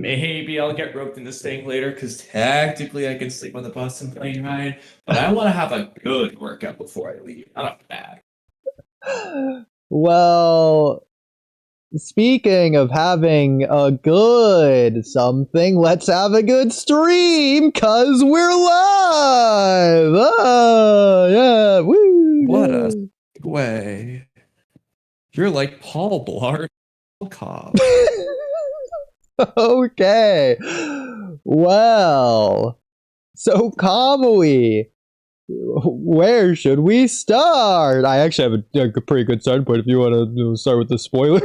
maybe I'll get roped into staying later because technically I can sleep on the bus and plane ride. But I want to have a good workout before I leave, not a bad. Well, speaking of having a good something, let's have a good stream, cause we're live! Yeah, woo! What a segue. You're like Paul Blart. Cobb. Okay. Well, so Kamui, where should we start? I actually have a pretty good starting point if you want to start with the spoilers.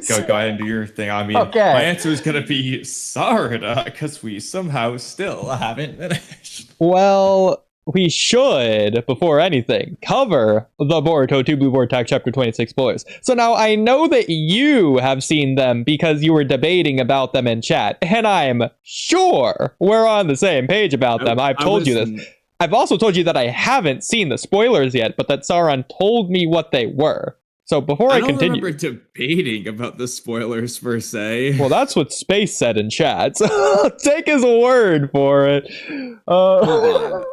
Go ahead and do your thing. I mean, Okay. My answer is going to be Sarada because we somehow still haven't finished. Well, we should, before anything, cover the Boruto 2 Blue Vortex Chapter 26 spoilers. So now I know that you have seen them because you were debating about them in chat, and I'm sure we're on the same page about them. I've told you this. I've also told you that I haven't seen the spoilers yet, but that Sauron told me what they were. So before I continue... I don't remember debating about the spoilers per se. Well, that's what Space said in chat, so take his word for it. What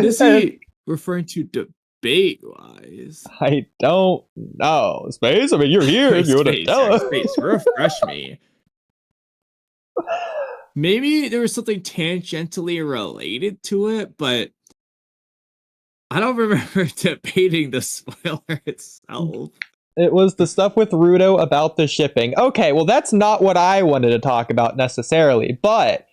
is he referring to debate-wise? I don't know. Space? I mean, you're here if you want to tell us. Space, refresh me. Maybe there was something tangentially related to it, but I don't remember debating the spoiler itself. It was the stuff with Ruto about the shipping. Okay, well, that's not what I wanted to talk about necessarily, but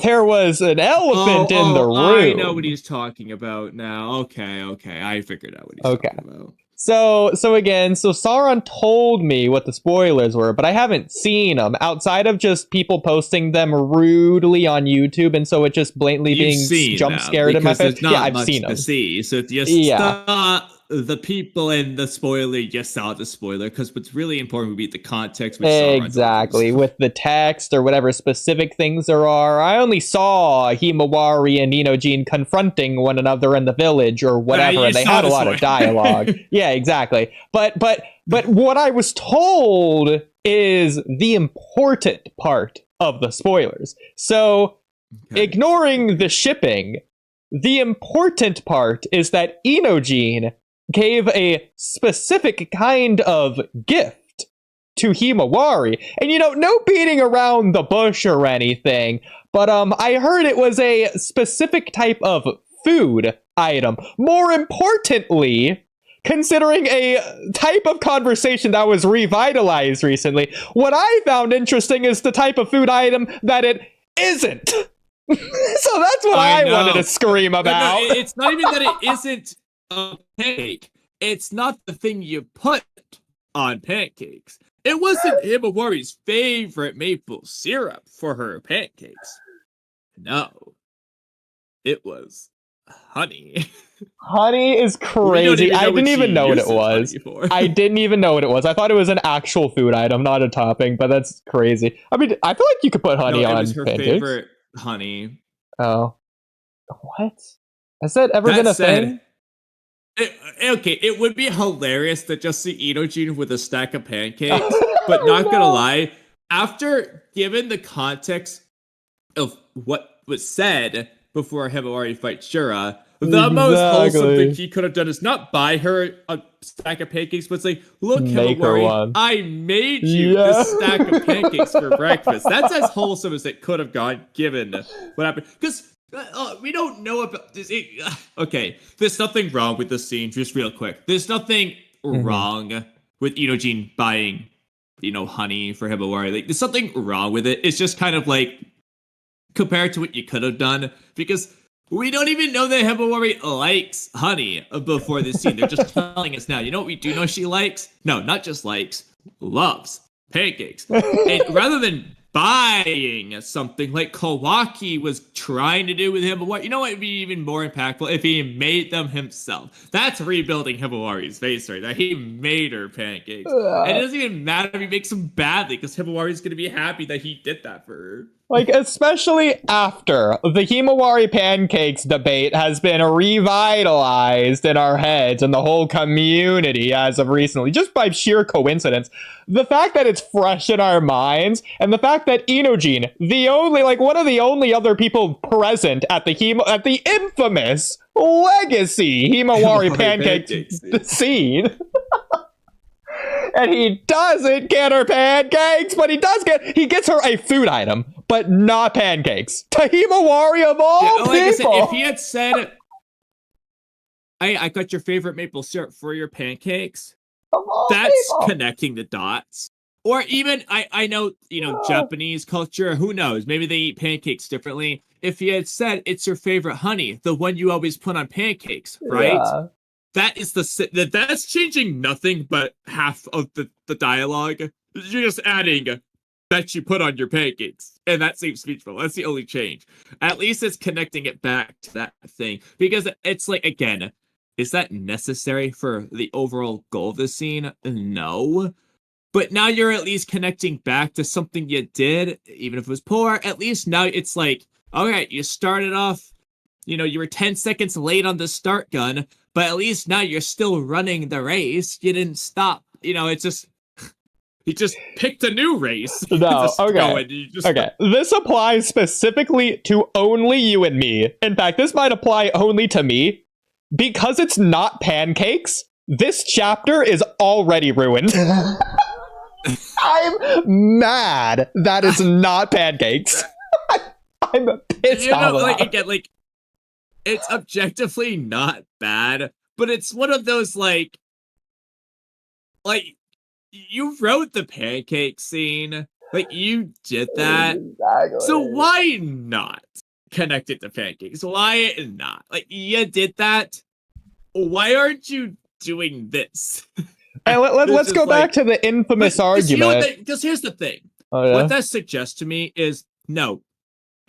there was an elephant in the room. I know what he's talking about now. Okay. I figured out what he's talking about. So Sauron told me what the spoilers were, but I haven't seen them outside of just people posting them rudely on YouTube, and so it just blatantly being jump scared in my face. Yeah, I've seen them. See, so just the people in the spoiler just saw the spoiler because what's really important would be the context. Exactly, with the text or whatever specific things there are. I only saw Himawari and Inojin confronting one another in the village or whatever, and they had a lot of dialogue. Yeah, exactly. But what I was told is the important part of the spoilers. So, ignoring the shipping, the important part is that Inojin gave a specific kind of gift to Himawari. And no beating around the bush or anything, but I heard it was a specific type of food item. More importantly, considering a type of conversation that was revitalized recently, what I found interesting is the type of food item that it isn't. So that's what I wanted to scream about. No, it's not even that it isn't a pancake. It's not the thing you put on pancakes. It wasn't Himawari's favorite maple syrup for her pancakes. No. It was honey. Honey is crazy. I didn't even know what it was. I didn't even know what it was. I thought it was an actual food item, not a topping, but that's crazy. I mean, I feel like you could put honey on pancakes. It was her favorite honey. Oh. What? Has that ever been a thing? It would be hilarious to just see Inojin with a stack of pancakes, but not gonna lie, after given the context of what was said before Himawari fights Shura, the most wholesome thing he could have done is not buy her a stack of pancakes, but say, look, Himawari, I made you this stack of pancakes for breakfast. That's as wholesome as it could have gone given what happened. Because we don't know about this. Okay, there's nothing wrong with the scene, just real quick. There's nothing wrong with Inojin buying, honey for Himawari. Like, there's something wrong with it. It's just kind of like, compared to what you could have done, because we don't even know that Himawari likes honey before this scene. They're just telling us now. You know what we do know she likes? No, not just likes, loves pancakes. And rather than buying something like Kawaki was trying to do with Himawari, you know what would be even more impactful? If he made them himself. That's rebuilding Himawari's face right now. He made her pancakes. And it doesn't even matter if he makes them badly, because Himawari's going to be happy that he did that for her. Like, especially after the Himawari pancakes debate has been revitalized in our heads and the whole community as of recently, just by sheer coincidence. The fact that it's fresh in our minds, and the fact that Inojin, the only, like, one of the only other people present at the infamous legacy Himawari pancakes scene, and he doesn't get her pancakes, but he gets her a food item, but not pancakes. To Himawari of all people. I said, if he had said, I got your favorite maple syrup for your pancakes, that's connecting the dots. Or even, I know, Japanese culture, who knows? Maybe they eat pancakes differently. If he had said, it's your favorite honey, the one you always put on pancakes, right? Yeah. That's changing nothing but half of the dialogue. You're just adding that you put on your pancakes. And that seems speechful. That's the only change. At least it's connecting it back to that thing. Because it's like, again, is that necessary for the overall goal of the scene? No. But now you're at least connecting back to something you did, even if it was poor. At least now it's like, okay, you started off, you were 10 seconds late on the start gun, but at least now you're still running the race. You didn't stop. It's just, you just picked a new race. No, okay. Okay, this applies specifically to only you and me. In fact, this might apply only to me. Because it's not pancakes, this chapter is already ruined. I'm mad that it's not pancakes. I'm pissed off. Again, it's objectively not bad, but it's one of those you wrote the pancake scene, you did that, exactly. So why not connect it to pancakes? Why not? You did that. Why aren't you doing this? And let's go back to the infamous argument. Because here's the thing. Oh, yeah? What that suggests to me is, no,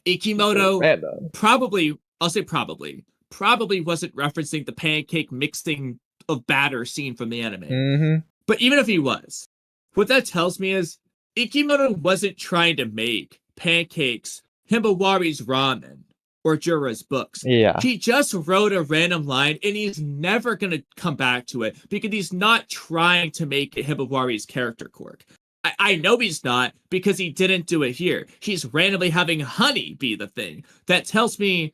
Ikimoto probably wasn't referencing the pancake mixing of batter scene from the anime. Mm-hmm. But even if he was, what that tells me is Ikimoto wasn't trying to make pancakes Himawari's ramen or Jura's books. Yeah. He just wrote a random line, and he's never going to come back to it because he's not trying to make it Himawari's character quirk. I know he's not, because he didn't do it here. He's randomly having honey be the thing. That tells me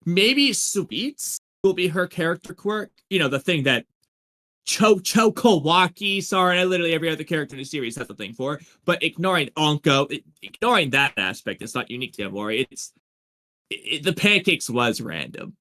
maybe sweets will be her character quirk. The thing that Kawaki, sorry, literally every other character in the series has the thing for. But ignoring Onko, ignoring that aspect, it's not unique to Himawari. The pancakes was random.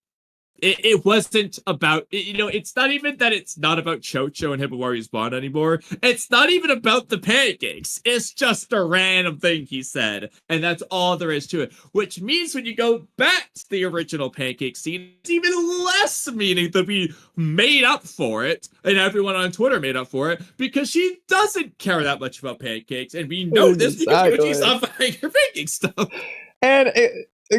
It wasn't about, it's not even that it's not about Chocho and Himawari's bond anymore. It's not even about the pancakes. It's just a random thing he said. And that's all there is to it. Which means when you go back to the original pancake scene, it's even less meaning to be made up for it. And everyone on Twitter made up for it because she doesn't care that much about pancakes. And we know this because she's not buying her pancake stuff. And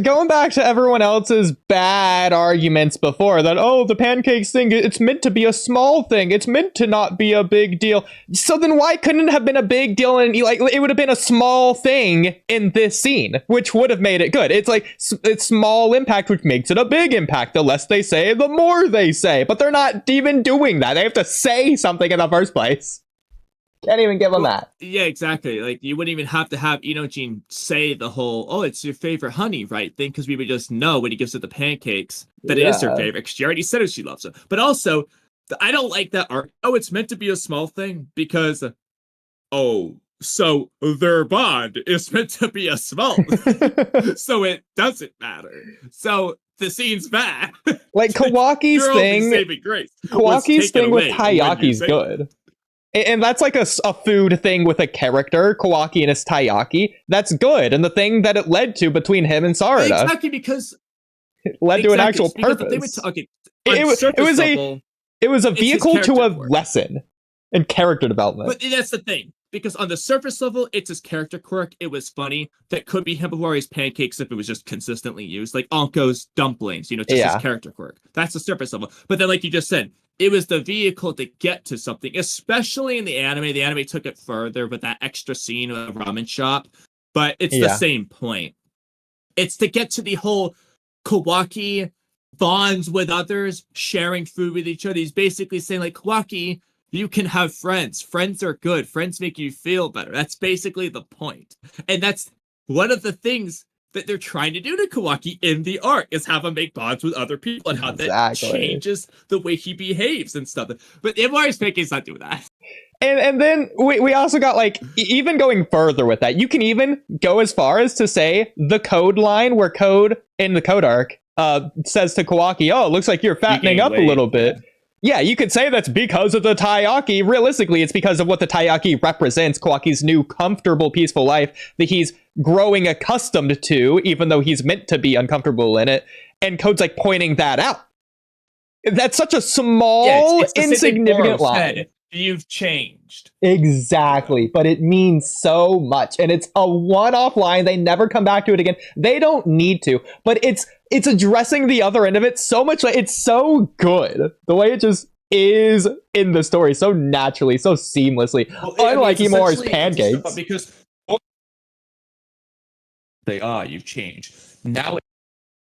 going back to everyone else's bad arguments before that, the pancakes thing, it's meant to be a small thing. It's meant to not be a big deal. So then why couldn't it have been a big deal? And it would have been a small thing in this scene, which would have made it good. It's small impact, which makes it a big impact. The less they say, the more they say. But they're not even doing that. They have to say something in the first place. Can't even give them that. Yeah, exactly. You wouldn't even have to have Inojin say the whole, it's your favorite honey, right thing, because we would just know when he gives her the pancakes that it is her favorite, because she already said it, she loves it. But also, I don't like that arc. It's meant to be a small thing because, so their bond is meant to be a small so it doesn't matter. So the scene's bad. Kawaki's thing. Kawaki's thing with Tayaki's good. And that's a food thing with a character, Kawaki and his taiyaki. That's good. And the thing that it led to between him and Sarada. Exactly, because it led to an actual purpose. It was a vehicle to a lesson in character development. But that's the thing. Because on the surface level, it's his character quirk. It was funny. That could be Himawari's pancakes if it was just consistently used. Like Onko's dumplings, just his character quirk. That's the surface level. But then, like you just said, it was the vehicle to get to something, especially in the anime. The anime took it further with that extra scene of a ramen shop. But it's the same point. It's to get to the whole Kawaki bonds with others, sharing food with each other. He's basically saying, Kawaki, You can have friends. Friends are good. Friends make you feel better. That's basically the point. And that's one of the things that they're trying to do to Kawaki in the arc, is have him make bonds with other people and how that changes the way he behaves and stuff. But Iwari's Pancake's not doing that. And then we also got, like, even going further with that, you can even go as far as to say the code line where Code in the Code arc says to Kawaki, oh, it looks like you're fattening up a little bit. Yeah, you could say that's because of the Taiyaki. Realistically, it's because of what the Taiyaki represents, Kawaki's new comfortable, peaceful life that he's growing accustomed to, even though he's meant to be uncomfortable in it. And Code's, like, pointing that out. That's such a small, it's insignificant line. You've changed. Exactly, but it means so much, and it's a one-off line. They never come back to it again. They don't need to, but it's addressing the other end of it so much. Like, it's so good the way it just is in the story, so naturally, so seamlessly. Unlike Himawari's pancakes, because you've changed. Now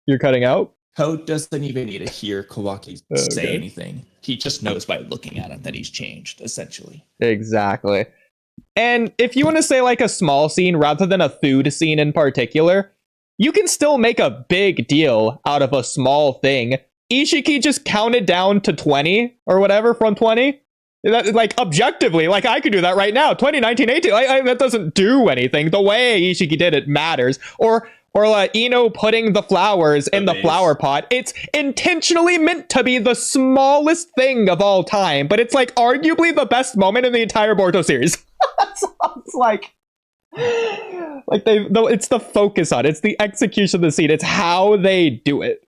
you're cutting out. Code doesn't even need to hear Kawaki say anything. He just knows by looking at him that he's changed, essentially. Exactly. And if you want to say, like, a small scene rather than a food scene in particular, you can still make a big deal out of a small thing. Ishiki just counted down to 20 or whatever from 20. That, like, objectively, like, I could do that right now. 20, 19, 18. That doesn't do anything. The way Ishiki did it matters. Or Ino putting the flowers in the flower pot. It's intentionally meant to be the smallest thing of all time, but it's, like, arguably the best moment in the entire Boruto series. It's like it's the focus on it. It's the execution of the scene. It's how they do it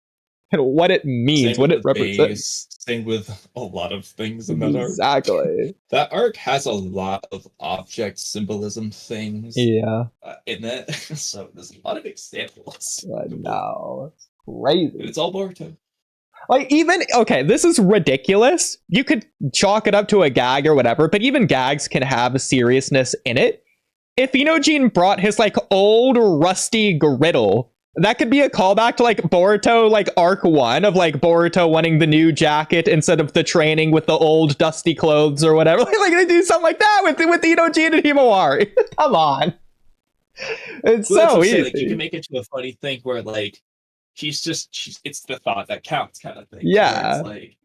and what it means, what it represents. Same with a lot of things in that arc. Exactly. That arc has a lot of object symbolism things. Yeah. In it, so there's a lot of examples. I know. It's crazy. It's all Boruto. Like, even, okay, this is ridiculous. You could chalk it up to a gag or whatever, but even gags can have a seriousness in it. If Inojin brought his, like, old rusty griddle, that could be a callback to, like, Boruto, like, arc 1 of, like, Boruto wanting the new jacket instead of the training with the old dusty clothes or whatever. Like, they do something like that with Inojin and Himawari. Come on. It's so easy. Like, you can make it to a funny thing where, like, it's the thought that counts kind of thing. Yeah. It's like,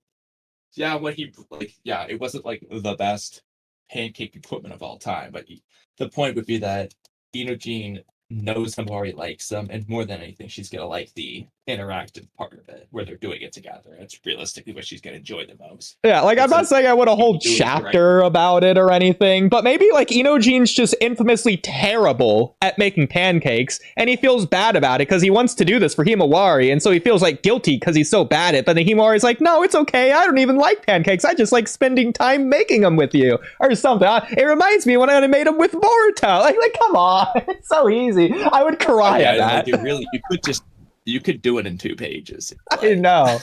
it wasn't, like, the best pancake equipment of all time, but the point would be that Inojin knows Himawari likes them, and more than anything, she's gonna like the interactive part of it, where they're doing it together. It's realistically what she's gonna enjoy the most. Yeah, like, I'm not saying I want a whole chapter about it or anything, but maybe, like, Inojin's just infamously terrible at making pancakes, and he feels bad about it because he wants to do this for Himawari, and so he feels, like, guilty because he's so bad at it, but then Himawari's like, no, it's okay, I don't even like pancakes, I just like spending time making them with you, or something. It reminds me when I made them with Boruto. Like, come on, it's so easy. I would cry at that. Like, you could do it in 2 pages. Like, I know.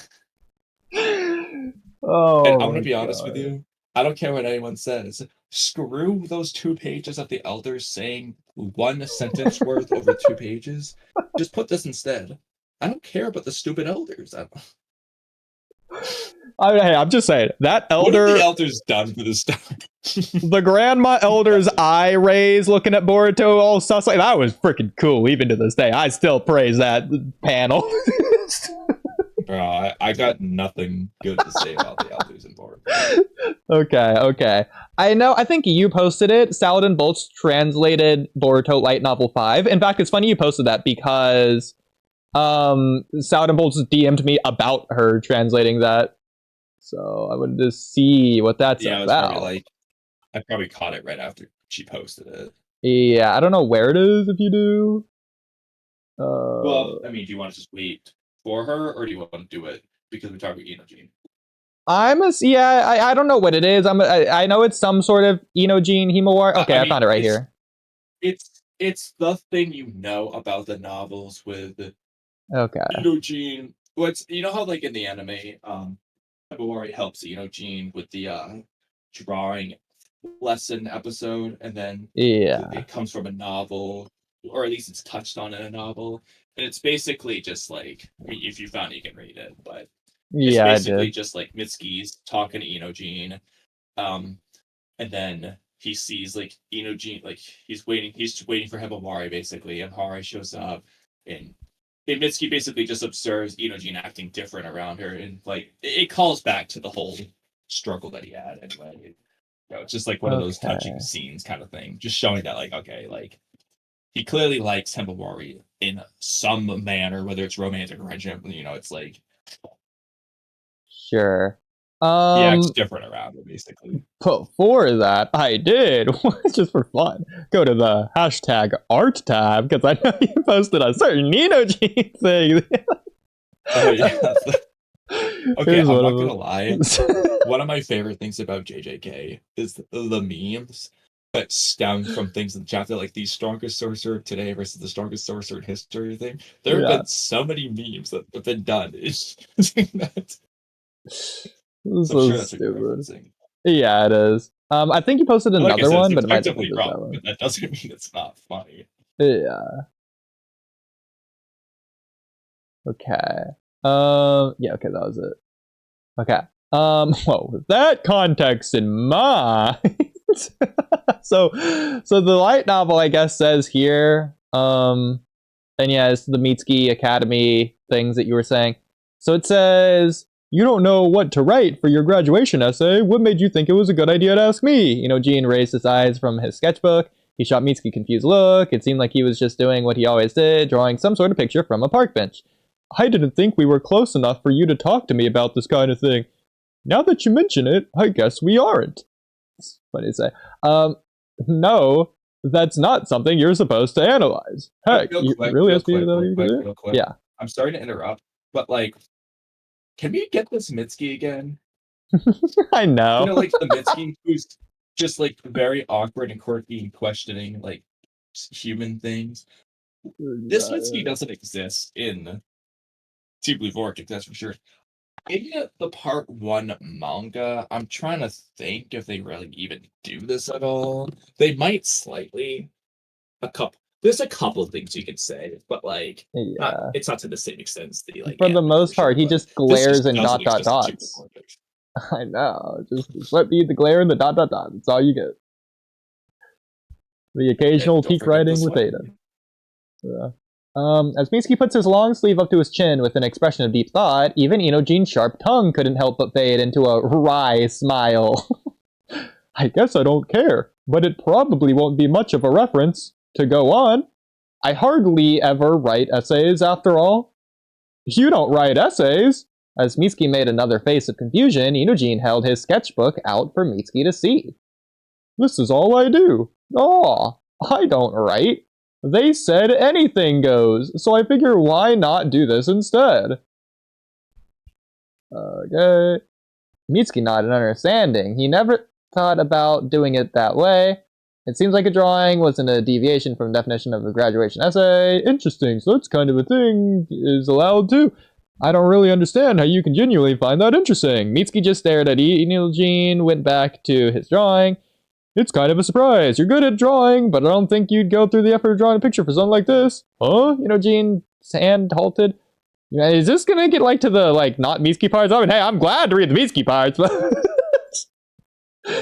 Oh, and I'm gonna be honest with you. I don't care what anyone says. Screw those 2 pages of the elders saying 1 sentence worth over 2 pages. Just put this instead. I don't care about the stupid elders. I'm just saying that elder. What have the elders done for this stuff? The grandma elder's eye raise looking at Boruto all sus, like, that was freaking cool. Even to this day, I still praise that panel. Bro, I got nothing good to say about the elders in Boruto. Okay. I think you posted it. Saladin Bolts translated Boruto Light Novel 5. In fact, it's funny you posted that because Saladin Bolts DM'd me about her translating that. So I wanted to see what that's about. I probably caught it right after she posted it. Yeah, I don't know where it is if you do. Well, I mean, do you want to just wait for her, or do you want to do it because we're talking Inojin? I don't know what it is. I know it's some sort of Inojin Himawari. Okay, I found it right here. It's the thing you know about the novels with Inojin. You know how, like, in the anime, Himawari helps Inojin with the drawing lesson episode, and then it comes from a novel, or at least it's touched on in a novel, and it's basically just like, if you found it, you can read it, but it's basically just like Mitsuki's talking to Inojin, And then he sees like Inojin, like he's waiting for Hibamari basically, and Hibamari shows up, and Mitsuki basically just observes Inojin acting different around her, and like it calls back to the whole struggle that he had anyway. It's just like one of those touching scenes kind of thing, just showing that like, okay, like he clearly likes Hibamari in some manner, whether it's romantic or friendship. It's like sure. He acts different around it, basically. Before that, I did, just for fun, go to the hashtag art tab, because I know you posted a certain Inojin thing. Oh, yeah. Okay, I'm not gonna lie. One of my favorite things about JJK is the memes that stem from things in the chapter, like the strongest sorcerer today versus the strongest sorcerer in history thing. There have been so many memes that have been done. It's that. So sure stupid. Yeah, it is. I think you posted another one, but it might be wrong. But that doesn't mean it's not funny. Yeah. Okay. Yeah. Okay, that was it. Okay. Well, with that context in mind, so the light novel, I guess, says here, and yeah, it's the Mitsuki Academy things that you were saying. So it says, you don't know what to write for your graduation essay. What made you think it was a good idea to ask me? Inojin raised his eyes from his sketchbook. He shot Mitsuki a confused look. It seemed like he was just doing what he always did, drawing some sort of picture from a park bench. I didn't think we were close enough for you to talk to me about this kind of thing. Now that you mention it, I guess we aren't. It's funny to say. No, that's not something you're supposed to analyze. Heck, you really asked me to do? Yeah. I'm sorry to interrupt, but like, can we get this Mitsuki again? I know. Like the Mitsuki who's just like very awkward and quirky and questioning like human things. This Mitsuki doesn't exist in Team Blue Vortex, that's for sure. In the part 1 manga, I'm trying to think if they really even do this at all. They might slightly. There's a couple of things you can say, but like, it's not to the same extent as the like. For the most part, he just glares and dots. I know. Just let me the glare and the dot. That's all you get. The occasional peak writing with Eida. Yeah. As Mitsuki puts his long sleeve up to his chin with an expression of deep thought, even Inojin's sharp tongue couldn't help but fade into a wry smile. I guess I don't care, but it probably won't be much of a reference. To go on, I hardly ever write essays after all. You don't write essays? As Mitsuki made another face of confusion, Inojin held his sketchbook out for Mitsuki to see. This is all I do. Aw, I don't write. They said anything goes, so I figure why not do this instead? Okay. Mitsuki nodded understanding. He never thought about doing it that way. It seems like a drawing wasn't a deviation from the definition of a graduation essay. Interesting, so that's kind of a thing is allowed too. I don't really understand how you can genuinely find that interesting. Mitsuki just stared at Inojin, went back to his drawing. It's kind of a surprise. You're good at drawing, but I don't think you'd go through the effort of drawing a picture for something like this. Huh? Inojin's hand halted. Is this gonna get like to the like not Mitsuki parts? I mean, hey, I'm glad to read the Mitsuki parts, but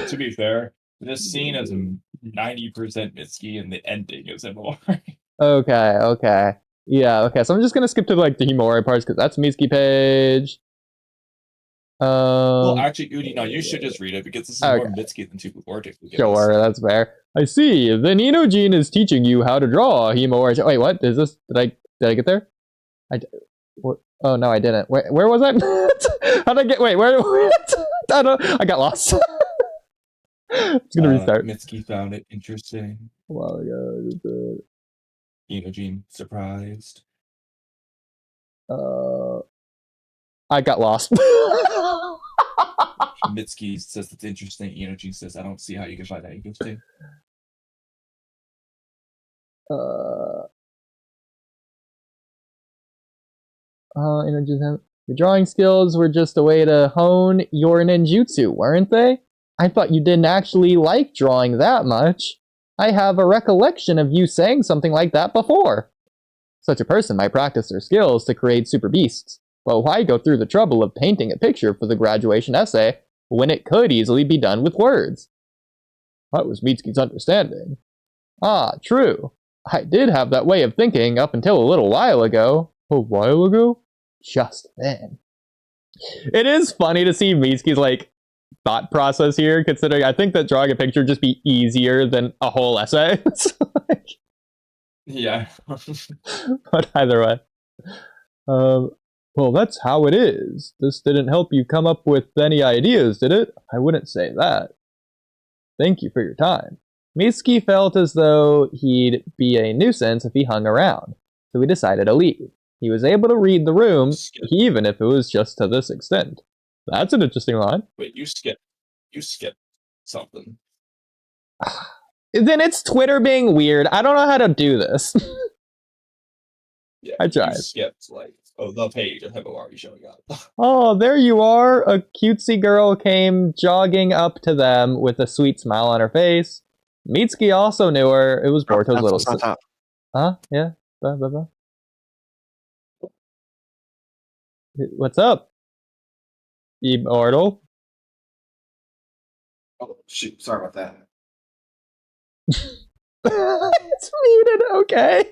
to be fair, this scene is 90% Mitsuki and the ending is Himawari. Okay. Yeah, okay. So I'm just gonna skip to like the Himawari parts because that's Mitsuki page. Well, actually, Oodie, no, you should just read it because this is more Mitsuki than Two Vortex. Sure, that's fair. I see. Then Inojin is teaching you how to draw Himawari. Wait, what is this? Did I get there? Oh no, I didn't. Where was I? How did I get? Wait, where? I got lost. It's gonna restart. Mitsuki found it interesting. A while ago. Inojin surprised. I got lost. Mitsuki says it's interesting. Inojin says, "I don't see how you can find that interesting." Inojin, your drawing skills were just a way to hone your ninjutsu, weren't they? I thought you didn't actually like drawing that much. I have a recollection of you saying something like that before. Such a person might practice their skills to create super beasts, but why go through the trouble of painting a picture for the graduation essay when it could easily be done with words. That was Mitsuki's understanding. Ah, true. I did have that way of thinking up until a little while ago. A while ago? Just then. It is funny to see Mitsuki's, like, thought process here, considering I think that drawing a picture would just be easier than a whole essay. Yeah. But either way. Well, that's how it is. This didn't help you come up with any ideas, did it? I wouldn't say that. Thank you for your time. Mitsuki felt as though he'd be a nuisance if he hung around, so he decided to leave. He was able to read the room, even if it was just to this extent. That's an interesting line. Wait, you skipped something. Then it's Twitter being weird. I don't know how to do this. Yeah, I tried. You skipped, like, the page of Himawari showing up. Oh, there you are. A cutesy girl came jogging up to them with a sweet smile on her face. Mitsuki also knew her. It was Boruto's little sister. Huh? Yeah? What's up? Immortal? Oh, shoot. Sorry about that. It's muted, okay.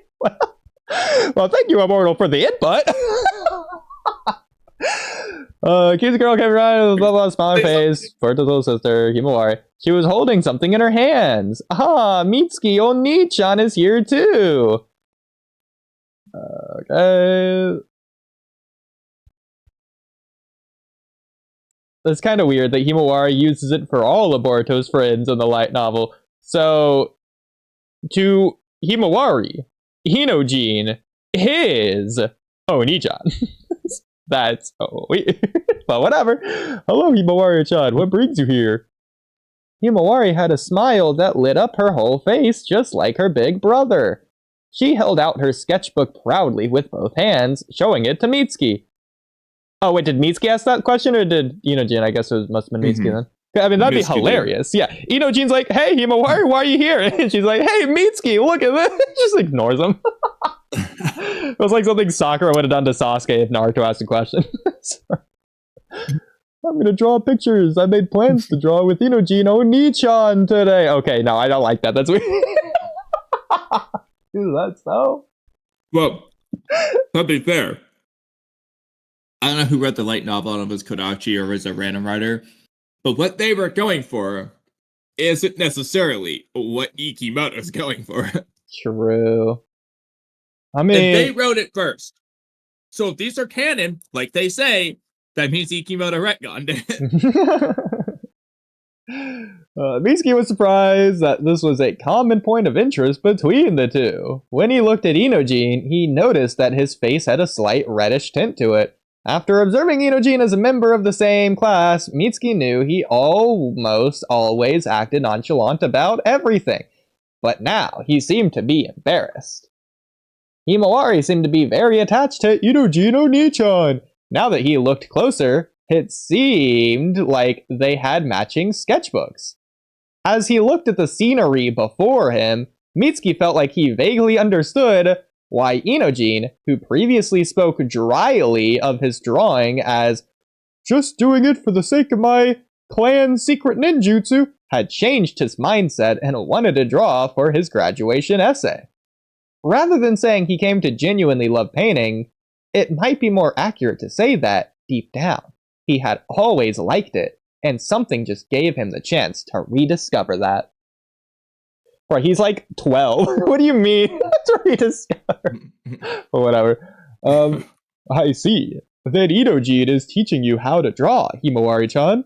Well, thank you, Immortal, for the input. Cute girl came around with a blah blah smile on her face. Boruto's little sister, Himawari. She was holding something in her hands. Ah, Mitsuki Oni-chan is here too. Okay. It's kind of weird that Himawari uses it for all of Boruto's friends in the light novel. So, to Himawari, Hinojin, his Oni-chan. That's weird. But whatever. Hello, Himawari-chan. What brings you here? Himawari had a smile that lit up her whole face, just like her big brother. She held out her sketchbook proudly with both hands, showing it to Mitsuki. Oh, wait, did Mitsuki ask that question, or did Inojin? I guess it must have been Mitsuki then. I mean, that'd be hilarious. Yeah, Inojin's like, hey, Himawari, why are you here? And she's like, hey, Mitsuki, look at this. Just ignores him. It was like something Sakura would have done to Sasuke if Naruto asked a question. I'm gonna draw pictures. I made plans to draw with Inojin Oni-chan today. Okay, no, I don't like that. That's weird. Is that so? Well, to be fair, I don't know who wrote the light novel. I don't know if it was Kodachi or was a random writer. But what they were going for isn't necessarily what Ikimoto's going for. True. I mean, and they wrote it first. So if these are canon, like they say, that means Ikimoto retconned it. Mitsuki was surprised that this was a common point of interest between the two. When he looked at Inojin, he noticed that his face had a slight reddish tint to it. After observing Inojin as a member of the same class, Mitsuki knew he almost always acted nonchalant about everything. But now, he seemed to be embarrassed. Himawari seemed to be very attached to Inojin Oni-chan. Now that he looked closer, it seemed like they had matching sketchbooks. As he looked at the scenery before him, Mitsuki felt like he vaguely understood why Inojin, who previously spoke dryly of his drawing as just doing it for the sake of my clan's secret ninjutsu, had changed his mindset and wanted to draw for his graduation essay. Rather than saying he came to genuinely love painting, it might be more accurate to say that, deep down, he had always liked it, and something just gave him the chance to rediscover that. Right, he's like 12. What do you mean to rediscover? Or whatever. I see. Then Inojin is teaching you how to draw, Himawari-chan.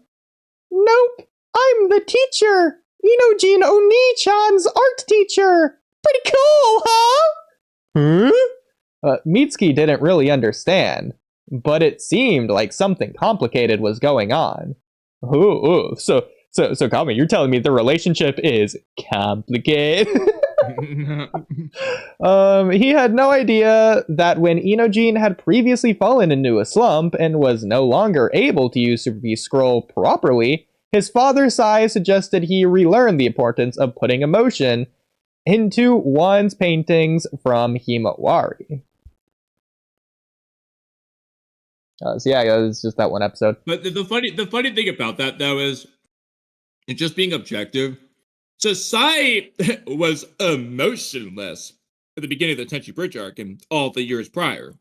Nope, I'm the teacher! Inojin Oni-chan's art teacher! Pretty cool, huh? Mitsuki didn't really understand, but it seemed like something complicated was going on. So Kamui, you're telling me the relationship is complicated? He had no idea that when Inojin had previously fallen into a slump and was no longer able to use Super V Scroll properly, his father Sai suggested he relearn the importance of putting emotion into one's paintings from Himawari. So yeah, it was just that one episode. But the funny thing about that though is, and just being objective, Sasai was emotionless at the beginning of the Tenchi Bridge arc and all the years prior,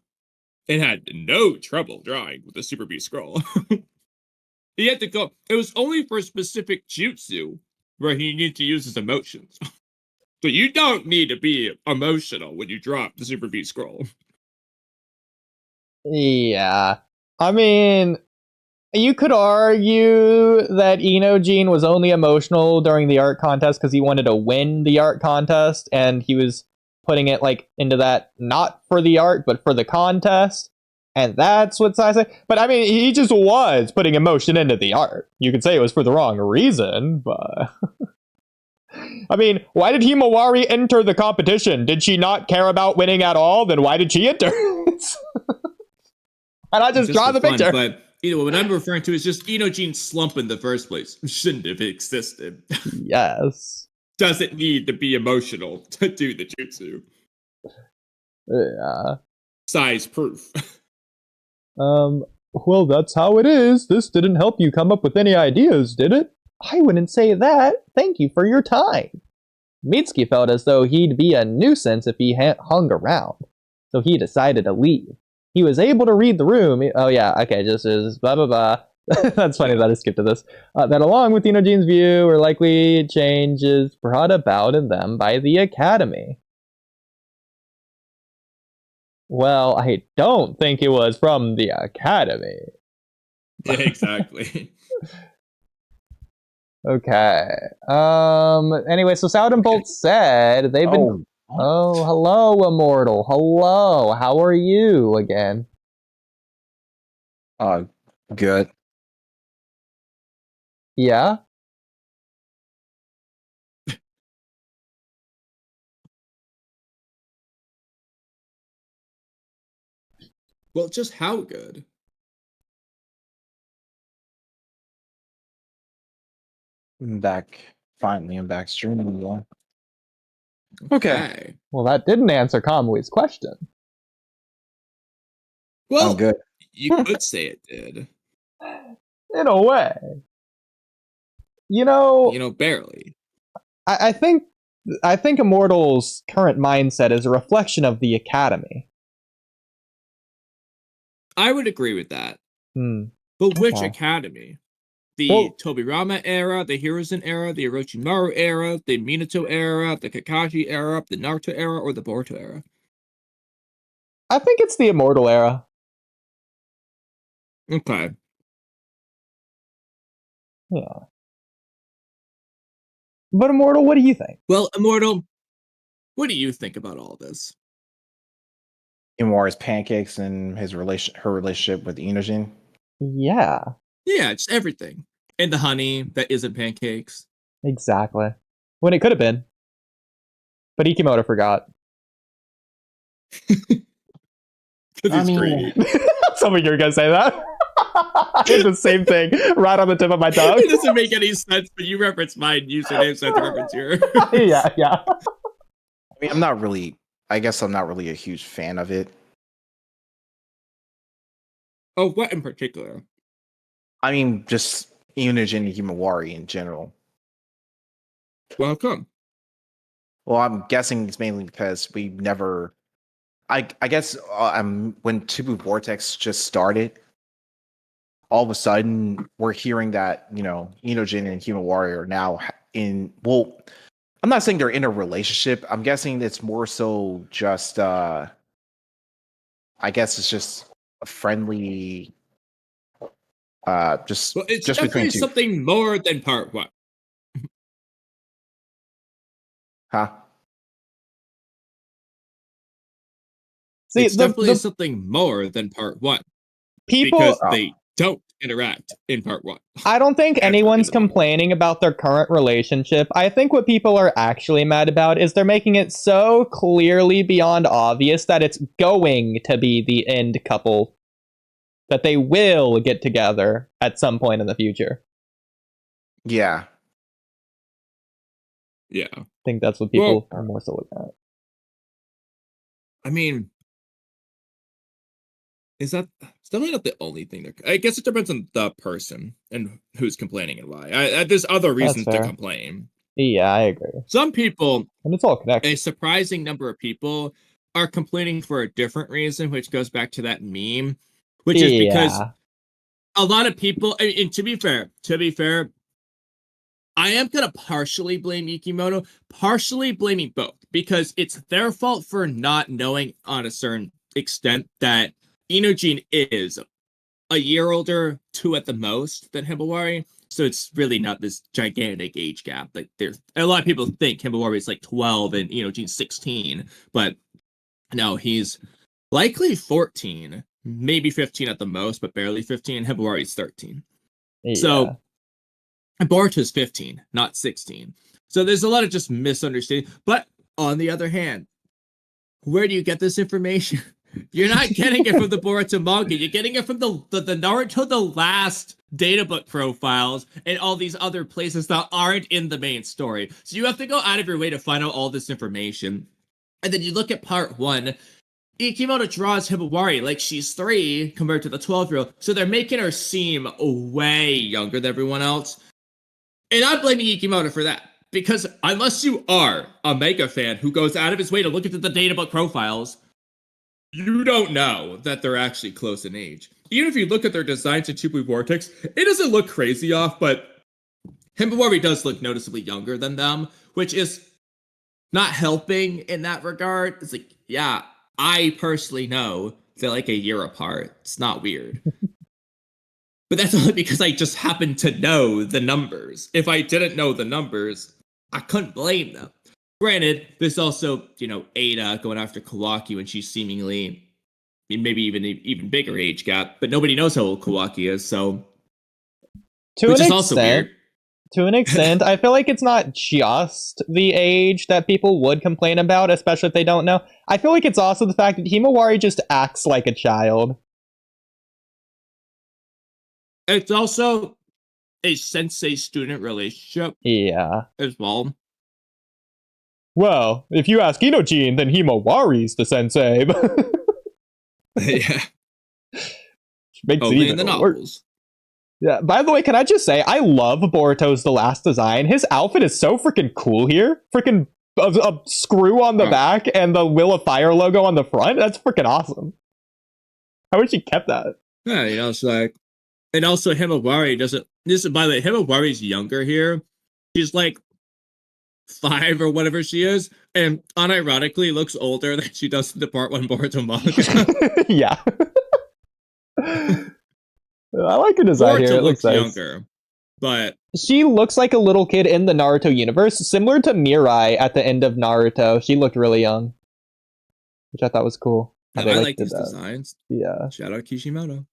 and had no trouble drawing with the Super B scroll. He had to go. It was only for specific jutsu where he needed to use his emotions. So you don't need to be emotional when you drop the Super B scroll. Yeah. I mean, you could argue that Inojin was only emotional during the art contest because he wanted to win the art contest, and he was putting it like into that not for the art but for the contest, and that's what I say. But I mean, he just was putting emotion into the art. You could say it was for the wrong reason, but I mean, why did Himawari enter the competition? Did she not care about winning at all? Then why did she enter? And I just draw the picture. But what I'm referring to is just Inojin's slump in the first place. Shouldn't have existed. Yes. Doesn't need to be emotional to do the jutsu. Yeah. Size proof. Well, that's how it is. This didn't help you come up with any ideas, did it? I wouldn't say that. Thank you for your time. Mitsuki felt as though he'd be a nuisance if he hung around, so he decided to leave. He was able to read the room. Oh yeah, okay, just as blah blah blah. That's funny that I skipped to this. That along with Inojin's view were likely changes brought about in them by the Academy. Well, I don't think it was from the Academy. Yeah, exactly. Okay. Anyway, so Southern Bolt said they've been. Oh, hello, Immortal. Hello. How are you again? Good. Yeah. Well, just how good? I'm back. Finally, I'm back streaming again. Okay. Well, that didn't answer Kamui's question. Well, I'm good. You could say it did. In a way. You know, Barely. I think Immortal's current mindset is a reflection of the Academy. I would agree with that. Hmm. But which Okay. Academy? The Tobirama era, the Hiruzen era, the Orochimaru era, the Minato era, the Kakashi era, the Naruto era, or the Boruto era? I think it's the Immortal era. Okay. Yeah. But Immortal, what do you think? Well, Immortal, what do you think about all this? Immortal's pancakes and her relationship with Inojin. Yeah. Yeah, just everything. And the honey that isn't pancakes. Exactly. When it could have been. But Ikimoto forgot. Because he's greedy. Somebody you're gonna say that. It's the same thing, right on the tip of my tongue. It doesn't make any sense, but you reference my username, so I have to reference yours. Yeah. I mean, I guess I'm not really a huge fan of it. Oh, what in particular? I mean, just Inojin and Himawari in general. Well, how come? Well, I'm guessing it's mainly because we never. I guess when Triva Vortex just started, all of a sudden we're hearing that Inojin and Himawari are now in. Well, I'm not saying they're in a relationship. I'm guessing it's more so just. I guess it's just a friendly. Just well, it's just definitely between two. something more than part one. Huh? See, It's definitely something more than part one. Because they don't interact in part one. I don't think anyone's complaining about their current relationship. I think what people are actually mad about is they're making it so clearly beyond obvious that it's going to be the end couple. That they will get together at some point in the future. Yeah. Yeah. I think that's what people are more so looking at. I mean, It's definitely not the only thing. I guess it depends on the person and who's complaining and why. There's other reasons to complain. Yeah, I agree. Some people, and it's all connected. A surprising number of people are complaining for a different reason, which goes back to that meme, which is because a lot of people. And to be fair, I am gonna partially blame Yukimoto, partially blaming both, because it's their fault for not knowing on a certain extent that Inojin is a year older, 2 at the most, than Himawari. So it's really not this gigantic age gap. Like there's a lot of people think Himawari is like 12 and Inojin's 16, but no, he's likely 14, maybe 15 at the most, but barely 15. Himawari's 13. Yeah. So Boruto's 15, not 16. So there's a lot of just misunderstanding. But on the other hand, where do you get this information? You're not getting it from the Boruto manga. You're getting it from the Naruto The Last databook profiles and all these other places that aren't in the main story. So you have to go out of your way to find out all this information. And then you look at part 1. Ikimoto draws Himawari like she's 3 compared to the 12-year-old. So they're making her seem way younger than everyone else. And I'm blaming Ikimoto for that. Because unless you are a mega fan who goes out of his way to look into the databook profiles, you don't know that they're actually close in age. Even if you look at their designs in Chibu Vortex, it doesn't look crazy off, but Himawari does look noticeably younger than them, which is not helping in that regard. It's like, yeah, I personally know they're like a year apart. It's not weird. But that's only because I just happen to know the numbers. If I didn't know the numbers, I couldn't blame them. Granted, there's also, Eida going after Kawaki when she's seemingly, maybe even bigger age gap, but nobody knows how old Kawaki is, so... To an extent, I feel like it's not just the age that people would complain about, especially if they don't know. I feel like it's also the fact that Himawari just acts like a child. It's also a sensei-student relationship. Yeah. As well. Well, if you ask Inojin, then Himawari's the sensei. Yeah. Makes Only in the novels. Yeah. By the way, can I just say, I love Boruto's The Last design. His outfit is so freaking cool here. Freaking a screw on the back and the Will of Fire logo on the front. That's freaking awesome. I wish he kept that. Yeah, it's like... And also Himawari doesn't... By the way, Himawari's younger here. She's like 5 or whatever she is, and unironically looks older than she does in the part 1 Boruto manga. Yeah. I like her design Boruto here. It looks nice. younger, but... She looks like a little kid in the Naruto universe, similar to Mirai at the end of Naruto. She looked really young, which I thought was cool. I like these designs. Yeah. Shout out Kishimoto.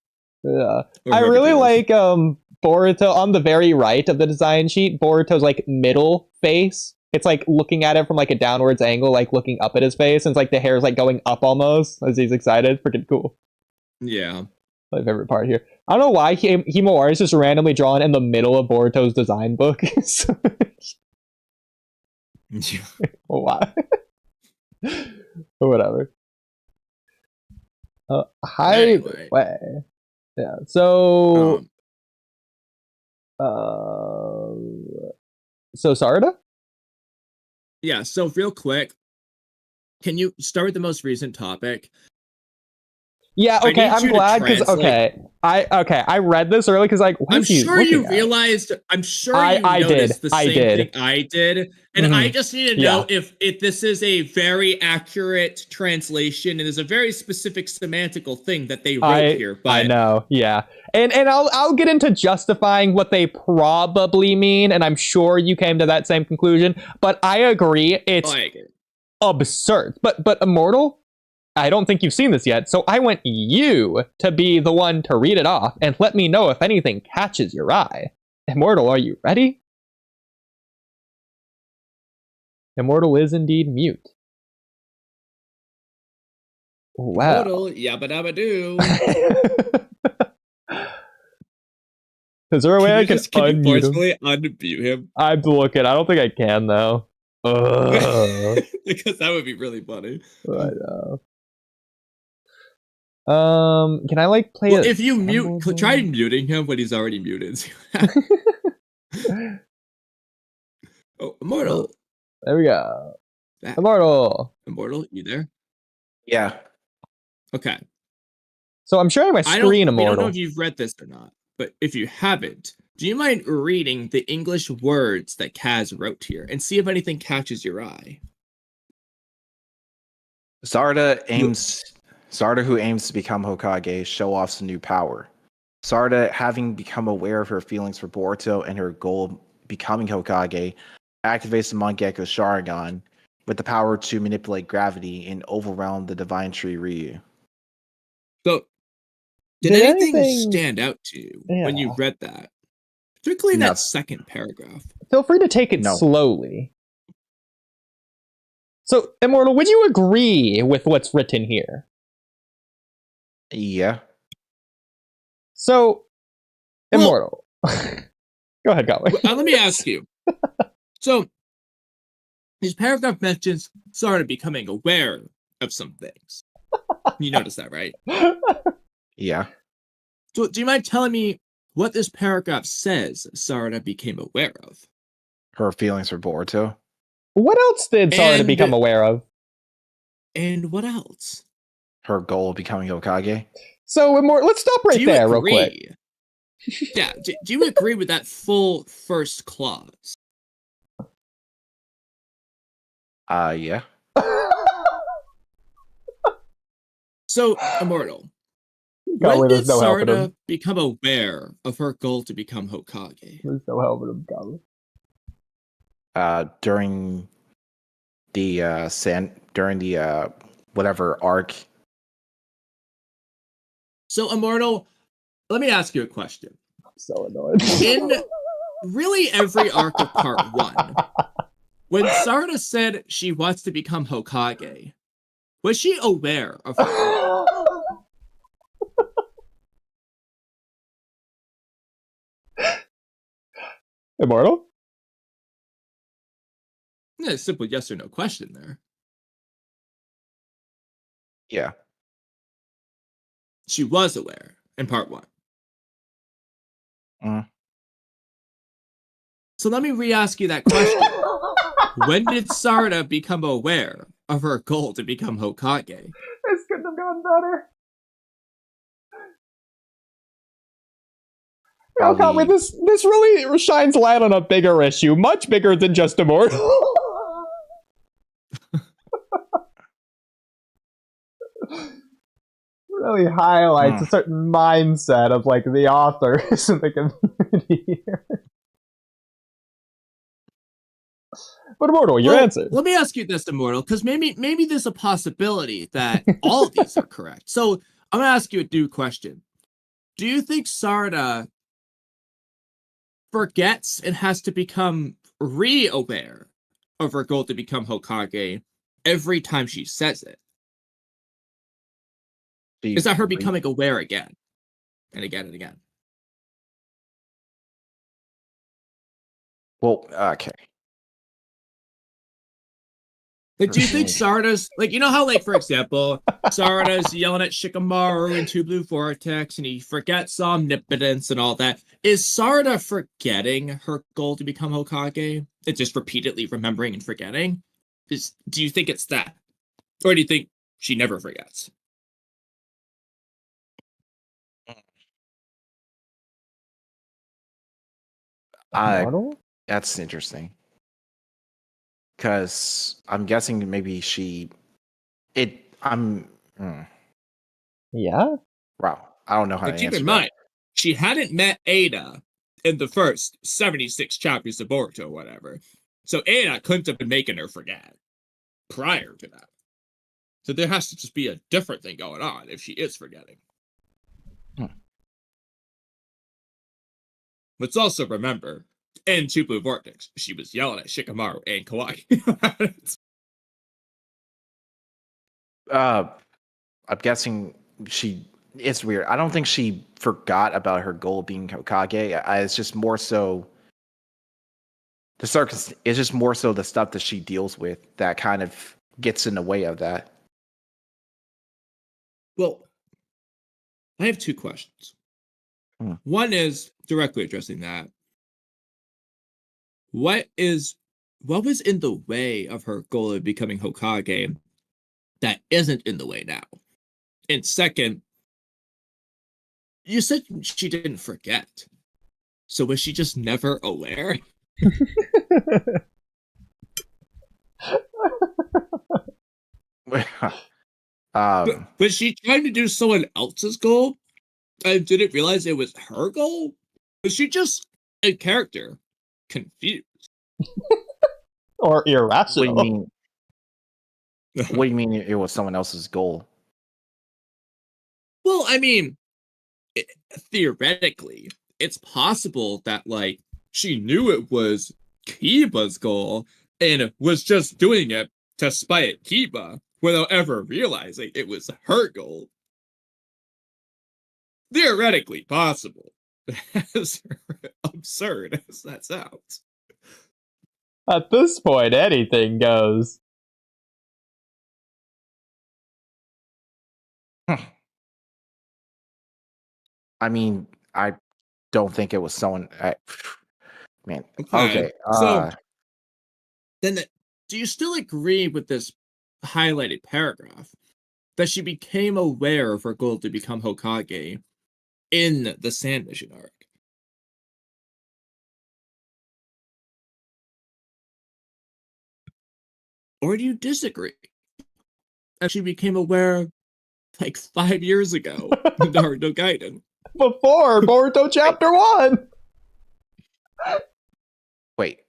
Yeah. I really like Boruto on the very right of the design sheet. Boruto's like middle face. It's like looking at it from like a downwards angle, like looking up at his face, and it's like the hair is like going up almost as he's excited. Freaking cool. Yeah. My favorite part here. I don't know why Himawari is just randomly drawn in the middle of Boruto's design book. Why? Or whatever. Highway. Yeah. So. So Sarada? Yeah. So real quick, can you start with the most recent topic? Yeah, okay, I'm glad because I read this early because like I'm sure you realized the same thing I did, and I just need to know if this is a very accurate translation and is a very specific semantical thing that they wrote here. But I know, yeah, and I'll get into justifying what they probably mean, and I'm sure you came to that same conclusion. But I agree, it's absurd. But Immortal. I don't think you've seen this yet, so I want you to be the one to read it off and let me know if anything catches your eye. Immortal, are you ready? Immortal is indeed mute. Wow. Immortal, yabba dabba doo. Is there a way I can forcefully unmute him? I'm looking. I don't think I can though. Because that would be really funny. I know. Can I like play Well, it? if you mute, try muting him when he's already muted. Oh, Immortal. There we go. Back. Immortal, you there? Yeah. Okay. So I'm sharing my screen, We Immortal. don't know if you've read this or not, but if you haven't, do you mind reading the English words that Kaz wrote here and see if anything catches your eye? Sarada, who aims to become Hokage, show off some new power. Sarada, having become aware of her feelings for Boruto and her goal of becoming Hokage, activates the Mangekyo Sharingan with the power to manipulate gravity and overwhelm the Divine Tree Ryu. So, did anything stand out to you when you read that? Particularly that second paragraph. Feel free to take it slowly. So, Immortal, would you agree with what's written here? Yeah. So, Immortal. Go ahead, Kamui. Let me ask you. So, this paragraph mentions Sarada becoming aware of some things. You notice that, right? Yeah. So, do you mind telling me what this paragraph says Sarada became aware of? Her feelings for Boruto. What else did Sarada become aware of? And what else? Her goal of becoming Hokage. So, Immortal, let's stop right there real quick. Yeah, do you agree with that full first clause? Yeah. So, Immortal, when did Sarada become aware of her goal to become Hokage? There's no helping him, Kamui. During the whatever arc. So, Immortal, let me ask you a question. I'm so annoyed. In really every arc of part 1, when Sarada said she wants to become Hokage, was she aware of her goal? Immortal? Yeah, a simple yes or no question there. Yeah. She was aware in part 1. So let me re-ask you that question. When did Sarada become aware of her goal to become Hokage? This couldn't have gone better. Kamui, this really shines light on a bigger issue, much bigger than just Immortal. Really highlights a certain mindset of like the authors in the community here. But Immortal, your answer. Let me ask you this, Immortal, because maybe there's a possibility that all of these are correct. So I'm gonna ask you a new question. Do you think Sarada forgets and has to become re-aware of her goal to become Hokage every time she says it? Is that her becoming aware again and again and again? Well, okay. Like, do you think Sarada's, like, you know how, like, for example, Sarada's yelling at Shikamaru in Two Blue Vortex and he forgets omnipotence and all that. Is Sarada forgetting her goal to become Hokage? And just repeatedly remembering and forgetting? Do you think it's that? Or do you think she never forgets? That's interesting. Because I'm guessing maybe Yeah? Wow. I don't know how to answer keep in mind, she hadn't met Eida in the first 76 chapters of Boruto or whatever. So Eida couldn't have been making her forget prior to that. So there has to just be a different thing going on if she is forgetting. Let's also remember, in Two Blue Vortex, she was yelling at Shikamaru and Kawaii. I'm guessing it's weird. I don't think she forgot about her goal of being Hokage. It's just more so it's just more so the stuff that she deals with that kind of gets in the way of that. Well, I have two questions. Hmm. One is directly addressing that. What was in the way of her goal of becoming Hokage that isn't in the way now? And second, you said she didn't forget. So was she just never aware? Was she trying to do someone else's goal and didn't realize it was her goal? Was she just a character confused? Or What do you irrational? mean? What do you mean it was someone else's goal? Well, I mean, theoretically, it's possible that like she knew it was Kiba's goal and was just doing it to spite Kiba without ever realizing it was her goal. Theoretically possible. As absurd as that sounds. At this point, anything goes. I mean, I don't think it was someone. Man, Okay. okay. So then, do you still agree with this highlighted paragraph that she became aware of her goal to become Hokage in the Sand Mission arc? Or do you disagree? That she became aware like 5 years ago in Naruto Gaiden. Before Boruto Chapter 1! Wait.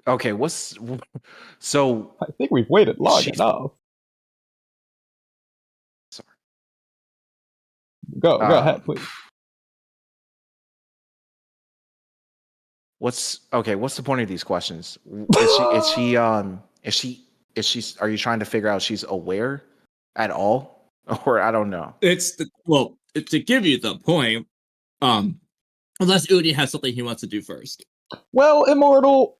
Okay, so? I think we've waited long enough. Sorry. Go ahead, please. What's the point of these questions? Are you trying to figure out if she's aware at all? Or I don't know. It's to give you the point, unless Oodie has something he wants to do first. Well, Immortal,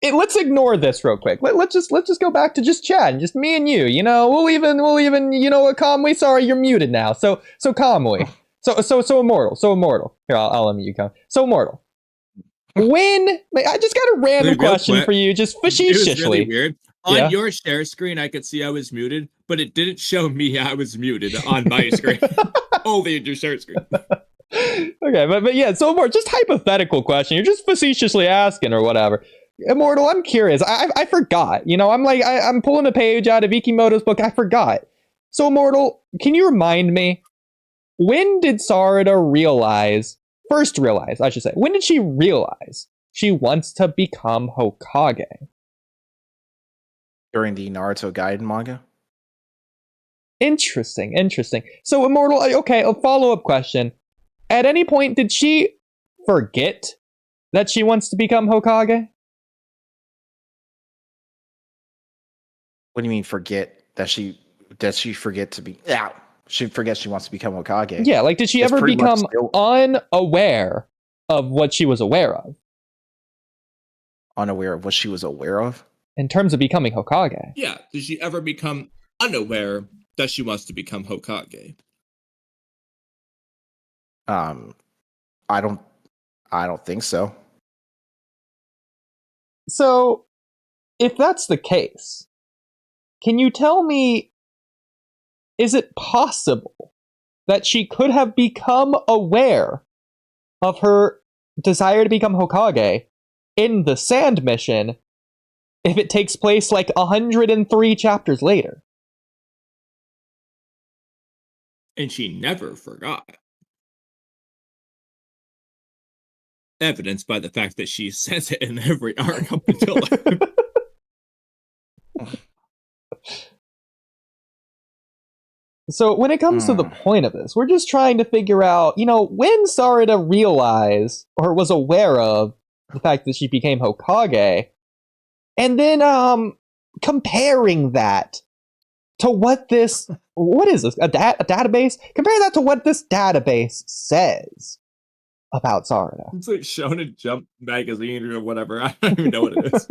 let's ignore this real quick. Let's just go back to just chatting, just me and you. You know, we'll even you know what, Kamui. Sorry, you're muted now. So Kamui. So Immortal. Here, I'll unmute you, Kamui. So Immortal. When I just got a random question for you, just facetiously. It was really weird. On your share screen, I could see I was muted, but it didn't show me I was muted on my screen. Only in your share screen. Okay, but yeah, so more just hypothetical question. You're just facetiously asking or whatever. Immortal, I'm curious. I forgot. You know, I'm pulling a page out of Ikimoto's book. I forgot. So Immortal, can you remind me, when did Sarada first realize, I should say, when did she realize she wants to become Hokage? During the Naruto Gaiden manga? Interesting. So Immortal, okay, a follow-up question. At any point, did she forget that she wants to become Hokage? What do you mean forget that she forget to be? Yeah, she forgets she wants to become Hokage. Yeah, like did she ever become unaware of what she was aware of? Unaware of what she was aware of? In terms of becoming Hokage. Yeah, did she ever become unaware that she wants to become Hokage? I don't think so. So, if that's the case, can you tell me, is it possible that she could have become aware of her desire to become Hokage in the Sand Mission if it takes place like 103 chapters later? And she never forgot. Evidenced by the fact that she says it in every arc up until So when it comes to the point of this, we're just trying to figure out, you know, when Sarada realized or was aware of the fact that she became Hokage, and then comparing that to what is this, a database? Compare that to what this database says about Sarada. It's like Shonen Jump magazine or whatever. I don't even know what it is.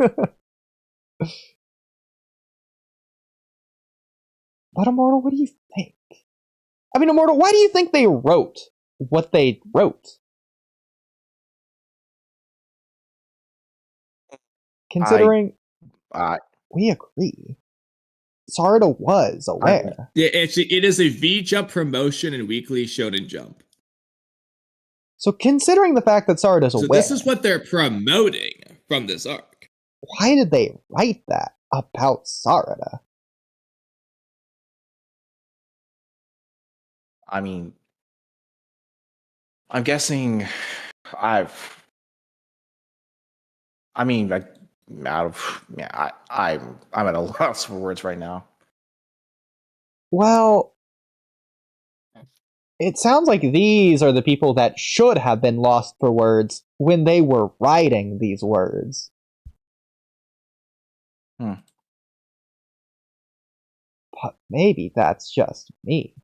But Immortal, what do you think? I mean, Immortal, why do you think they wrote what they wrote? Considering we agree, Sarada was aware. Yeah, actually, it is a V-Jump promotion and weekly Shonen Jump. So considering the fact that Sarada's aware... So this is what they're promoting from this arc. Why did they write that about Sarada? I mean, I'm guessing I'm at a loss for words right now. Well, it sounds like these are the people that should have been lost for words when they were writing these words. But maybe that's just me.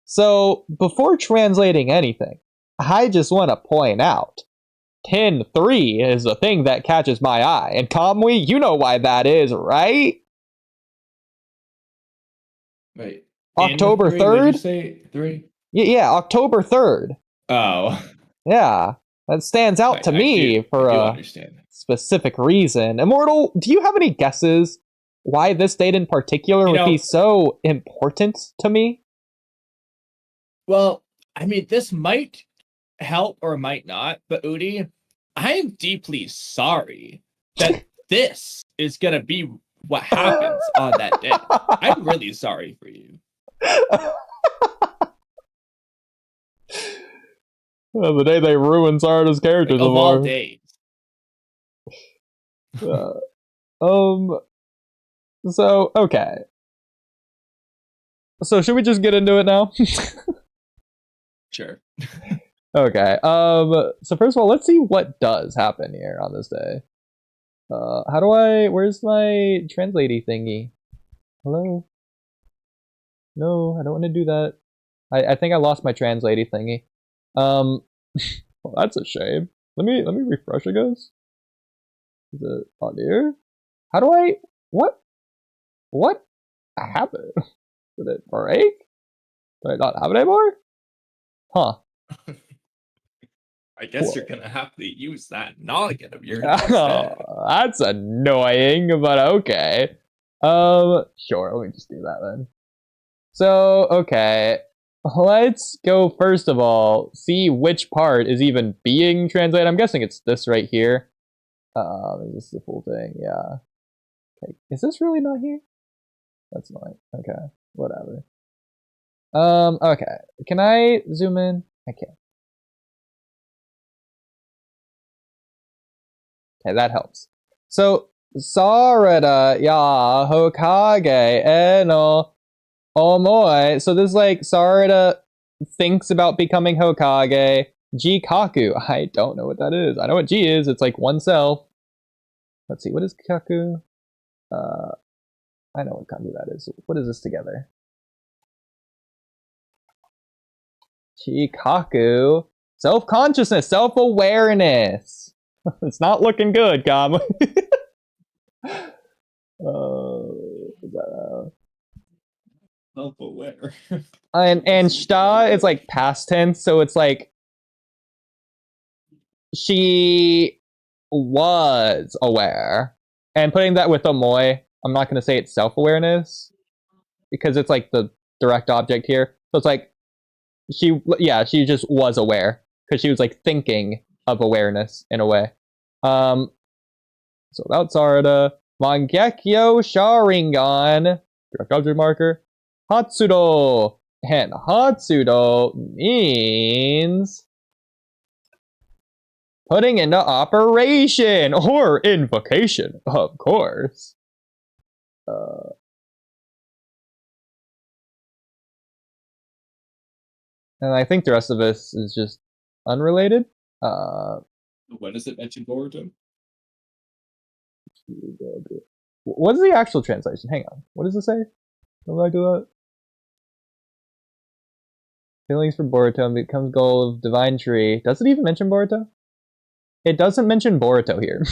So, before translating anything, I just want to point out 10-3 is a thing that catches my eye. And Kamui, you know why that is, right? Wait. October 3, 3rd? Did you say 3? Yeah, October 3rd. Oh. Yeah, that stands out to me for a specific reason. Immortal, do you have any guesses why this date in particular would be so important to me? Well, I mean, this might help or might not, but Oodie, I am deeply sorry that this is going to be what happens on that day. I'm really sorry for you. Well, the day they ruined Sarada's character, like, of all days. So okay. So should we just get into it now? Sure. Okay. So first of all, let's see what does happen here on this day. Where's my translatey thingy? Hello? No, I don't want to do that. I think I lost my translating thingy. Well, that's a shame. Let me refresh it, guys. Is it on here? How do I... What happened? Did it break? Do I not have it anymore? Huh. I guess you're gonna have to use that noggin of yours. Oh, that's annoying, but okay. Sure, let me just do that then. So, okay. Let's go first of all, see which part is even being translated. I'm guessing it's this right here. This is the full thing, yeah. Okay, is this really not here? That's not. Okay, whatever. Okay. Can I zoom in? I can't. Okay, that helps. So, Sarada ya Hokage eno omoi. So this is like Sarada thinks about becoming Hokage. Jikaku. I don't know what that is. I know what G is. It's like oneself. Let's see. What is Kaku? I know what kanji that is. What is this together? Chikaku. Self-consciousness. Self-awareness. It's not looking good, Kamui. Self-aware. and shita is like past tense, so it's like she was aware. And putting that with omoi, I'm not gonna say it's self-awareness because it's like the direct object here. So it's like she just was aware because she was like thinking of awareness in a way. So about Sarada, Mangekyo Sharingan, direct object marker, Hatsudo, and Hatsudo means putting into operation or invocation, of course. And I think the rest of this is just unrelated. When does it mention Boruto? What is the actual translation? Hang on. What does it say? Go back to that. Feelings for Boruto becomes goal of divine tree. Does it even mention Boruto? It doesn't mention Boruto here.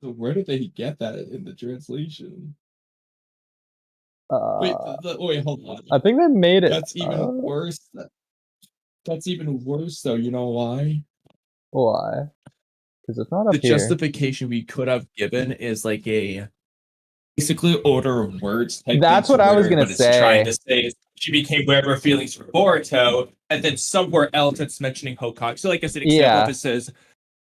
So where did they get that in the translation? Wait, hold on. I think they made it. That's even worse. That's even worse, though. You know why? Why? Because it's not up The here. justification we could have given is like a basically order of words type That's thing what I was gonna what it's trying to say. say is she became aware of her feelings for Boruto, and then somewhere else it's mentioning Hokage. So, like as an example, if it says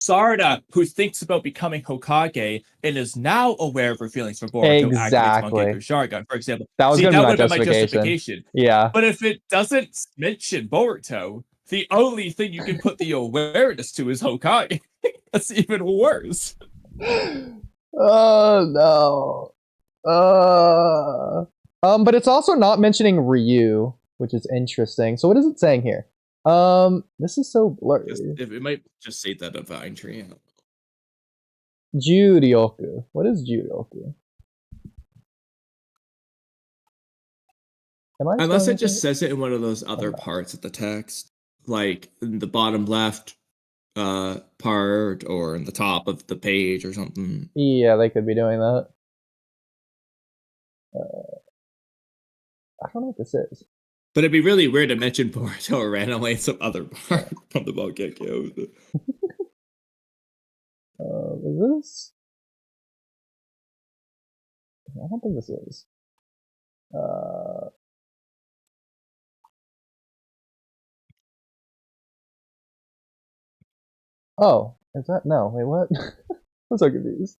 Sarada, who thinks about becoming Hokage and is now aware of her feelings for Boruto, activates Exactly. Mangekyou Sharingan, for example. That was See, gonna that be would have been my justification. justification. Yeah. But if it doesn't mention Boruto, the only thing you can put the awareness to is Hokage. That's even worse. Oh no. But it's also not mentioning Ryu, which is interesting. So what is it saying here? This is so blurry. It might just say that divine tree. Juryoku. What is Juryoku? Unless it just says it in one of those other parts of the text, like in the bottom left part or in the top of the page or something. Yeah, they could be doing that. I don't know what this is. But it'd be really weird to mention Boruto randomly in some other part from the Mangekyo. Is this? I don't think this is. Oh, is that? No, wait, what? I'm so confused.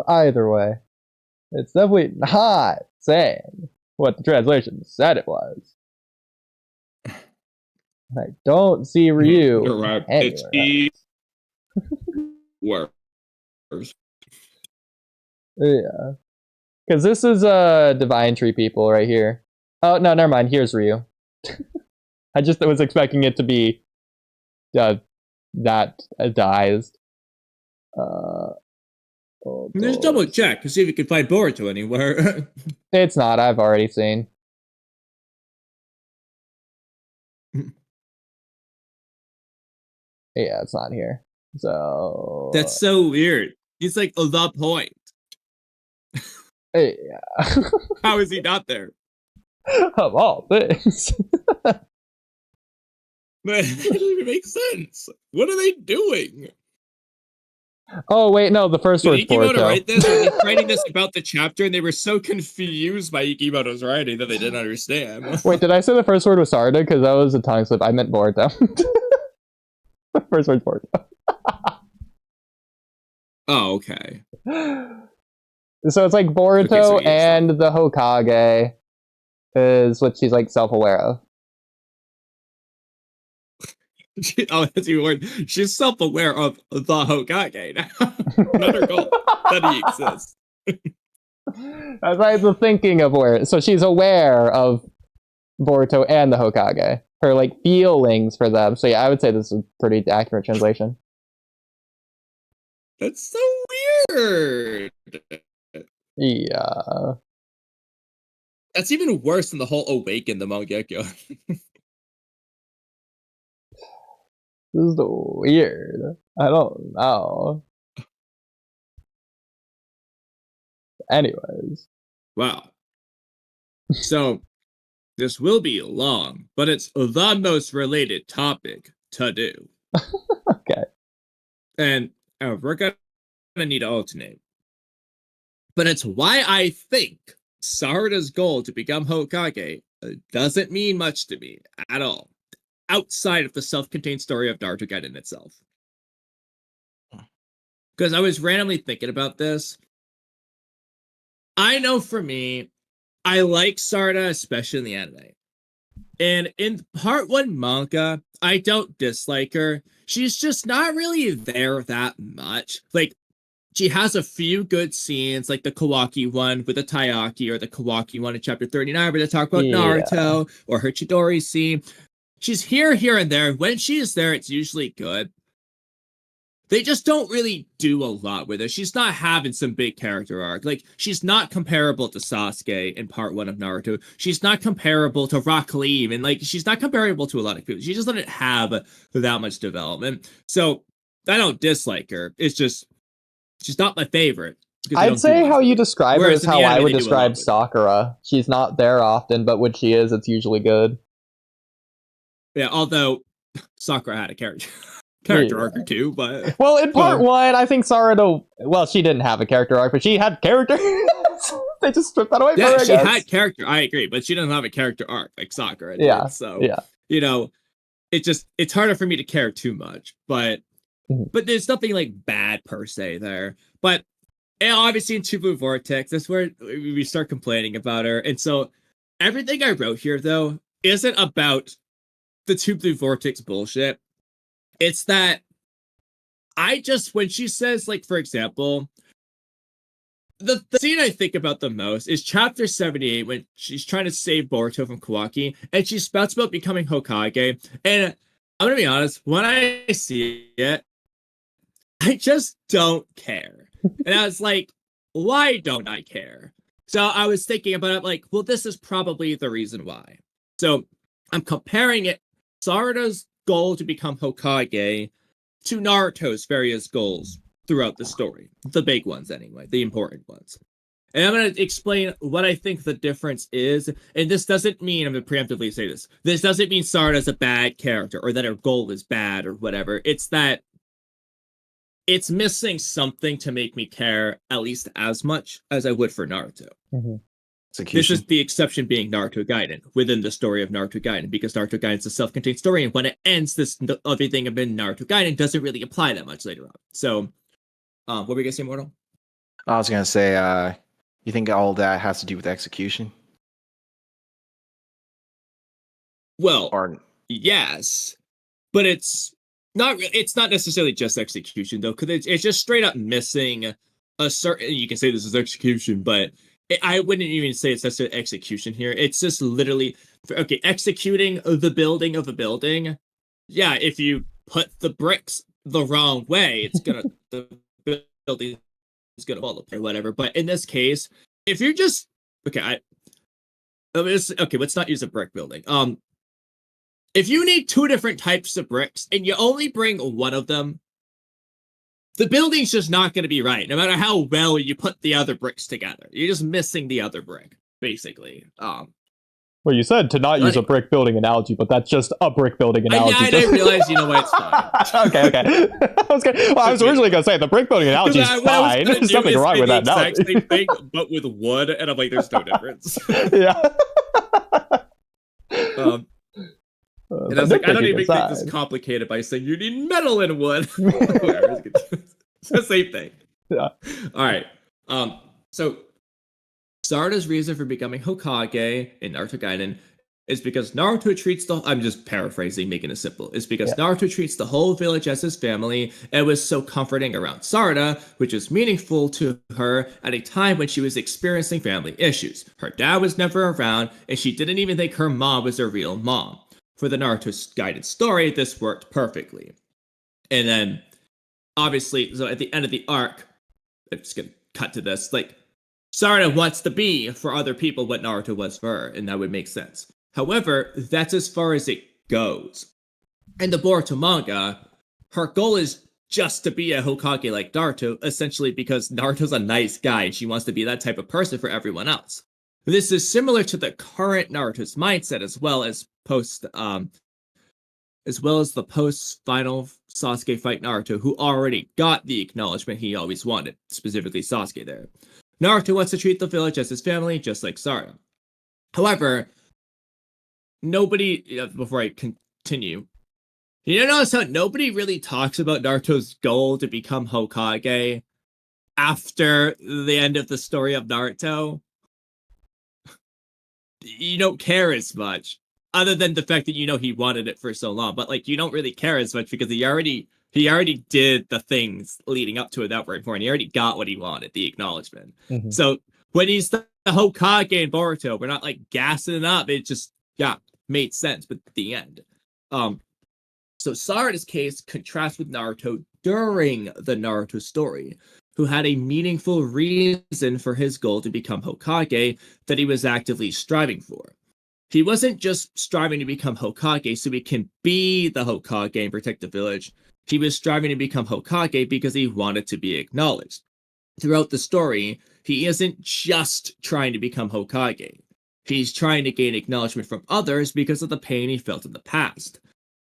Either way, it's definitely not saying what the translation said it was. I don't see Ryu anywhere. Worse. Yeah, because this is Divine Tree people right here. Oh no, never mind. Here's Ryu. I just was expecting it to be that dies. Just double check to see if you can find Boruto anywhere. It's not. I've already seen. Yeah, it's not here. So that's so weird. He's like the point. Yeah. How is he not there? Of all things. But it doesn't even make sense. What are they doing? Oh wait, no, the first word's Boruto. Ikimoto write this, or they writing this about the chapter, and they were so confused by Ikimoto's writing that they didn't understand. Wait, did I say the first word was Sarada? Because that was a tongue slip. I meant Boruto. The first word's Boruto. Oh, okay. So it's like Boruto Okay, so and the Hokage is what she's like self-aware of. Oh, that's even weird. She's self-aware of the Hokage now. Not her goal that he exists. That's like the thinking of where. So she's aware of Boruto and the Hokage. Her like feelings for them. So yeah, I would say this is a pretty accurate translation. That's so weird. Yeah. That's even worse than the whole awaken the Mangekyo. This is weird. I don't know. Anyways. Wow. So, this will be long, but it's the most related topic to do. Okay. And we're going to need to alternate. But it's why I think Sarada's goal to become Hokage doesn't mean much to me at all, outside of the self-contained story of Naruto Gaiden itself. Because I was randomly thinking about this. I know for me, I like Sarada, especially in the anime. And in part 1 manga, I don't dislike her. She's just not really there that much. Like, she has a few good scenes, like the Kawaki one with the Taiyaki, or the Kawaki one in chapter 39, where they talk about Naruto, or her Chidori scene. She's here, and there. When she's there, it's usually good. They just don't really do a lot with her. She's not having some big character arc. Like, she's not comparable to Sasuke in part 1 of Naruto. She's not comparable to Rock Lee, and like, she's not comparable to a lot of people. She just doesn't have that much development. So, I don't dislike her. It's just, she's not my favorite. I'd say how you describe her is how I would describe Sakura. She's not there often, but when she is, it's usually good. Yeah, although Sakura had a character arc or two, but well, in part one, I think Sarada. Well, she didn't have a character arc, but she had character. They just stripped that away. Yeah, she had character. I agree, but she doesn't have a character arc like Sakura did. Yeah, so yeah. You know, it's harder for me to care too much. But there's nothing like bad per se there. But obviously in Two Blue Vortex, that's where we start complaining about her. And so everything I wrote here though isn't about the Two Blue Vortex bullshit. It's that when she says, like, for example, the scene I think about the most is chapter 78 when she's trying to save Boruto from Kawaki and she spouts about becoming Hokage. And I'm gonna be honest, when I see it, I just don't care. And I was like, why don't I care? So I was thinking about it like, well, this is probably the reason why. So I'm comparing it, Sarada's goal to become Hokage, to Naruto's various goals throughout the story. The big ones anyway, the important ones. And I'm going to explain what I think the difference is. And this doesn't mean, I'm going to preemptively say this doesn't mean Sarada's a bad character or that her goal is bad or whatever. It's that it's missing something to make me care at least as much as I would for Naruto. This is the exception being Naruto Gaiden within the story of Naruto Gaiden, because Naruto Gaiden is a self-contained story, and when it ends, this everything about Naruto Gaiden doesn't really apply that much later on. So, what were you gonna say, Mortal? I was gonna say, you think all that has to do with execution? Well, yes, but it's not necessarily just execution though, because it's just straight up missing a certain. You can say this is execution, but I wouldn't even say it's necessarily execution here. It's just literally executing the building of a building. Yeah, if you put the bricks the wrong way, the building is gonna fall apart or whatever. But in this case, if you're just let's not use a brick building. If you need two different types of bricks and you only bring one of them, the building's just not going to be right, no matter how well you put the other bricks together. You're just missing the other brick, basically. Well, you said to not use a brick building analogy, but that's just a brick building analogy. I didn't realize, you know what, it's fine. okay. I was originally going to say the brick building analogy is fine. There's nothing wrong with that analogy. Exact same thing, but with wood, and I'm like, there's no difference. Yeah. And I was like, I don't even think this is complicated by saying you need metal and wood. It's the same thing. Yeah. All right. So Sarada's reason for becoming Hokage in Naruto Gaiden is because Naruto treats I'm just paraphrasing, making it simple. It's because Naruto treats the whole village as his family and was so comforting around Sarada, which is meaningful to her at a time when she was experiencing family issues. Her dad was never around, and she didn't even think her mom was her real mom. For the Naruto Gaiden story, this worked perfectly. And then, obviously, so at the end of the arc, I'm just gonna cut to this, like, Sarada wants to be for other people what Naruto was for her, and that would make sense. However, that's as far as it goes. In the Boruto manga, her goal is just to be a Hokage like Naruto, essentially because Naruto's a nice guy, and she wants to be that type of person for everyone else. This is similar to the current Naruto's mindset, as well as the post-final Sasuke fight Naruto, who already got the acknowledgement he always wanted, specifically Sasuke there. Naruto wants to treat the village as his family, just like Sarada. However, before I continue, you notice how nobody really talks about Naruto's goal to become Hokage after the end of the story of Naruto? You don't care as much, other than the fact that he wanted it for so long. But like, you don't really care as much because he already did the things leading up to it that were important. He already got what he wanted, the acknowledgement. Mm-hmm. So when he's the Hokage in Boruto, we're not like gassing it up. It just made sense. But at the end, so Sarada's case contrasts with Naruto during the Naruto story, who had a meaningful reason for his goal to become Hokage that he was actively striving for. He wasn't just striving to become Hokage so he can be the Hokage and protect the village. He was striving to become Hokage because he wanted to be acknowledged. throughout the story, he isn't just trying to become Hokage. He's trying to gain acknowledgement from others because of the pain he felt in the past.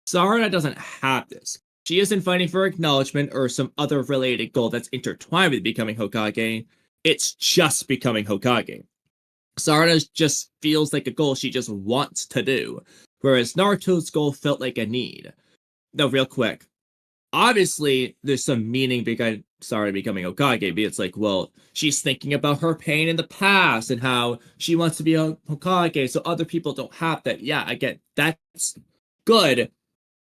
Sarada doesn't have this. She isn't fighting for acknowledgement or some other related goal that's intertwined with becoming Hokage. It's just becoming Hokage. Sarada just feels like a goal she just wants to do, whereas Naruto's goal felt like a need. Now, real quick, obviously, there's some meaning behind Sarada becoming Hokage. It's like, well, she's thinking about her pain in the past and how she wants to be a Hokage so other people don't have that. Yeah, I get that's good,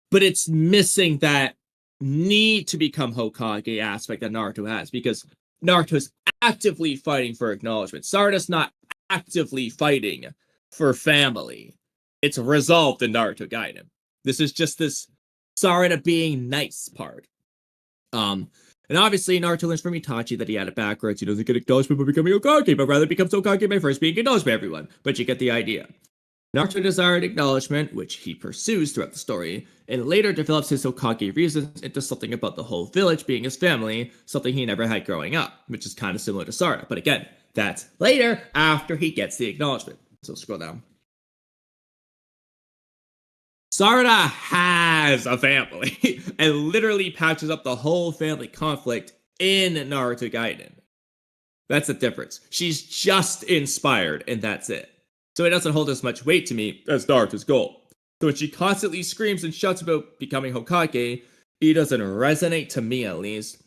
but it's missing that need to become Hokage aspect that Naruto has, because Naruto's actively fighting for acknowledgement. Sarada's not actively fighting for family. It's resolved in Naruto Gaiden. This is just this Sarada being nice part. And obviously Naruto learns from Itachi that he had it backwards. He doesn't get acknowledgement by becoming Hokage, but rather becomes Hokage by first being acknowledged by everyone. But you get the idea. Naruto desired acknowledgement, which he pursues throughout the story, and later develops his Hokage reasons into something about the whole village being his family, something he never had growing up, which is kind of similar to Sarada. But again, that's later after he gets the acknowledgement. So scroll down. Sarada has a family and literally patches up the whole family conflict in Naruto Gaiden. That's the difference. She's just inspired, and that's it. So it doesn't hold as much weight to me as Naruto's goal. So when she constantly screams and shouts about becoming Hokage, it doesn't resonate, to me at least,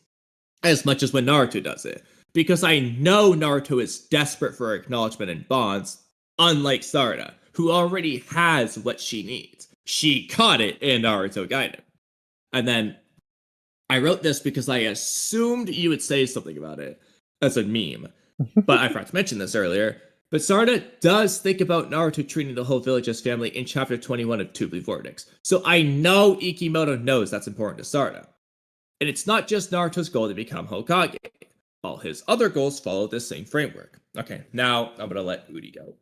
as much as when Naruto does it. Because I know Naruto is desperate for acknowledgement and bonds, unlike Sarada, who already has what she needs. She caught it in Naruto Gaiden. And then I wrote this because I assumed you would say something about it as a meme. But I forgot to mention this earlier. But Sarada does think about Naruto treating the whole village as family in chapter 21 of Two Blue Vortex. So I know Ikimoto knows that's important to Sarada. And it's not just Naruto's goal to become Hokage. All his other goals follow this same framework. Okay, now I'm going to let Oodie go.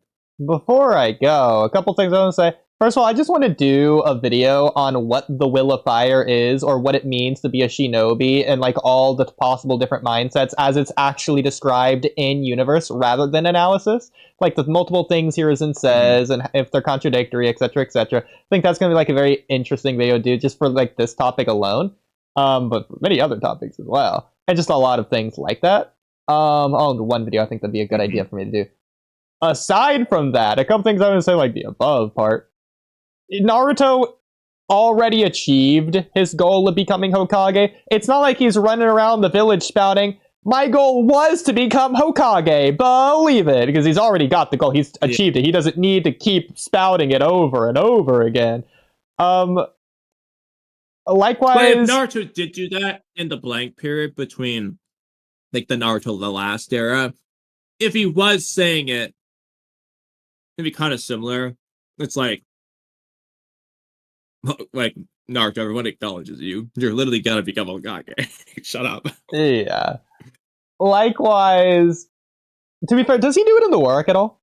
Before I go, a couple things I want to say. First of all, I just want to do a video on what the Will of Fire is, or what it means to be a shinobi, and like all the possible different mindsets as it's actually described in universe rather than analysis. Like the multiple things Hiruzen says, and if they're contradictory, etc., etc. I think that's going to be like a very interesting video to do just for like this topic alone, but for many other topics as well, and just a lot of things like that. One video I think that'd be a good idea for me to do. Aside from that, a couple things I want to say, like the above part. Naruto already achieved his goal of becoming Hokage. It's not like he's running around the village spouting, my goal was to become Hokage, believe it, because he's already got the goal. He's achieved it. He doesn't need to keep spouting it over and over again. Likewise, but if Naruto did do that in the blank period between like the Naruto the last era, if he was saying it, it'd be kind of similar. It's like Naruto, everyone acknowledges you. You're literally gonna become Hokage. Shut up. Yeah. Likewise, to be fair, does he do it in the War Arc at all?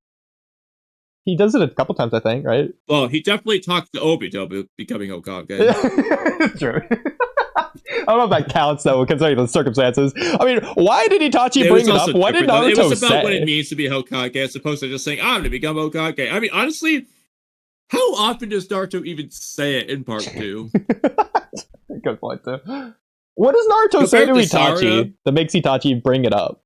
He does it a couple times, I think, right? Well, he definitely talks to Obito about becoming Hokage. True. I don't know if that counts, though, considering the circumstances. I mean, why did Itachi bring it up? What did Naruto say? It was about what it means to be Hokage, as opposed to just saying, I'm going to become Hokage. I mean, honestly, how often does Naruto even say it in part 2? Good point, too. What does Naruto say to Itachi that makes Itachi bring it up?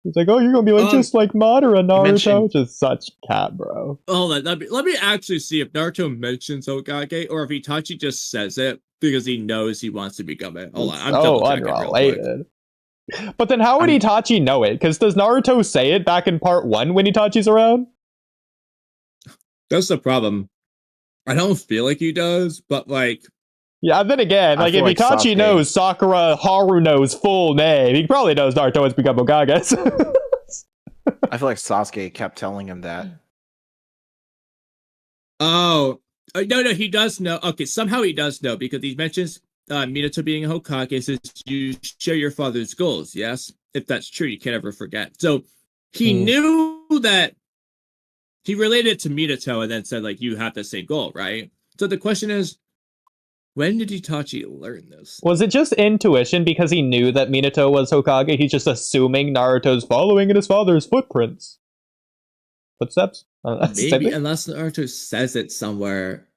He's like, oh, you're going to be like just like Madara, Naruto. Which is such cat, bro. Hold on, let me actually see if Naruto mentions Hokage, or if Itachi just says it because he knows he wants to become it. Hold on, I'm double checking real quick. But then how would Itachi know it? Because does Naruto say it back in part 1 when Itachi's around? That's the problem. I don't feel like he does, but like... Yeah, then again, like if Itachi knows Sakura Haruno's full name, he probably knows Naruto has become Hokage. I feel like Sasuke kept telling him that. Oh, no, he does know. Okay, somehow he does know, because he mentions Minato being a Hokage, says you share your father's goals, yes? If that's true, you can't ever forget. So he knew that he related it to Minato and then said, like, you have the same goal, right? So the question is, When did Itachi learn this? Was it just intuition because he knew that Minato was Hokage? He's just assuming Naruto's following in his father's footsteps. Maybe, unless Naruto says it somewhere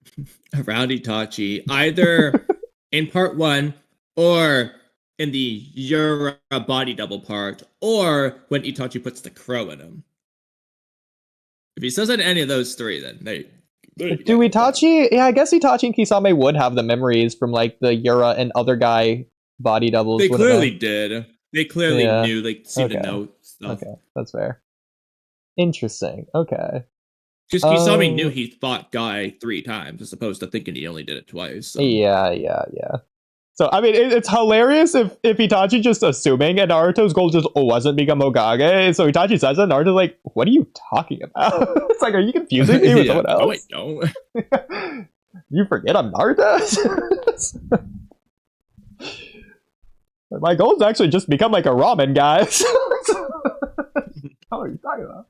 around Itachi, either in part 1 or in the Yura body double part, or when Itachi puts the crow in him. If he says it in any of those 3, then do Itachi? Yeah, I guess Itachi and Kisame would have the memories from like the Yura and other guy body doubles. They clearly did. They clearly knew. They seemed to know stuff. Okay, that's fair. Interesting. Okay. Because Kisame knew he fought Guy 3 times, as opposed to thinking he only did it twice. So. Yeah. So, I mean, it's hilarious if Itachi just assuming, and Naruto's goal just wasn't become Hokage. So Itachi says it, and Naruto's like, what are you talking about? It's like, are you confusing me with someone else? No, I don't. You forget I'm Naruto? My goal is actually just become like a ramen guy. What are you talking about?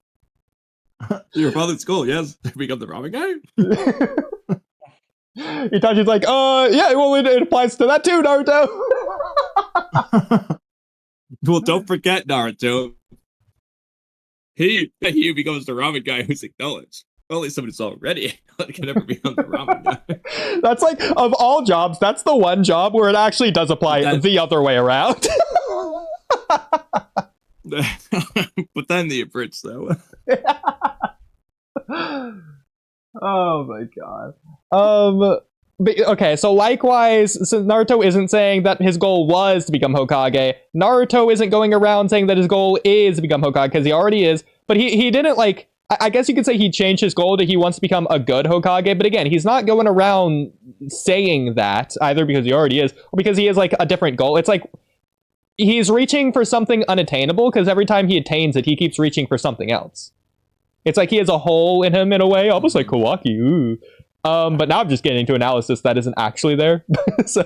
Your father's goal, yes, to become the ramen guy? Itachi's like, yeah, well, it applies to that too, Naruto. Well, don't forget, Naruto. He becomes the ramen guy who's acknowledged. Only somebody who's already can ever become the ramen guy. That's like, of all jobs, that's the one job where it actually does apply the other way around. But then the abridged, though. Oh my god. But, okay, so likewise, since Naruto isn't saying that his goal was to become Hokage, Naruto isn't going around saying that his goal is to become Hokage, because he already is, but he didn't, like, I guess you could say he changed his goal to he wants to become a good Hokage, but again, he's not going around saying that, either because he already is, or because he has, like, a different goal. It's like, he's reaching for something unattainable, because every time he attains it, he keeps reaching for something else. It's like he has a hole in him in a way, almost like Kawaki. Ooh. But now I'm just getting into analysis that isn't actually there. So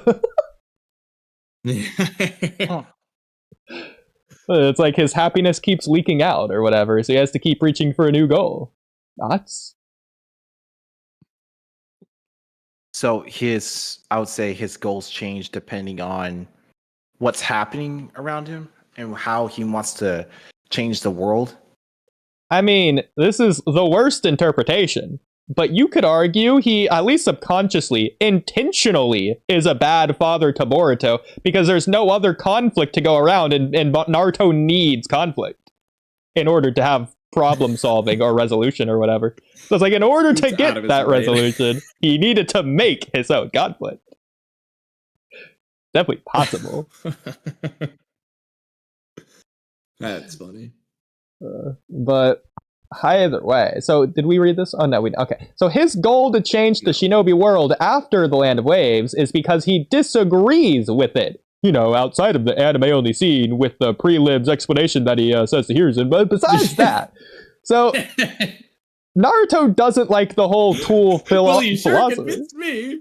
it's like his happiness keeps leaking out or whatever, so he has to keep reaching for a new goal. Nuts. So I would say his goals change depending on what's happening around him and how he wants to change the world. I mean, this is the worst interpretation, but you could argue he, at least subconsciously, intentionally is a bad father to Boruto, because there's no other conflict to go around, and Naruto needs conflict in order to have problem solving or resolution or whatever. So it's like, in order to get that resolution, he needed to make his own conflict. Definitely possible. That's funny. But either way, so did we read this? Oh no, okay. So his goal to change the shinobi world after the Land of Waves is because he disagrees with it. You know, outside of the anime-only scene with the prelims explanation that he says to Hiruzen. But besides that, so Naruto doesn't like the whole tool philosophy. Sure convinced me.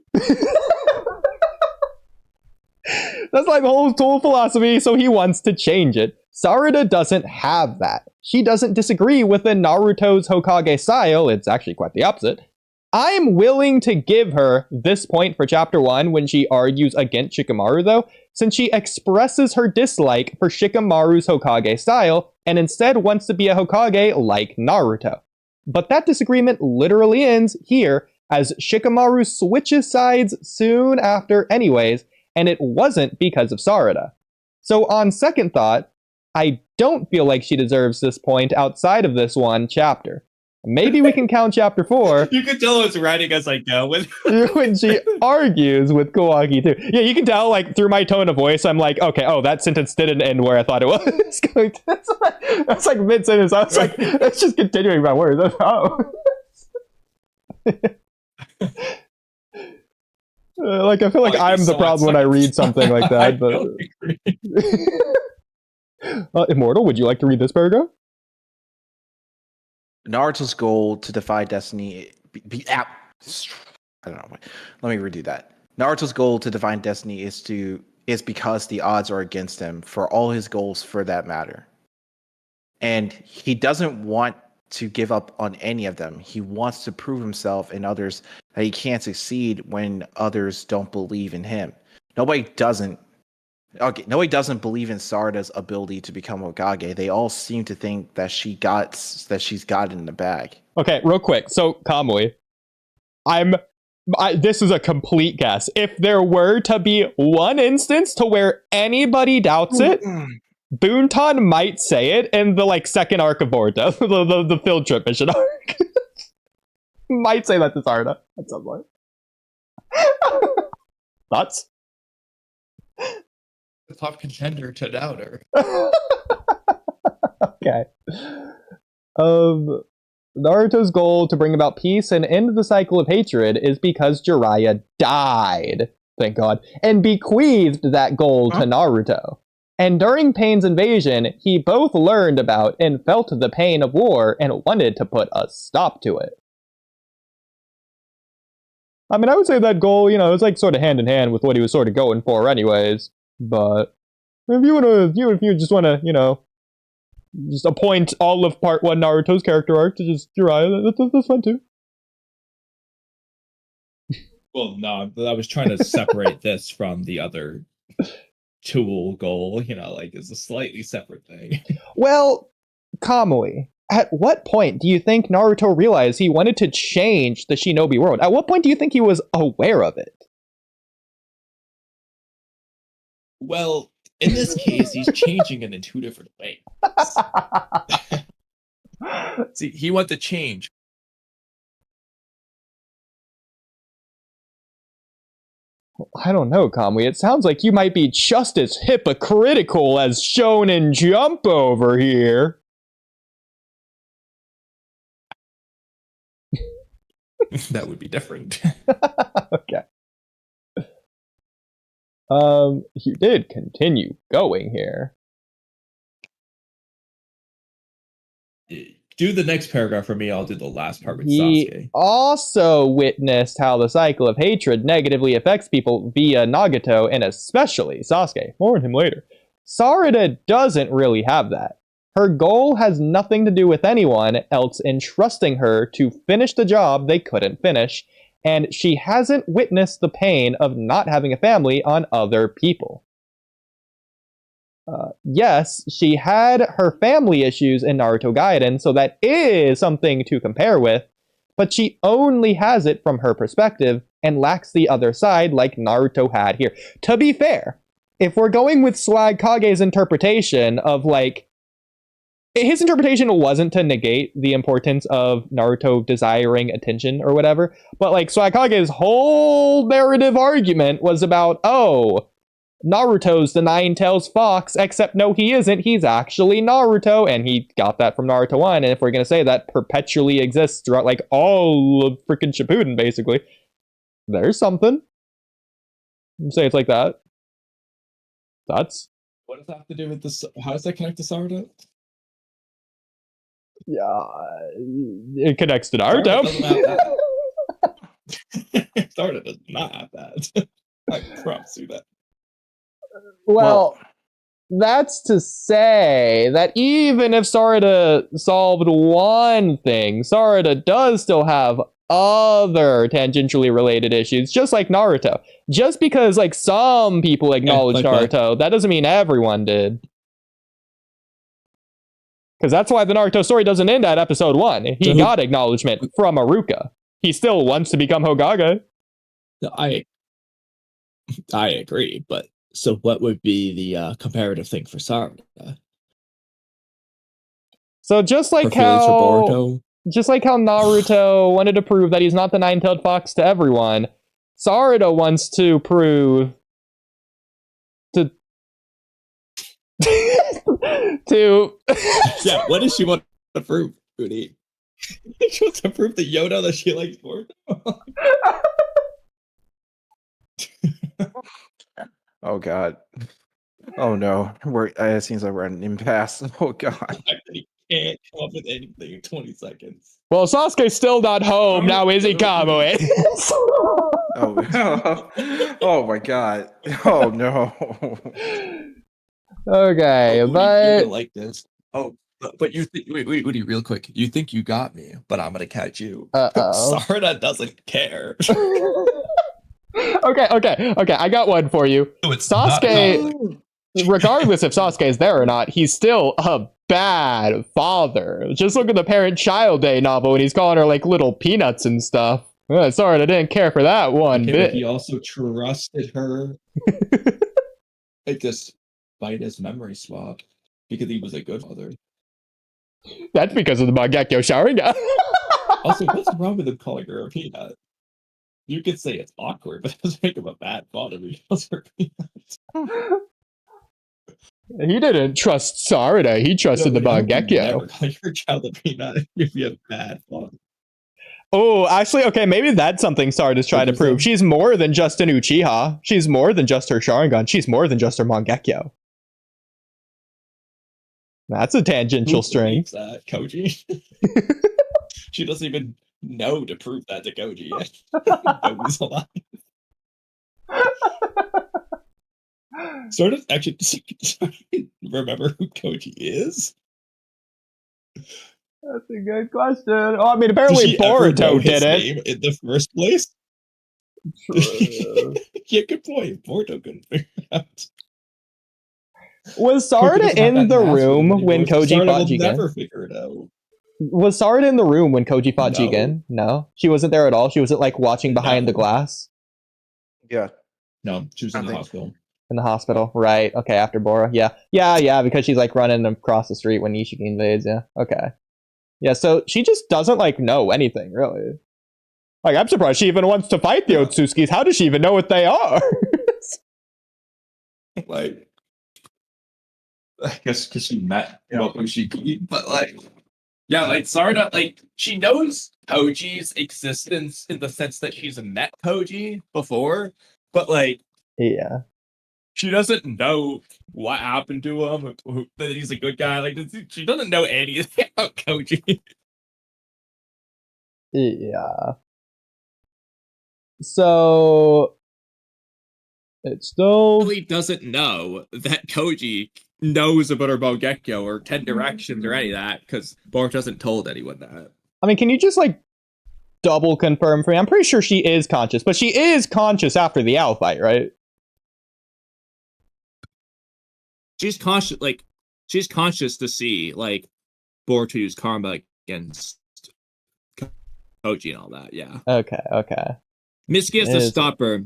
That's like the whole tool philosophy, so he wants to change it. Sarada doesn't have that. She doesn't disagree with the Naruto's Hokage style. It's actually quite the opposite. I'm willing to give her this point for chapter 1 when she argues against Shikamaru, though, since she expresses her dislike for Shikamaru's Hokage style and instead wants to be a Hokage like Naruto. But that disagreement literally ends here, as Shikamaru switches sides soon after anyways, and it wasn't because of Sarada. So on second thought, I don't feel like she deserves this point outside of this one chapter. Maybe we can count chapter 4. You can tell it's writing as I go with when she argues with Kawaki too. Yeah, you can tell like through my tone of voice, I'm like, okay, oh, that sentence didn't end where I thought it was going to. That's like mid-sentence. I was like, it's just continuing my words. Oh. Like, I feel like I'm the problem when I read something like that. But Immortal, would you like to read this paragraph? Naruto's goal to defy destiny. I don't know. Let me redo that. Naruto's goal to define destiny is because the odds are against him for all his goals, for that matter. And he doesn't want to give up on any of them. He wants to prove himself and others that he can't succeed when others don't believe in him. Nobody doesn't believe in Sarada's ability to become Hokage. They all seem to think that she's got it in the bag. Okay, real quick. So, Kamui, this is a complete guess. If there were to be one instance to where anybody doubts it, Boonton might say it in the second arc of Boruto, the field trip mission arc. Might say that to Sarada at some point. Thoughts? The top contender to doubter. Okay. Naruto's goal to bring about peace and end the cycle of hatred is because Jiraiya died, thank God, and bequeathed that goal to Naruto. And during Pain's invasion, he both learned about and felt the pain of war and wanted to put a stop to it. I mean, I would say that goal, it's sort of hand in hand with what he was sort of going for anyways. But if you just want to, just appoint all of Part 1 Naruto's character arc to just Jiraiya, that's fine too. Well, no, I was trying to separate this from the other tool goal, it's a slightly separate thing. Well, Kamui, at what point do you think Naruto realized he wanted to change the shinobi world? At what point do you think he was aware of it? Well, in this case, he's changing it in two different ways. See, he wanted to change. I don't know, Kamui. It sounds like you might be just as hypocritical as Shonen Jump over here. That would be different. Okay. You did continue going here. Do the next paragraph for me. I'll do the last part with He Sasuke. also witnessed how the cycle of hatred negatively affects people via Nagato and especially Sasuke. More on him later. Sarada doesn't really have that. Her goal has nothing to do with anyone else entrusting her to finish the job they couldn't finish, and she hasn't witnessed the pain of not having a family on other people. Yes, she had her family issues in Naruto Gaiden, so that is something to compare with, but she only has it from her perspective and lacks the other side like Naruto had here. To be fair, if we're going with Swag Kage's interpretation of his interpretation wasn't to negate the importance of Naruto desiring attention or whatever, but Swag Kage's whole narrative argument was about, Naruto's the Nine-Tails Fox, except no, he isn't. He's actually Naruto, and he got that from Naruto 1, and if we're going to say that perpetually exists throughout, all of freaking Shippuden, basically, there's something. Say it's like that. Thoughts? What does that have to do with this? How does that connect to Sarada? Yeah, it connects to Naruto. Sarada does not have that. I promise you that. Well, that's to say that even if Sarada solved one thing, Sarada does still have other tangentially related issues, just like Naruto. Just because some people acknowledge Naruto, that doesn't mean everyone did. Because that's why the Naruto story doesn't end at episode 1. He got acknowledgement from Aruka. He still wants to become Hokage. I agree, but so what would be the comparative thing for Sarada? So just like how Naruto wanted to prove that he's not the nine-tailed fox to everyone, Sarada wants to prove to yeah, what does she want to prove, Oodie? She wants to prove to Yoda that she likes Boruto. Oh God. Oh no. It seems like we're at an impasse. Oh God. He can't come up with anything in 20 seconds. Well, Sasuke's still not home now, is he, Kamui? Oh my God. Oh no. Okay, You're but gonna like this. Oh, But you think, wait, Oodie, real quick. You think you got me, but I'm gonna catch you. Uh-oh. Sarada doesn't care. Okay. I got one for you. No, it's not Sasuke, regardless if Sasuke is there or not, he's still a bad father. Just look at the Parent-Child Day novel when he's calling her like little peanuts and stuff. Sorry, I didn't care for that one Okay, bit. but he also trusted her. Like, despite his memory swap, because he was a good father. That's because of the Mangekyo Sharingan. Also, what's wrong with him calling her a peanut? You could say it's awkward, but it doesn't make him a bad father because her peanuts. He didn't trust Sarada. He trusted the Mangekyo. Never call your child a peanut if you have bad father. Oh, actually, okay, maybe that's something Sarada's trying to prove. She's more than just an Uchiha. She's more than just her Sharingan. She's more than just her Mangekyo. That's a tangential string. That Koji? She doesn't even know to prove that to Koji yet. Koji's alive. Sort of actually remember who Koji is? That's a good question. Oh, I mean, apparently Boruto did it. Name in the first place? Yeah, good point. Boruto couldn't figure it out. Was Sarada in the room when Koji fought Jigen? Never figure it out. Was Sarada in the room when Koji fought Jigen? No, she wasn't there at all. She wasn't like watching behind the glass. Yeah. No, she was in the hospital. In the hospital, right? Okay, after Bora, yeah, because she's like running across the street when Ishiki invades. Yeah, okay, yeah. So she just doesn't like know anything really. Like, I'm surprised she even wants to fight the Otsutskis. How does she even know what they are? Like, I guess because she met Mamushi, but like, yeah, like Sarada, like she knows Koji's existence in the sense that she's met Koji before, but like, yeah, she doesn't know what happened to him, that he's a good guy. Like, she doesn't know anything about Koji. Yeah. So it still really doesn't know that Koji knows about her Mangekyo or 10 directions or any of that, because Boruto hasn't told anyone that. I mean, can you just like double confirm for me? I'm pretty sure she is conscious, but she is conscious after the owl fight, right? She's conscious to see like Boruto use karma against Koji and all that. Yeah. Okay. Mitsuki has to stop her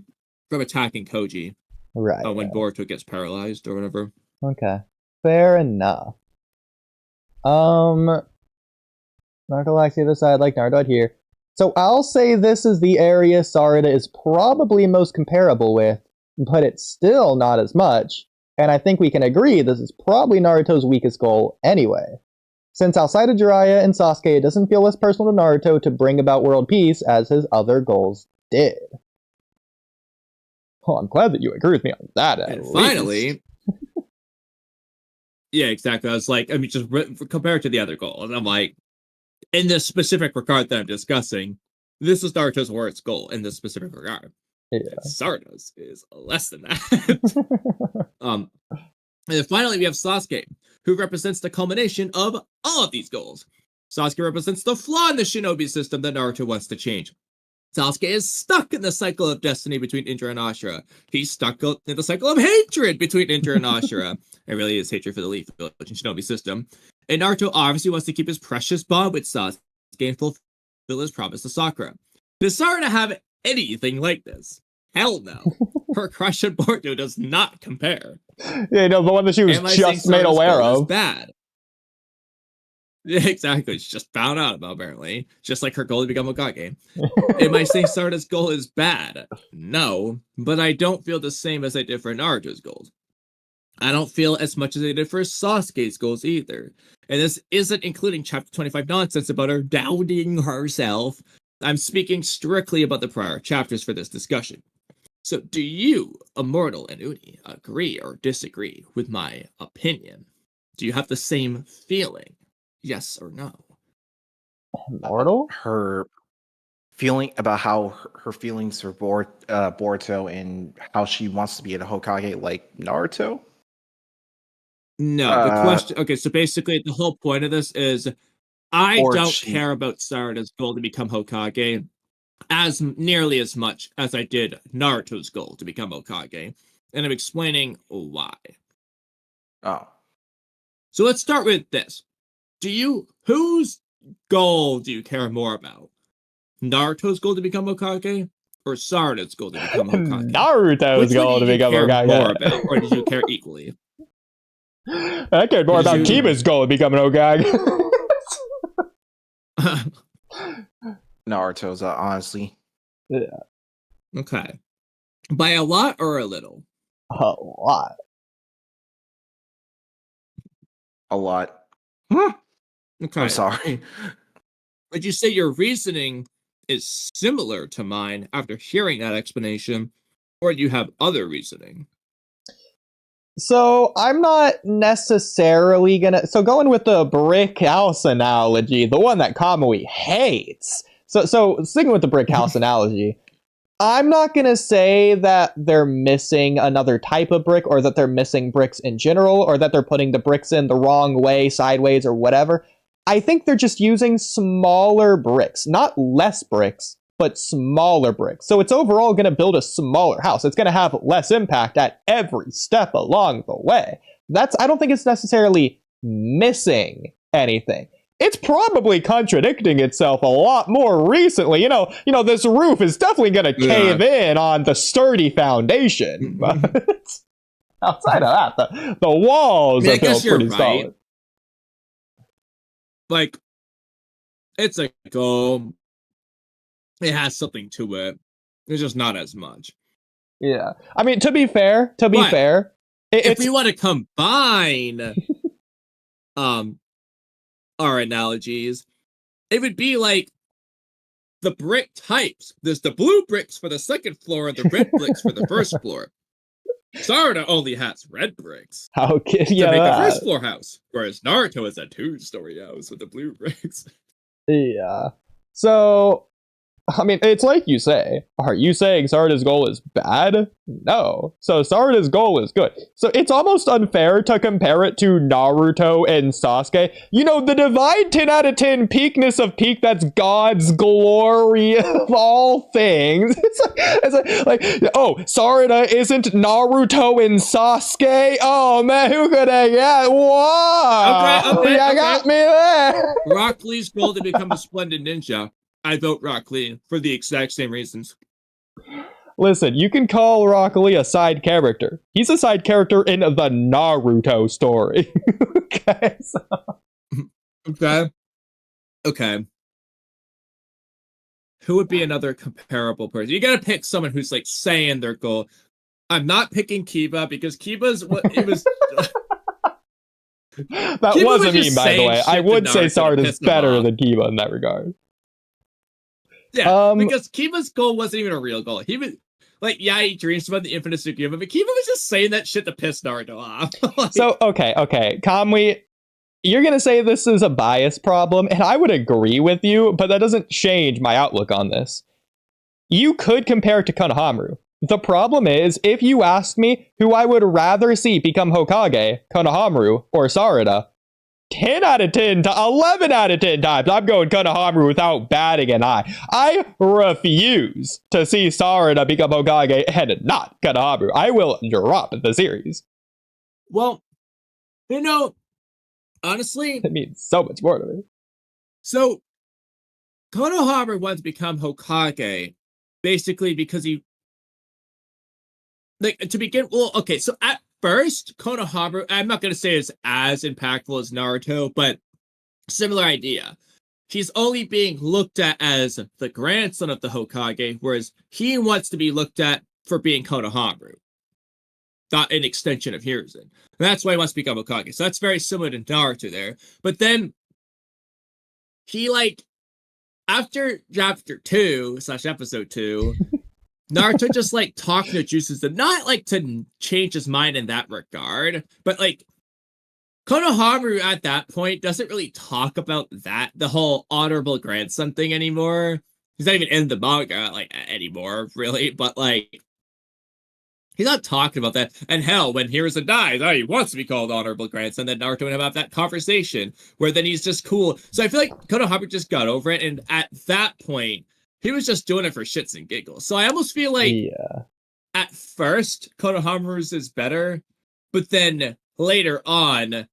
from attacking Koji. Right. When Boruto gets paralyzed or whatever. Okay. Fair enough. Narcolepsy other side, like Naruto here. So I'll say this is the area Sarada is probably most comparable with, but it's still not as much. And I think we can agree this is probably Naruto's weakest goal anyway. Since outside of Jiraiya and Sasuke, it doesn't feel as personal to Naruto to bring about world peace as his other goals did. Oh, I'm glad that you agree with me on that. And finally, yeah, exactly. I was like, I mean, just compare it to the other goal, and I'm like, in this specific regard that I'm discussing, this is Naruto's worst goal in this specific regard. Yeah. Sarada's is less than that. And then finally, we have Sasuke, who represents the culmination of all of these goals. Sasuke represents the flaw in the shinobi system that Naruto wants to change. Sasuke is stuck in the cycle of destiny between Indra and Ashura. He's stuck in the cycle of hatred between Indra and Ashura. It really is hatred for the Leaf Village and shinobi system. And Naruto obviously wants to keep his precious bond with Sasuke and fulfill his promise to Sakura. Does Sarada have anything like this? Hell no. Her crush on Boruto does not compare. Yeah, no, the one that she was just made aware of. Bad. Yeah, exactly. She just found out about, apparently. Just like her goal to become Hokage. Am I saying Sarada's goal is bad? No, but I don't feel the same as I did for Naruto's goals. I don't feel as much as I did for Sasuke's goals either. And this isn't including Chapter 25 nonsense about her doubting herself. I'm speaking strictly about the prior chapters for this discussion. So do you, Immortal and Oodie, agree or disagree with my opinion? Do you have the same feeling? Yes or no? Immortal? Her feeling about how her feelings for Boruto and how she wants to be a Hokage like Naruto? No, the question. Okay, so basically, the whole point of this is I don't care about Sarada's goal to become Hokage as nearly as much as I did Naruto's goal to become Hokage, and I'm explaining why. Oh, so let's start with this. Whose goal do you care more about? Naruto's goal to become Hokage or Sarada's goal to become Hokage? Naruto's goal to become Hokage. More about, or did you care equally? I cared more about Kiba's goal to become an Hokage. Naruto's, honestly. Yeah. Okay. By a lot or a little? A lot. A lot. Okay. I'm sorry. Would you say your reasoning is similar to mine after hearing that explanation, or do you have other reasoning? So I'm not necessarily gonna. So going with the brick house analogy, the one that Kamui hates. So sticking with the brick house analogy, I'm not gonna say that they're missing another type of brick, or that they're missing bricks in general, or that they're putting the bricks in the wrong way, sideways, or whatever. I think they're just using smaller bricks, not less bricks, but smaller bricks. So it's overall going to build a smaller house. It's going to have less impact at every step along the way. I don't think it's necessarily missing anything. It's probably contradicting itself a lot more recently. You know, this roof is definitely going to cave in on the sturdy foundation. But outside of that, the walls are built pretty solid. Like, it's a goal. It has something to it. It's just not as much. Yeah. I mean, to be fair, if we want to combine our analogies, it would be like the brick types. There's the blue bricks for the second floor and the red bricks for the first floor. Sarada only has red bricks to make a first floor house, whereas Naruto is a 2-story house with the blue bricks. Yeah. So, I mean, it's like you say. Are you saying Sarada's goal is bad? No. So Sarada's goal is good. So it's almost unfair to compare it to Naruto and Sasuke. You know, the divine 10 out of 10 peakness of peak, that's God's glory of all things. It's like oh, Sarada isn't Naruto and Sasuke? Oh, man, who could have got? Whoa! Okay. Got me there. Rock Lee's goal to become a splendid ninja. I vote Rock Lee for the exact same reasons. Listen, you can call Rock Lee a side character. He's a side character in the Naruto story. Okay. Okay. Who would be another comparable person? You gotta pick someone who's like saying their goal. I'm not picking Kiba because Kiba's what it was. That was a meme, by the way. I would say Sarada's better than Kiba in that regard. Yeah, because Kiba's goal wasn't even a real goal. He was like, he dreams about the infinite Sukiyama, but Kiba was just saying that shit to piss Naruto off. So, okay. Kamui, you're going to say this is a bias problem, and I would agree with you, but that doesn't change my outlook on this. You could compare it to Konohamaru. The problem is, if you ask me who I would rather see become Hokage, Konohamaru or Sarada, 10 out of 10 to 11 out of 10 times, I'm going Konohamaru without batting an eye. I refuse to see Sarada become Hokage and not Konohamaru. I will drop the series. Well, honestly, it means so much more to me. So, Konohamaru wanted to become Hokage, basically because he, like, to begin, well, okay, so at first, Konohamaru, I'm not going to say it's as impactful as Naruto, but similar idea. He's only being looked at as the grandson of the Hokage, whereas he wants to be looked at for being Konohamaru, not an extension of Hiruzen. And that's why he wants to become Hokage. So that's very similar to Naruto there. But then, he, like, after chapter 2, / episode 2, Naruto just, like, talking to juices and not, like, to change his mind in that regard, but, like, Konohamaru at that point doesn't really talk about that, the whole honorable grandson thing anymore. He's not even in the manga, like, anymore, really, but, like, He's not talking about that. And hell, when Hiruzen dies, oh, he wants to be called honorable grandson. Then Naruto and him have that conversation where then he's just cool. So I feel like Konohamaru just got over it, and at that point, he was just doing it for shits and giggles. So I almost feel like at first Konohamaru's is better, but then later on,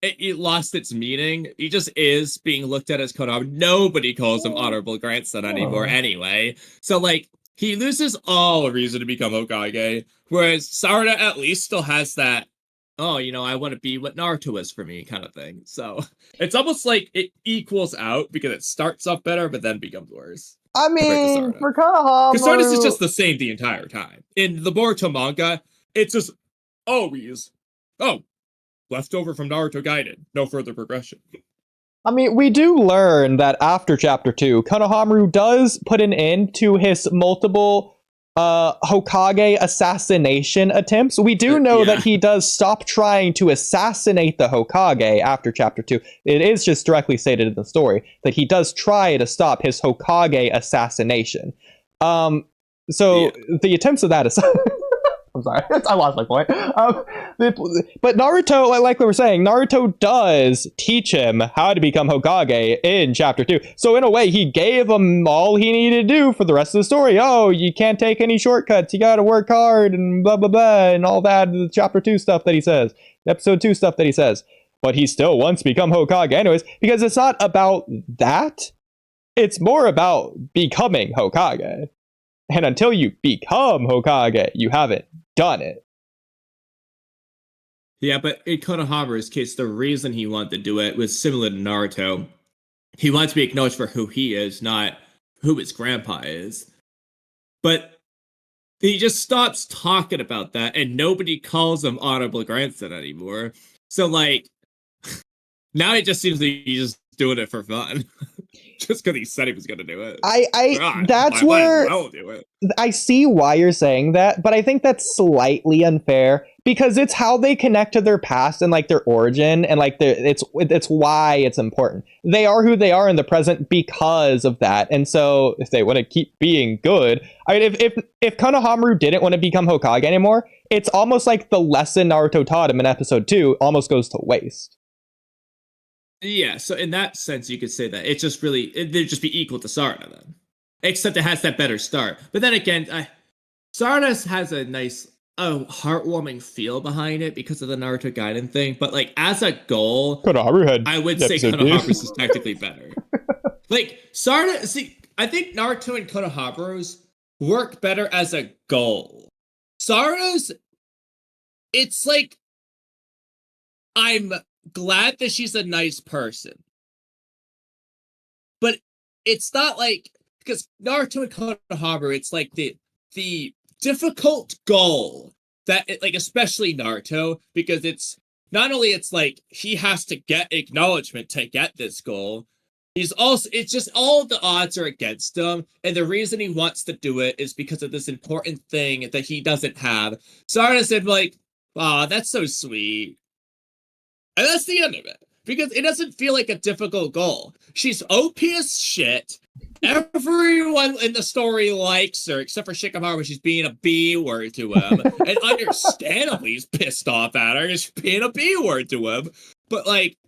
it lost its meaning. He just is being looked at as Konohamaru. Nobody calls him honorable grandson anymore anyway. So like, he loses all reason to become Hokage, whereas Sarada at least still has that, oh, you know, I want to be what Naruto is for me kind of thing. So it's almost like it equals out because it starts off better, but then becomes worse. I mean, for Konohamaru... Because Sarada's is just the same the entire time. In the Boruto manga, it's just always, oh, leftover from Naruto Gaiden. No further progression. I mean, we do learn that after Chapter 2, Konohamaru does put an end to his multiple Hokage assassination attempts. We do know that he does stop trying to assassinate the Hokage after Chapter 2. It is just directly stated in the story that he does try to stop his Hokage assassination. The attempts of that aside... I'm sorry, I lost my point. But Naruto, like we were saying, Naruto does teach him how to become Hokage in Chapter 2. So in a way, he gave him all he needed to do for the rest of the story. Oh, you can't take any shortcuts. You gotta work hard and blah, blah, blah, and all that Chapter 2 stuff that he says. Episode 2 stuff that he says. But he still wants to become Hokage anyways, because it's not about that. It's more about becoming Hokage. And until you become Hokage, you haven't done it. Yeah, but in Konohamaru's case, the reason he wanted to do it was similar to Naruto. He wants to be acknowledged for who he is, not who his grandpa is. But he just stops talking about that, and nobody calls him honorable grandson anymore. So, like, now it just seems like he's just doing it for fun. Just because he said he was going to do it. That's where I see why you're saying that, but I think that's slightly unfair because it's how they connect to their past and like their origin, and like it's why it's important. They are who they are in the present because of that, and so if they want to keep being good, I mean, if Konohamaru didn't want to become Hokage anymore, it's almost like the lesson Naruto taught him in episode 2 almost goes to waste. Yeah, so in that sense, you could say that it's just really, it'd just be equal to Sarada then. Except it has that better start. But then again, Sarada has a nice, heartwarming feel behind it because of the Naruto Gaiden thing. But like, as a goal, I would say Konohamaru's is technically better. Like, Sarada, see, I think Naruto and Konohamaru's work better as a goal. Sarada's, it's like, I'm glad that she's a nice person, but it's not like, because Naruto and Konohamaru, it's like the difficult goal that like, especially Naruto, because it's not only it's like he has to get acknowledgement to get this goal, he's also, it's just all the odds are against him, and the reason he wants to do it is because of this important thing that he doesn't have. Sarada said like, "Aw, that's so sweet." And that's the end of it. Because it doesn't feel like a difficult goal. She's OP as shit. Everyone in the story likes her, except for Shikamaru when she's being a B-word to him. And understandably, he's pissed off at her. She's being a B-word to him. But, like,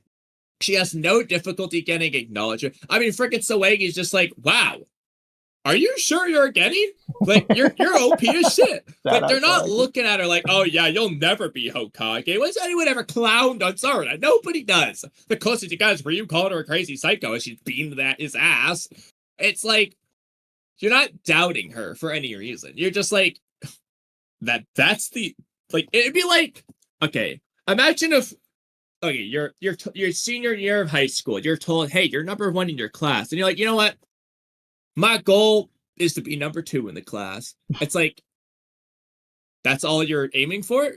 she has no difficulty getting acknowledgement. I mean, frickin' Soegi's just like, wow, are you sure you're a Geni? Like, you're OP as shit. Like, they're not looking at her like, oh yeah, you'll never be Hokage. When's anyone ever clowned on Sarada? Nobody does. The closest you got is Ryu called her a crazy psycho and she's beating his ass. It's like, you're not doubting her for any reason. You're just like, that's the, like, it'd be like, okay, imagine if, okay, you're senior year of high school, you're told, hey, you're number 1 in your class. And you're like, you know what? My goal is to be number 2 in the class. It's like, that's all you're aiming for?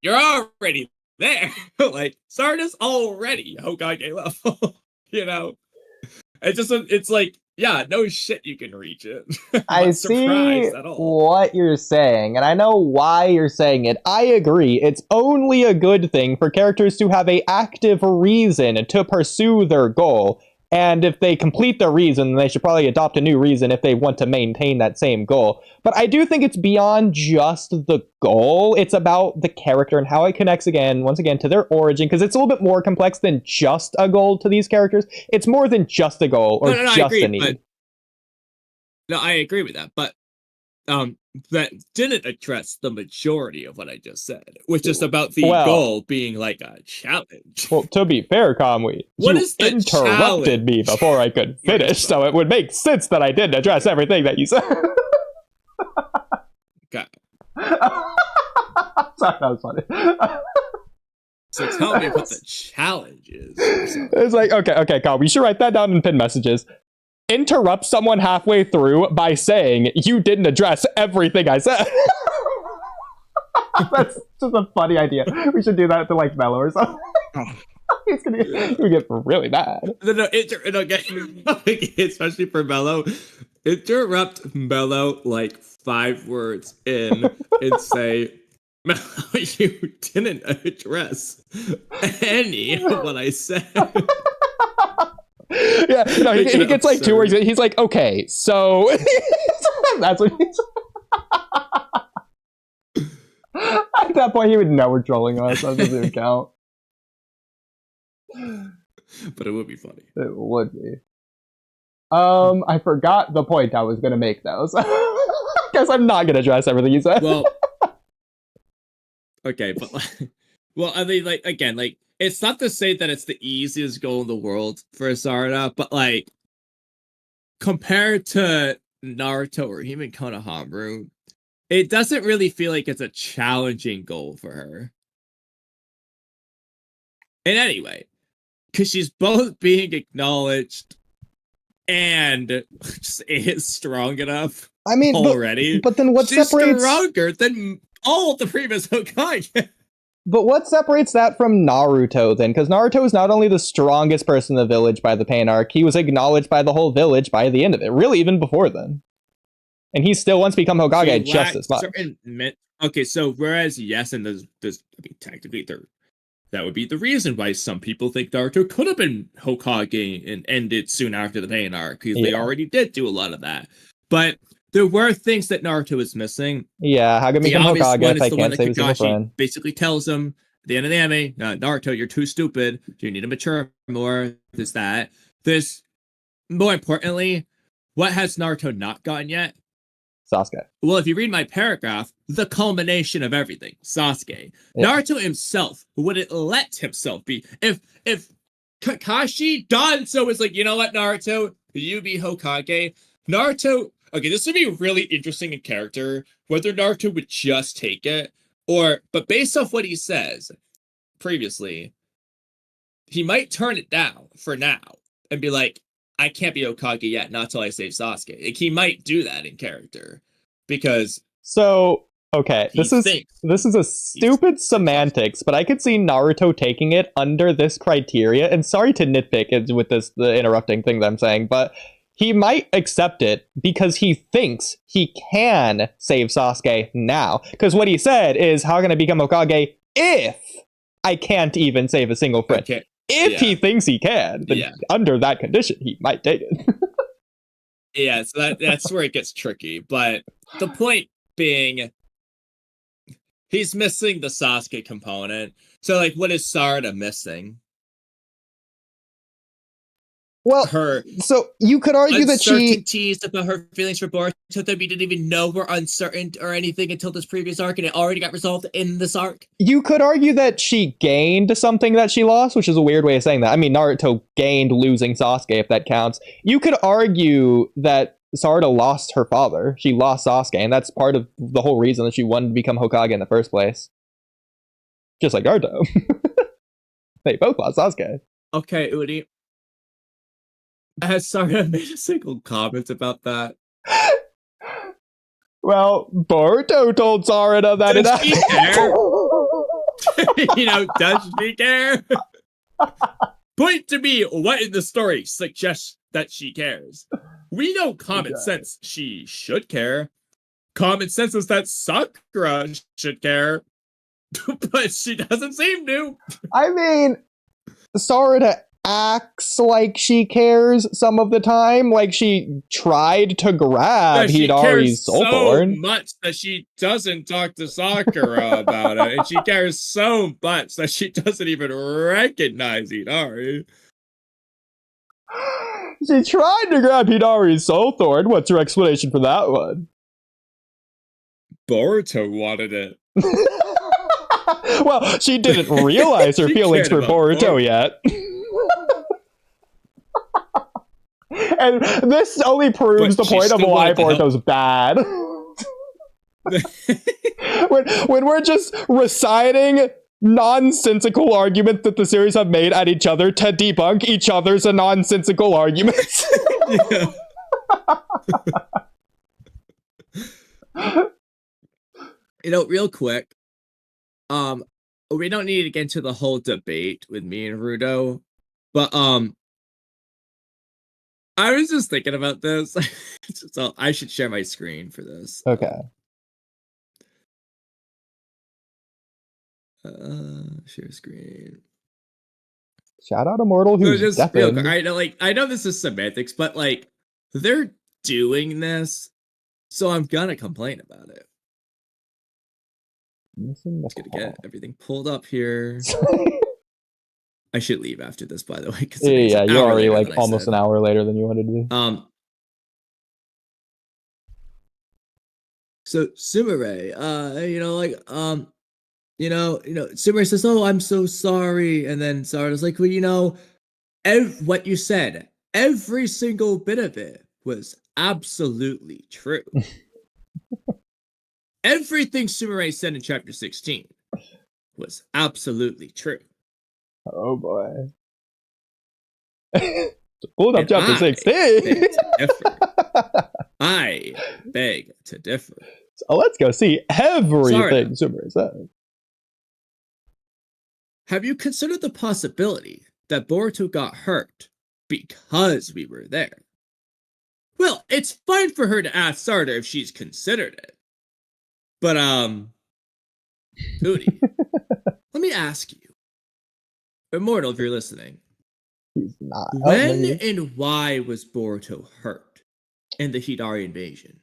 You're already there. Like, Sarada's already Hokage level. You know? It's like, yeah, no shit you can reach it. I see what you're saying, and I know why you're saying it. I agree. It's only a good thing for characters to have an active reason to pursue their goal. And if they complete their reason, they should probably adopt a new reason if they want to maintain that same goal. But I do think it's beyond just the goal. It's about the character and how it connects once again, to their origin, because it's a little bit more complex than just a goal to these characters. It's more than just a goal or just a need. No, I agree with that, but that didn't address the majority of what I just said, which is about the goal being like a challenge. Well, to be fair, Kamui, you interrupted me before I could finish, so it would make sense that I didn't address everything that you said. Okay. Sorry, that was funny. So tell me what the challenge is. It's like, okay, Kamui, you should write that down in pinned messages. Interrupt someone halfway through by saying you didn't address everything I said. That's just a funny idea. We should do that to like Mello or something. He's gonna get really mad. No, especially for Mello. Interrupt Mello like 5 words in and say, Mello, you didn't address any of what I said. Yeah, no, he gets like 2 words. He's like, okay, so that's what he's. At that point, he would know we're trolling us. That doesn't even count. But it would be funny. It would be. I forgot the point I was gonna make though. Guess I'm not gonna address everything you said. Well, okay, but well, I mean, like again, like. It's not to say that it's the easiest goal in the world for Sarada, but like compared to Naruto or even Konohamaru, it doesn't really feel like it's a challenging goal for her. And anyway, because she's both being acknowledged and just is strong enough. I mean, already, but then what she's separates stronger than all the previous Hokage. But what separates that from Naruto, then? Because Naruto is not only the strongest person in the village by the pain arc, he was acknowledged by the whole village by the end of it. Really, even before then. And he still wants to become Hokage just as much. Okay, so whereas, yes, and there's I mean, technically, that would be the reason why some people think Naruto could have been Hokage and ended soon after the pain arc, because they already did do a lot of that. But there were things that Naruto was missing. Yeah, how can become Hokage if I can't save his single friend? Basically tells him at the end of the anime, Naruto, you're too stupid. You need to mature more. There's that. There's, more importantly, what has Naruto not gotten yet? Sasuke. Well, if you read my paragraph, the culmination of everything, Sasuke. Yeah. Naruto himself wouldn't let himself be. If Kakashi Danzo was like, you know what, Naruto, you be Hokage. Naruto. Okay, this would be really interesting in character, whether Naruto would just take it, but based off what he says previously, he might turn it down for now and be like, I can't be Hokage yet, not till I save Sasuke. Like, he might do that in character, because... So, okay, this is a stupid semantics, but I could see Naruto taking it under this criteria, and sorry to nitpick with the interrupting thing that I'm saying, but... He might accept it because he thinks he can save Sasuke now. Because what he said is, how can I become Hokage if I can't even save a single friend? Okay. If he thinks he can, then under that condition, he might take it. Yeah, so that's where it gets tricky. But the point being, he's missing the Sasuke component. So, like, what is Sarada missing? Well, so you could argue that uncertainties about her feelings for Boruto that we didn't even know were uncertain or anything until this previous arc, and it already got resolved in this arc. You could argue that she gained something that she lost, which is a weird way of saying that. I mean, Naruto gained losing Sasuke, if that counts. You could argue that Sarada lost her father. She lost Sasuke, and that's part of the whole reason that she wanted to become Hokage in the first place. Just like Naruto. They both lost Sasuke. Okay, Oodie. Has Sarada made a single comment about that? Well, Boruto told Sarada that does she care? Does she care? Point to me what in the story suggests that she cares. We know common sense she should care. Common sense is that Sakura should care. But she doesn't seem to. I mean, Sarada acts like she cares some of the time. Like she tried to grab Hidari's soul thorn. So much that she doesn't talk to Sakura about it, and she cares so much that she doesn't even recognize Hidari. She tried to grab Hidari's soul thorn. What's your explanation for that one? Boruto wanted it. Well, she didn't realize her feelings for Boruto yet. And this only proves the point of why Boruto's bad. when we're just reciting nonsensical arguments that the series have made at each other to debunk each other's nonsensical arguments. Real quick, we don't need to get into the whole debate with me and Rudo, but I was just thinking about this, so I should share my screen for this. Okay. Share screen. Shout out Immortal who's just real quick, I know this is semantics, but like they're doing this, so I'm gonna complain about it. Just gonna get everything pulled up here. I should leave after this, by the way. Yeah, you're already like almost an hour later than you wanted to be. So Sumire, Sumire says, "Oh, I'm so sorry," and then Sarada's like, "Well, what you said, every single bit of it was absolutely true. Everything Sumire said in chapter 16 was absolutely true." Oh boy. Hold up, chapter 16. I beg to differ. So let's go see everything Sumire said. Have you considered the possibility that Boruto got hurt because we were there? Well, it's fine for her to ask Sarada if she's considered it. But, Oodie, let me ask you, Immortal, if you're listening. He's not. When and why was Boruto hurt in the Hidari invasion?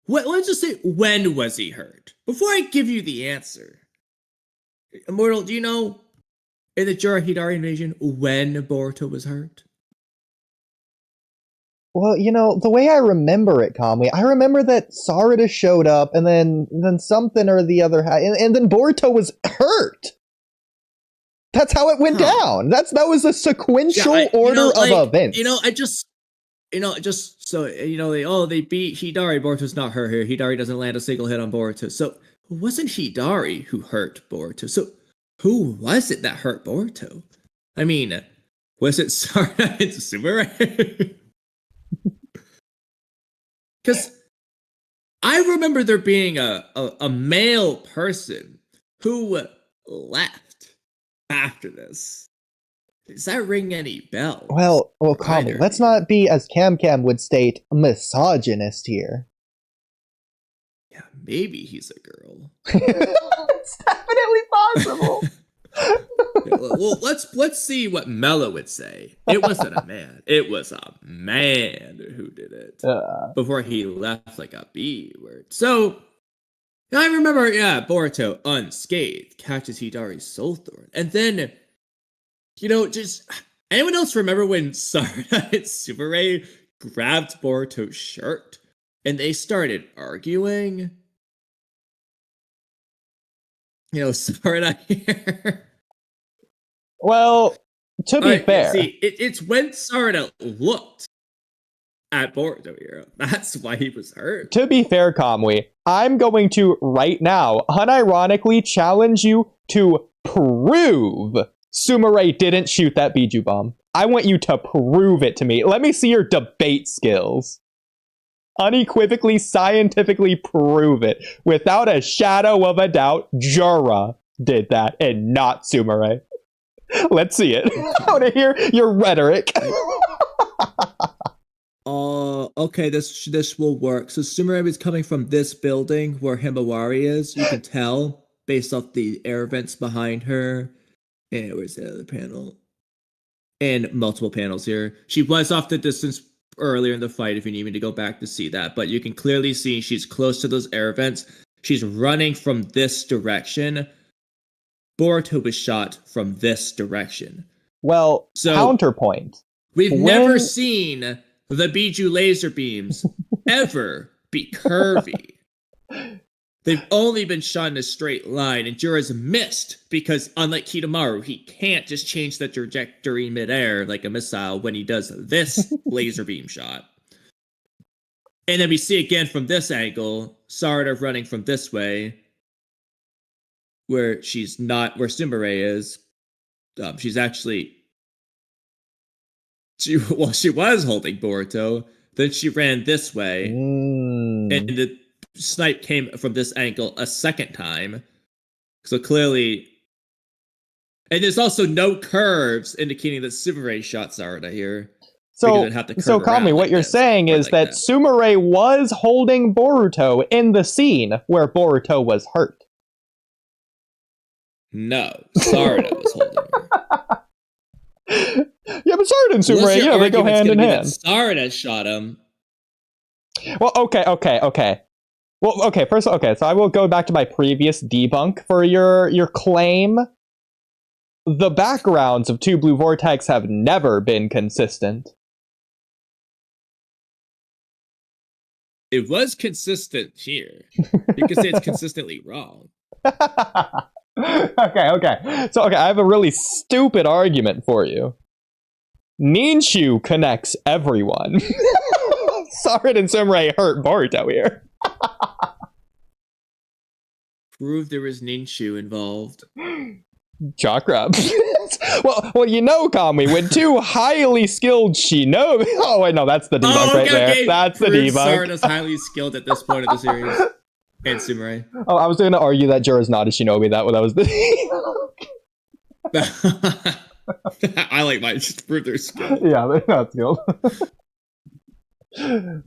Let's just say, when was he hurt? Before I give you the answer. Immortal, do you know in the Jura Hidari invasion when Boruto was hurt? Well, the way I remember it, Kamui, I remember that Sarada showed up and then something or the other, and then Boruto was hurt. That's how it went down. That was a sequential order of events. They beat Hidari. Boruto's not hurt here. Hidari doesn't land a single hit on Boruto. So it wasn't Hidari who hurt Boruto. So who was it that hurt Boruto? I mean, was it Sarada and Sumire? Because I remember there being a male person who left after this. Does that ring any bells? Well, Kamui, let's not be, as Cam would state, misogynist here. Yeah, maybe he's a girl. It's definitely possible. Well, let's see what Mello would say. It wasn't a man. It was a man who did it before he left like a B word. So I remember, Boruto unscathed catches Hidari's soul thorn, and then just anyone else remember when Sarada and Sumire grabbed Boruto's shirt and they started arguing? Sarada here. Well, to be fair, see, it's when Sarada looked at Boruto here. That's why he was hurt. To be fair, Kamui, I'm going to right now unironically challenge you to prove Sumire didn't shoot that Biju bomb. I want you to prove it to me. Let me see your debate skills. Unequivocally, scientifically prove it. Without a shadow of a doubt, Jura did that and not Sumire. Let's see it. I want to hear your rhetoric. Okay, this will work. So Sumire is coming from this building where Himawari is. You can tell based off the air vents behind her. And where's the other panel? in multiple panels here. She was off the distance earlier in the fight if you need me to go back to see that, but you can clearly see she's close to those air vents. She's running from this direction. Boruto was shot from this direction. Well, so, counterpoint. We've never seen the Biju laser beams ever be curvy. They've only been shot in a straight line, and Jura's missed because, unlike Kitamaru, he can't just change the trajectory midair like a missile when he does this laser beam shot. And then we see again from this angle, Sarada running from this way, where she's not where Sumire is. She's actually she was holding Boruto. Then she ran this way, and the snipe came from this angle a second time. So clearly, and there's also no curves indicating that Sumire shot Sarada here. So Kamui, what you're saying is that Sumire was holding Boruto in the scene where Boruto was hurt. No, Sarada was holding her. Yeah, but Sarada and Sumire, they go hand in hand. Sarada shot him. Well, okay. Well, okay, first, so I will go back to my previous debunk for your claim. The backgrounds of Two Blue Vortex have never been consistent. It was consistent here. You can say it's consistently wrong. Okay. So, I have a really stupid argument for you. Ninshu connects everyone. Sarada and Sumire hurt Boruto here. Prove there was Ninshu involved. Chakra. well, you know, Kamui, when two highly skilled shinobi... Oh, wait, no, that's the debunk there. That's the debunk. Sarada's highly skilled at this point of the series. And Sumire. Oh, I was going to argue that Jura's not a shinobi. That was the... I like mine, just to prove they're skilled. Yeah, they're not skilled.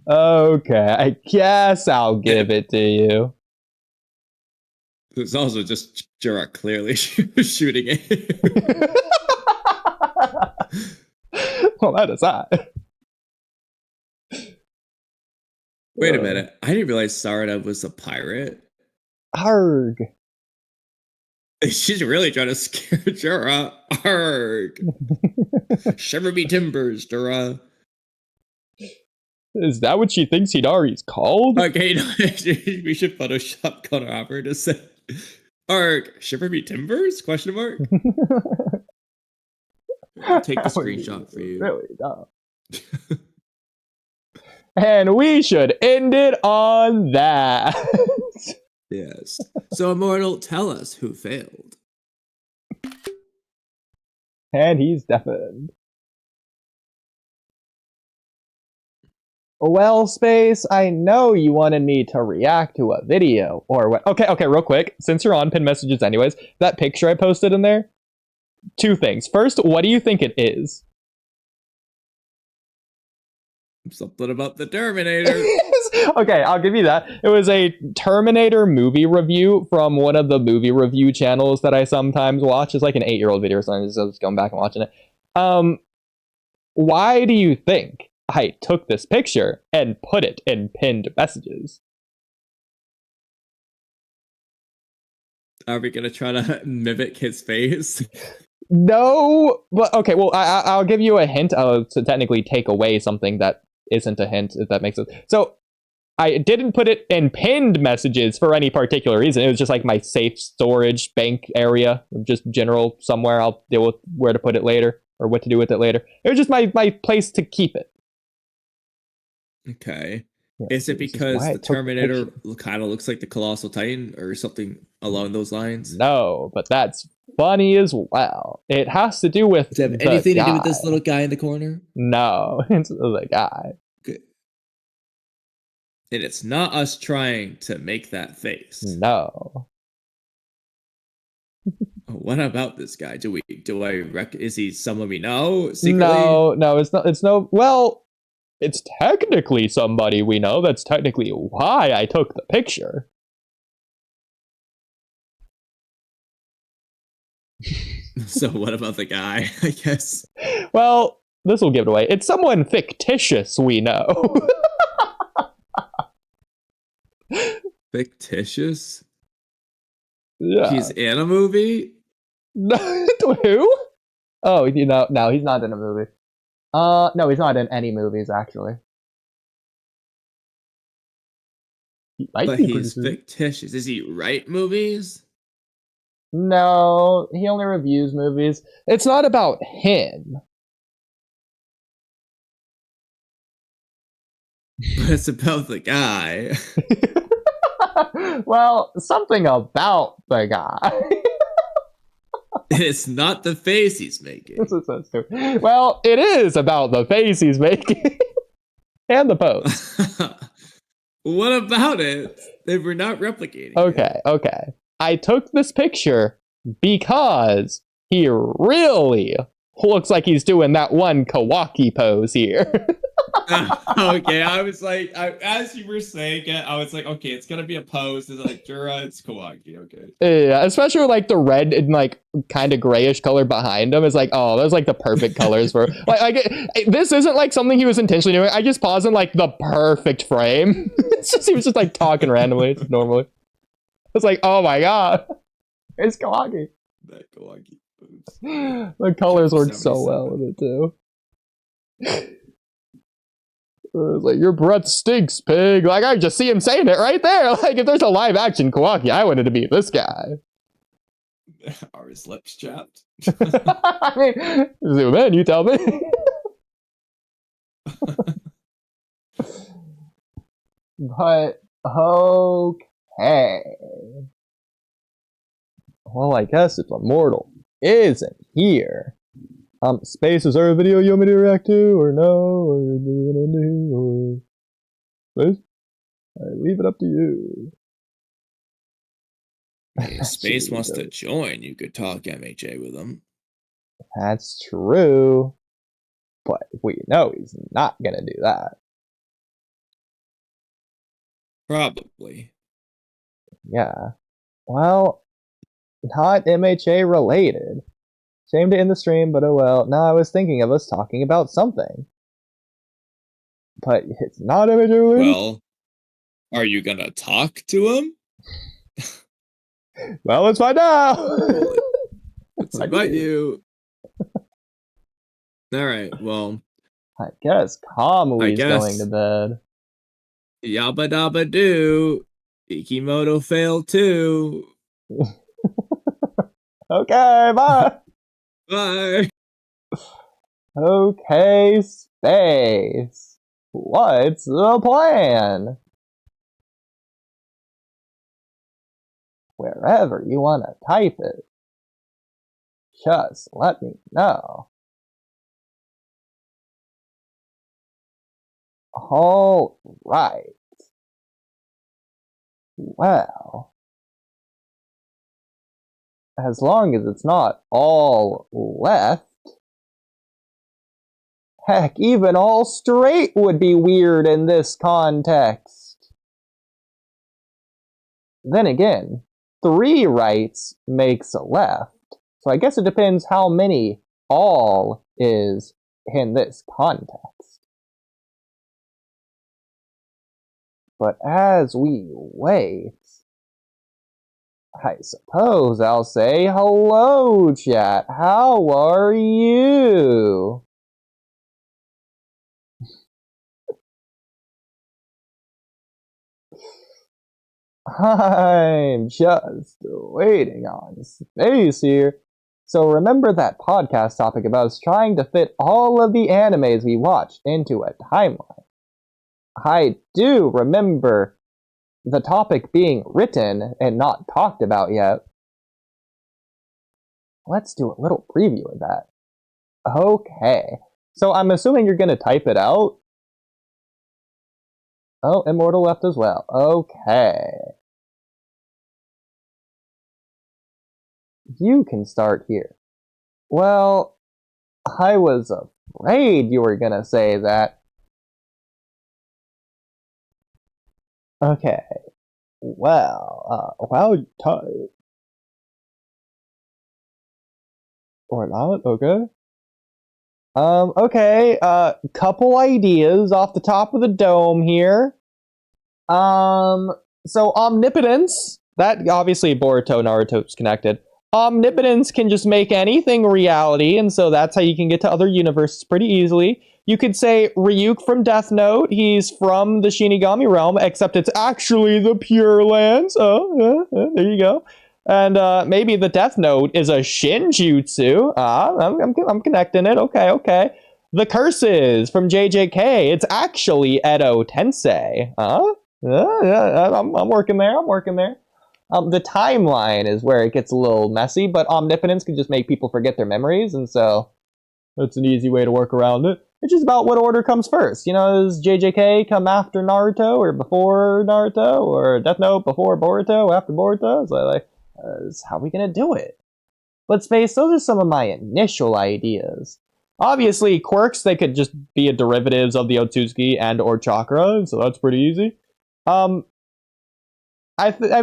Okay, I guess I'll give it to you. It's also just Jura clearly shooting at you. Well, that is that. Wait a minute. I didn't realize Sarada was a pirate. Arg. She's really trying to scare Jura. Arg. Shiver me timbers, Jura. Is that what she thinks Hidari's called? Okay, no, we should Photoshop Connor Hopper to say, Arg, shiver me timbers? Question mark? I'll take the screenshot for you. Really dumb. And we should end it on that. Yes. So, Immortal, tell us who failed. And he's deafened. Well, Space, I know you wanted me to react to a video, or what? Okay, real quick, since you're on pin messages anyways, that picture I posted in there, two things. First, what do you think it is? Something about the Terminator. Okay, I'll give you that. It was a Terminator movie review from one of the movie review channels that I sometimes watch. It's like an 8-year-old video or something, so I was going back and watching it. Why do you think I took this picture and put it in pinned messages? Are we gonna try to mimic his face? No, but okay, well, I'll give you a hint to technically take away something that isn't a hint, if that makes sense. So, I didn't put it in pinned messages for any particular reason. It was just like my safe storage bank area, just general somewhere. I'll deal with where to put it later, or what to do with it later. It was just my place to keep it. Okay. Yeah, is it because the Terminator kind of looks like the Colossal Titan or something along those lines? No, but that's funny as well. It has to do with. Does it have anything to do with this little guy in the corner? No, it's the guy. Good. And it's not us trying to make that face. No. What about this guy? Is he someone we know? Secretly? No, it's not. It's no. Well, it's technically somebody we know. That's technically why I took the picture. So what about the guy? I guess Well, this will give it away. It's someone fictitious we know. fictitious. Yeah. He's in a movie. Who? Oh, no, he's not in a movie. No, he's not in any movies actually. He might But be he's pretty fictitious. Does he write movies? No, he only reviews movies. It's not about him. But it's about the guy. Well, something about the guy. It's not the face he's making. This is so stupid. Well, it is about the face he's making. And the pose. What about it? They were not replicating Okay, okay. I took this picture because he really looks like he's doing that one Kawaki pose here. Okay, I was like, as you were saying it, I was like, okay, it's gonna be a pose. It's like Jura, it's Kawaki. Okay. Yeah, especially with, like, the red and, like, kind of grayish color behind him. It's like, oh, those like the perfect colors for this isn't like something he was intentionally doing. I just paused in like the perfect frame. It's just he was just like talking randomly normally. It's like, oh my god, it's Kawaki. That Kawaki pose. The colors work so well with it too. It's like, your breath stinks, pig. Like, I just see him saying it right there. Like, if there's a live action Kawaki, I wanted to be this guy. Are his lips chapped? I mean, zoom in, you tell me. But, okay. Well, I guess if Immortal isn't here. Space, is there a video you want me to react to, or no, or do you want to do, or... Space? I leave it up to you. If Space wants to join, you could talk MHA with him. That's true. But we know he's not gonna do that. Probably. Yeah. Well, not MHA related. Shame to end the stream, but oh well. Now I was thinking of us talking about something. But it's not MHA related? Well, are you gonna talk to him? Well, let's find out! Let's invite you. Alright, well. I guess Kamui's going to bed. Yabba dabba doo. Ikimoto failed too. Okay, bye! Bye. Okay, Space. What's the plan? Wherever you want to type it, just let me know. All right. Well, as long as it's not all left. Heck, even all straight would be weird in this context. Then again, 3 rights makes a left. So I guess it depends how many all is in this context. But as we wait, I suppose I'll say hello, chat. How are you? I'm just waiting on Space here. So remember that podcast topic about us trying to fit all of the animes we watched into a timeline? I do remember the topic being written and not talked about yet. Let's do a little preview of that. Okay. So I'm assuming you're going to type it out? Oh, Immortal left as well. Okay. You can start here. Well, I was afraid you were gonna say that. Okay. Well, while you type... Or not? Okay. Okay, couple ideas off the top of the dome here. So omnipotence, that obviously Boruto, Naruto's connected. Omnipotence can just make anything reality, and so that's how you can get to other universes pretty easily. You could say Ryuk from Death Note, he's from the Shinigami realm, except it's actually the Pure Lands. Oh, there you go. And maybe the Death Note is a Shinjutsu. I'm connecting it. Okay. The Curses from JJK, it's actually Edo Tensei. I'm working there. The timeline is where it gets a little messy, but omnipotence can just make people forget their memories, and so that's an easy way to work around it. It's just about what order comes first. You know, does JJK come after Naruto or before Naruto, or Death Note before Boruto, after Boruto? So how are we gonna do it? Let's face, those are some of my initial ideas. Obviously, quirks, they could just be derivatives of the Otsutsuki and or chakra, so that's pretty easy. I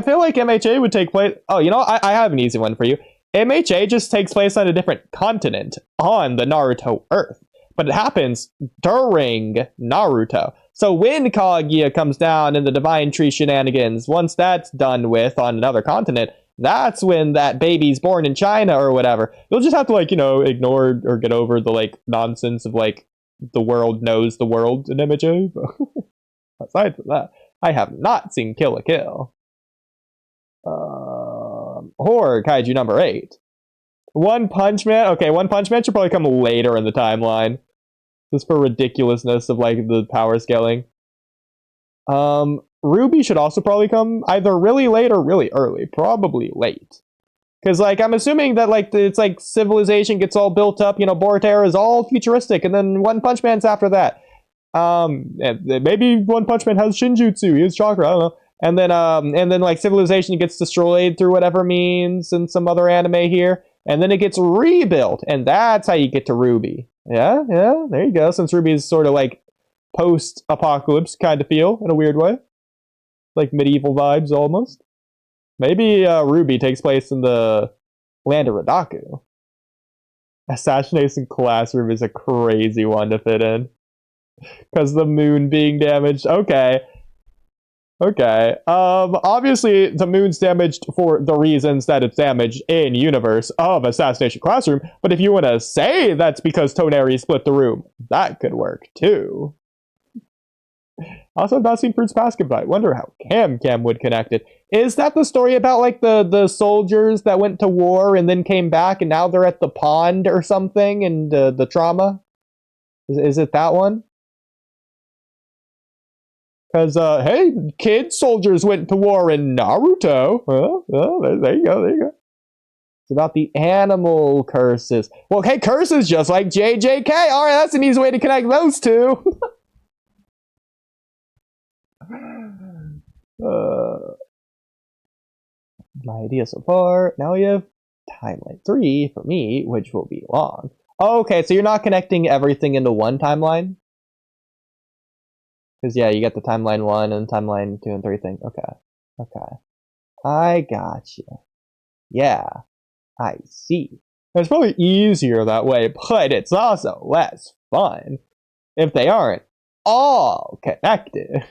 feel like MHA would take place... Oh, you know, I have an easy one for you. MHA just takes place on a different continent on the Naruto Earth. But it happens during Naruto. So when Kaguya comes down in the Divine Tree shenanigans, once that's done with on another continent, that's when that baby's born in China or whatever. You'll just have to, like, you know, ignore or get over the, like, nonsense of, like, the world knows the world in MHA. Aside from that, I have not seen Kill la Kill. Horror Kaiju number 8. One Punch Man. Okay, One Punch Man should probably come later in the timeline. Just for ridiculousness of, like, the power scaling. Ruby should also probably come either really late or really early. Probably late. Because, like, I'm assuming that, like, it's like civilization gets all built up. You know, Boruto is all futuristic, and then One Punch Man's after that. Maybe One Punch Man has Shinjutsu. He has chakra. I don't know. And then like civilization gets destroyed through whatever means in some other anime here, and then it gets rebuilt, and that's how you get to Ruby. Yeah, there you go. Since Ruby is sort of like post-apocalypse kind of feel in a weird way, like medieval vibes almost. Maybe Ruby takes place in the land of Radaku. Assassination Classroom is a crazy one to fit in because the moon being damaged. Okay. Obviously, the moon's damaged for the reasons that it's damaged in universe of Assassination Classroom, but if you want to say that's because Toneri split the room, that could work too. Also, I've not seen Fruits Basket, but I wonder how Cam would connect it. Is that the story about, like, the soldiers that went to war and then came back and now they're at the pond or something, and the trauma? Is it that one? Because, hey, kid soldiers went to war in Naruto. Well, there you go. It's about the animal curses. Well, hey, curses just like JJK. All right, that's an easy way to connect those two. My idea so far. Now we have timeline 3 for me, which will be long. Okay, so you're not connecting everything into one timeline? Because, yeah, you get the timeline 1 and timeline 2 and 3 thing. Okay. I got you. Yeah, I see. It's probably easier that way, but it's also less fun if they aren't all connected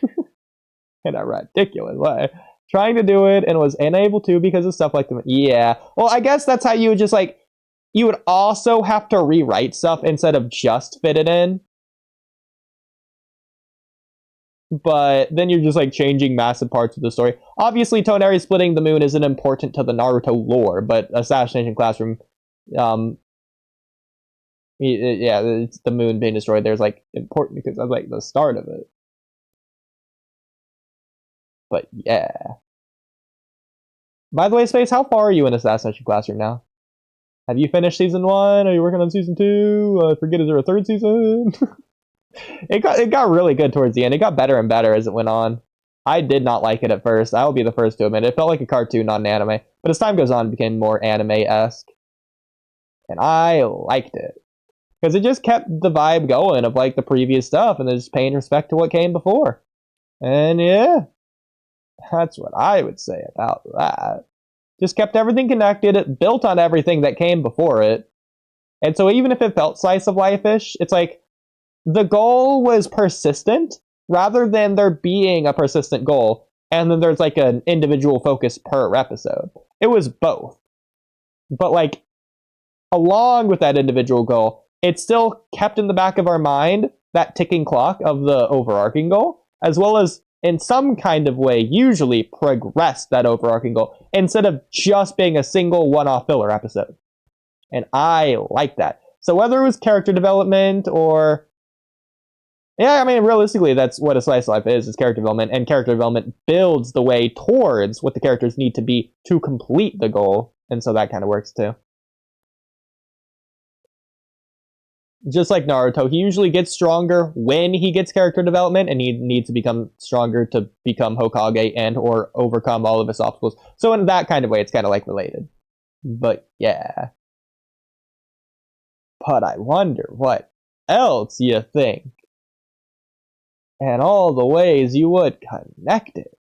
in a ridiculous way. Trying to do it and was unable to because of stuff like the... Yeah. Well, I guess that's how you would just, like... You would also have to rewrite stuff instead of just fit it in. But then you're just, like, changing massive parts of the story. Obviously, Toneri splitting the moon isn't important to the Naruto lore, but Assassination Classroom, yeah, it's the moon being destroyed there is, like, important because that's, like, the start of it. But, yeah. By the way, Space, how far are you in Assassination Classroom now? Have you finished Season 1? Are you working on Season 2? I forget, is there a third season? It got really good towards the end. It got better and better as it went on. I did not like it at first. I will be the first to admit it. It felt like a cartoon, not an anime. But as time goes on, it became more anime-esque. And I liked it. Because it just kept the vibe going of, like, the previous stuff, and then just paying respect to what came before. And yeah, that's what I would say about that. Just kept everything connected. It built on everything that came before it. And so even if it felt slice of life-ish, it's like the goal was persistent rather than there being a persistent goal. And then there's like an individual focus per episode. It was both. But like, along with that individual goal, it still kept in the back of our mind that ticking clock of the overarching goal, as well as in some kind of way usually progress that overarching goal instead of just being a single one-off filler episode. And I like that. So whether it was character development or... Yeah, I mean, realistically, that's what a slice of life is character development, and character development builds the way towards what the characters need to be to complete the goal, and so that kind of works too. Just like Naruto, he usually gets stronger when he gets character development, and he needs to become stronger to become Hokage and or overcome all of his obstacles. So in that kind of way, it's kind of like related. But yeah. But I wonder what else you think. And all the ways you would connect it.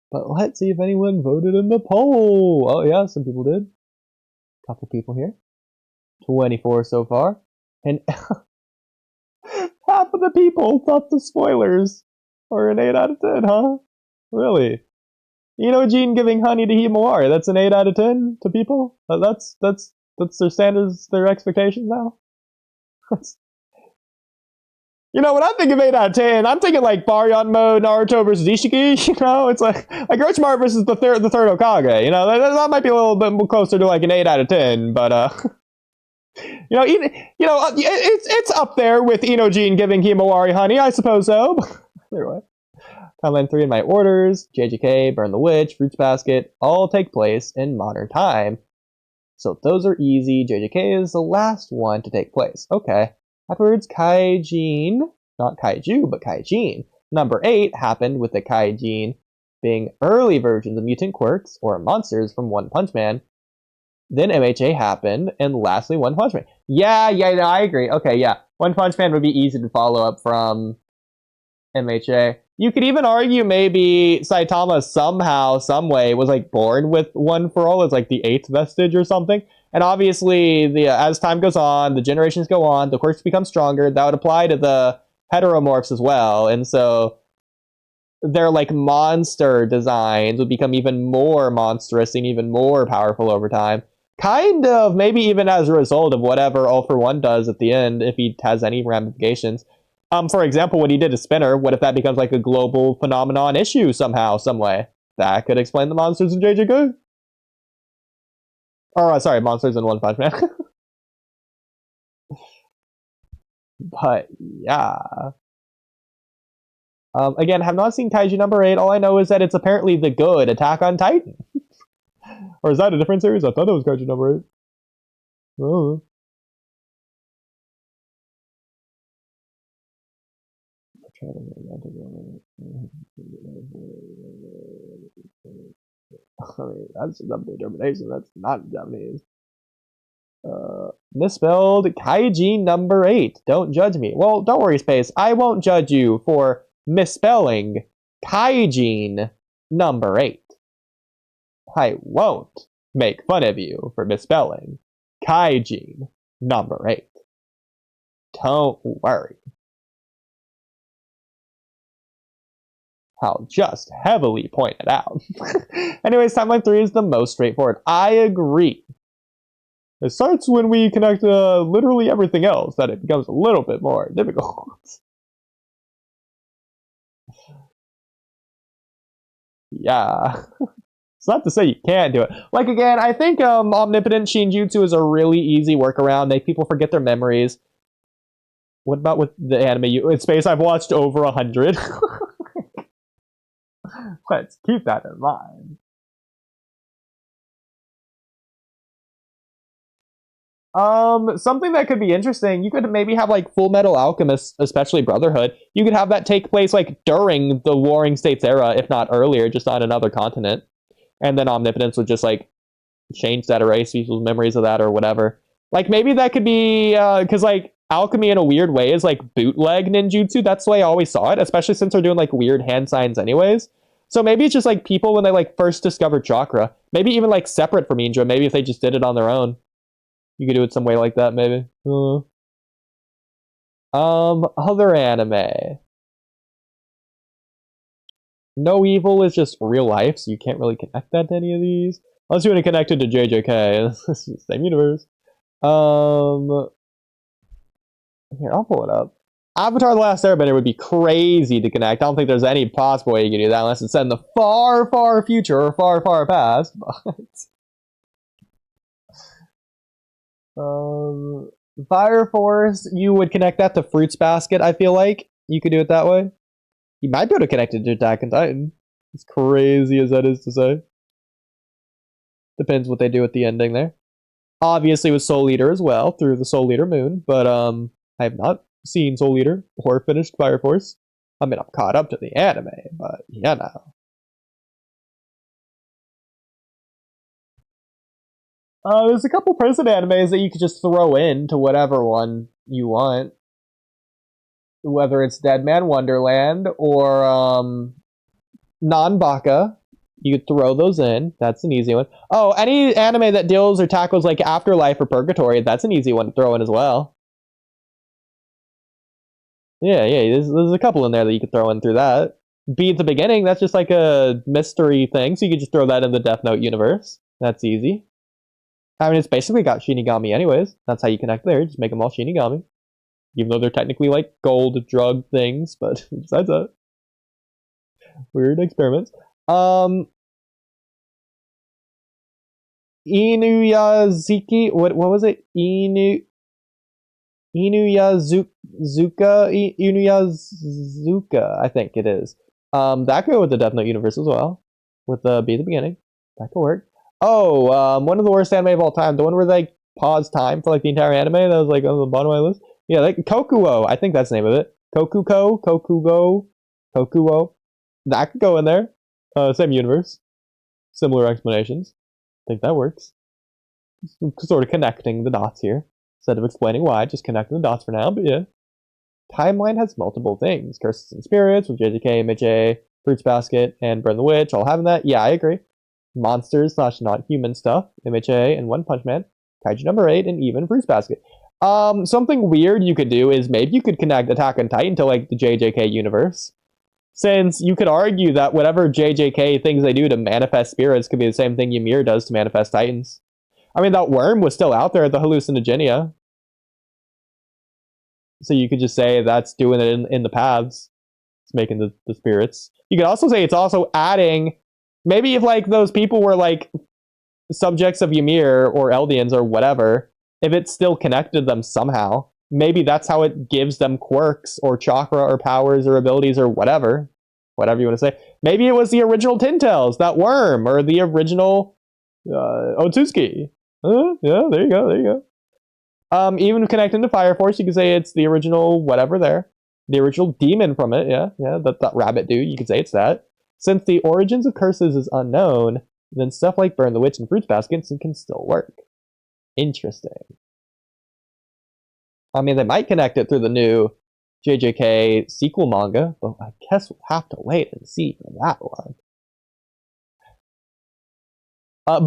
But let's see if anyone voted in the poll. Oh yeah, some people did. Couple people here. 24 so far. And half of the people thought the spoilers are an 8 out of 10, huh? Really? Gene giving honey to Himawari, that's an 8 out of 10 to people? That's their standards, their expectations now? When I think of 8 out of 10, I'm thinking like Baryon mode, Naruto versus Ishiki, it's like Orochimaru versus the third Hokage, that might be a little bit closer to like an 8 out of 10, but it's up there with Gene giving Himawari honey, I suppose so. Anyway. Timeline 3 in my orders, JJK, Burn the Witch, Fruits Basket, all take place in modern time. So those are easy. JJK is the last one to take place. Okay. Afterwards, Kaijin, not Kaiju, but Kaijin. Number 8 happened with the Kaijin being early versions of mutant quirks or monsters from One Punch Man. Then MHA happened, and lastly, One Punch Man. Yeah, no, I agree. Okay, yeah. One Punch Man would be easy to follow up from MHA. You could even argue maybe Saitama somehow, some way, was like born with One for All as like the 8th vestige or something. And obviously, as time goes on, the generations go on, the quirks become stronger. That would apply to the heteromorphs as well. And so their like monster designs would become even more monstrous and even more powerful over time. Kind of, maybe even as a result of whatever All for One does at the end, if he has any ramifications. For example, what he did to Spinner, what if that becomes like a global phenomenon issue somehow, some way? That could explain the monsters in JJK. Or, sorry, monsters in One Punch Man. But, yeah. Again, have not seen Kaiju number 8. All I know is that it's apparently the good Attack on Titan. Or is that a different series? I thought it was Kaiju number 8. Oh. I mean, that's just determination. That's not Japanese. Misspelled Kaiji number 8. Don't judge me. Well, don't worry, Space. I won't judge you for misspelling Kaijin number 8. I won't make fun of you for misspelling Kaijin number 8. Don't worry. I'll just heavily point it out. Anyways, timeline 3 is the most straightforward. I agree. It starts when we connect literally everything else, that it becomes a little bit more difficult. Yeah. It's not to say you can't do it. Like, again, I think Omnipotent Shinjutsu is a really easy workaround. Make people forget their memories. What about with the anime in Space? I've watched over 100. Let's keep that in mind. Something that could be interesting, you could maybe have like Full Metal Alchemist, especially Brotherhood. You could have that take place like during the Warring States era, if not earlier, just on another continent. And then Omnipotence would just like change that, erase people's memories of that or whatever. Like maybe that could be, because like alchemy in a weird way is like bootleg ninjutsu. That's the way I always saw it, especially since they're doing like weird hand signs anyways. So maybe it's just like people when they like first discovered chakra. Maybe even like separate from Indra. Maybe if they just did it on their own, you could do it some way like that. Maybe. Other anime. No Evil is just real life, so you can't really connect that to any of these. Unless you want to connect it to JJK. It's the same universe. Here, I'll pull it up. Avatar The Last Airbender would be crazy to connect. I don't think there's any possible way you can do that unless it's set in the far, far future or far, far past. But Fire Force, you would connect that to Fruits Basket, I feel like. You could do it that way. You might be able to connect it to Attack on Titan. As crazy as that is to say. Depends what they do at the ending there. Obviously with Soul Eater as well, through the Soul Eater moon, but I have not seen Soul Eater or finished Fire Force. I mean, I'm caught up to the anime, but yeah, no. There's a couple present animes that you could just throw into whatever one you want. Whether it's Dead Man Wonderland or Non-Baka, you could throw those in. That's an easy one. Oh, any anime that deals or tackles like afterlife or purgatory, that's an easy one to throw in as well. Yeah, there's a couple in there that you could throw in through that. Be at the beginning, that's just like a mystery thing, so you could just throw that in the Death Note universe. That's easy. I mean, it's basically got Shinigami anyways. That's how you connect there. Just make them all Shinigami. Even though they're technically like gold drug things, but besides that. Weird experiments. Inuyazaki, what was it? Inuyazuka, I think it is. That could go with the Death Note universe as well. With the be at the beginning. That could work. Oh, one of the worst anime of all time. The one where they paused time for like the entire anime. That was like on the bottom of my list. Yeah, like Kokuo. I think that's the name of it. Kokuo. That could go in there. Same universe. Similar explanations. I think that works. Sort of connecting the dots here. Instead of explaining why, just connecting the dots for now, but yeah. Timeline has multiple things. Curses and Spirits with JJK, MJ, Fruits Basket, and Burn the Witch, all having that. Yeah, I agree. Monsters / not human stuff, MHA and One Punch Man, Kaiju number 8, and even Fruits Basket. Something weird you could do is maybe you could connect Attack on Titan to like the JJK universe. Since you could argue that whatever JJK things they do to manifest spirits could be the same thing Ymir does to manifest titans. I mean, that worm was still out there, the hallucinogenia. So you could just say that's doing it in the paths. It's making the spirits. You could also say it's also adding, maybe if like those people were like subjects of Ymir or Eldians or whatever, if it still connected them somehow, maybe that's how it gives them quirks or chakra or powers or abilities or whatever you want to say. Maybe it was the original Tintails, that worm, or the original Otsutsuki. Yeah, there you go. Even connecting to Fire Force, you could say it's the original whatever there. The original demon from it, yeah, that rabbit dude, you could say it's that. Since the origins of curses is unknown, then stuff like Burn the Witch and Fruits Basket can still work. Interesting. I mean, they might connect it through the new JJK sequel manga, but I guess we'll have to wait and see for that one.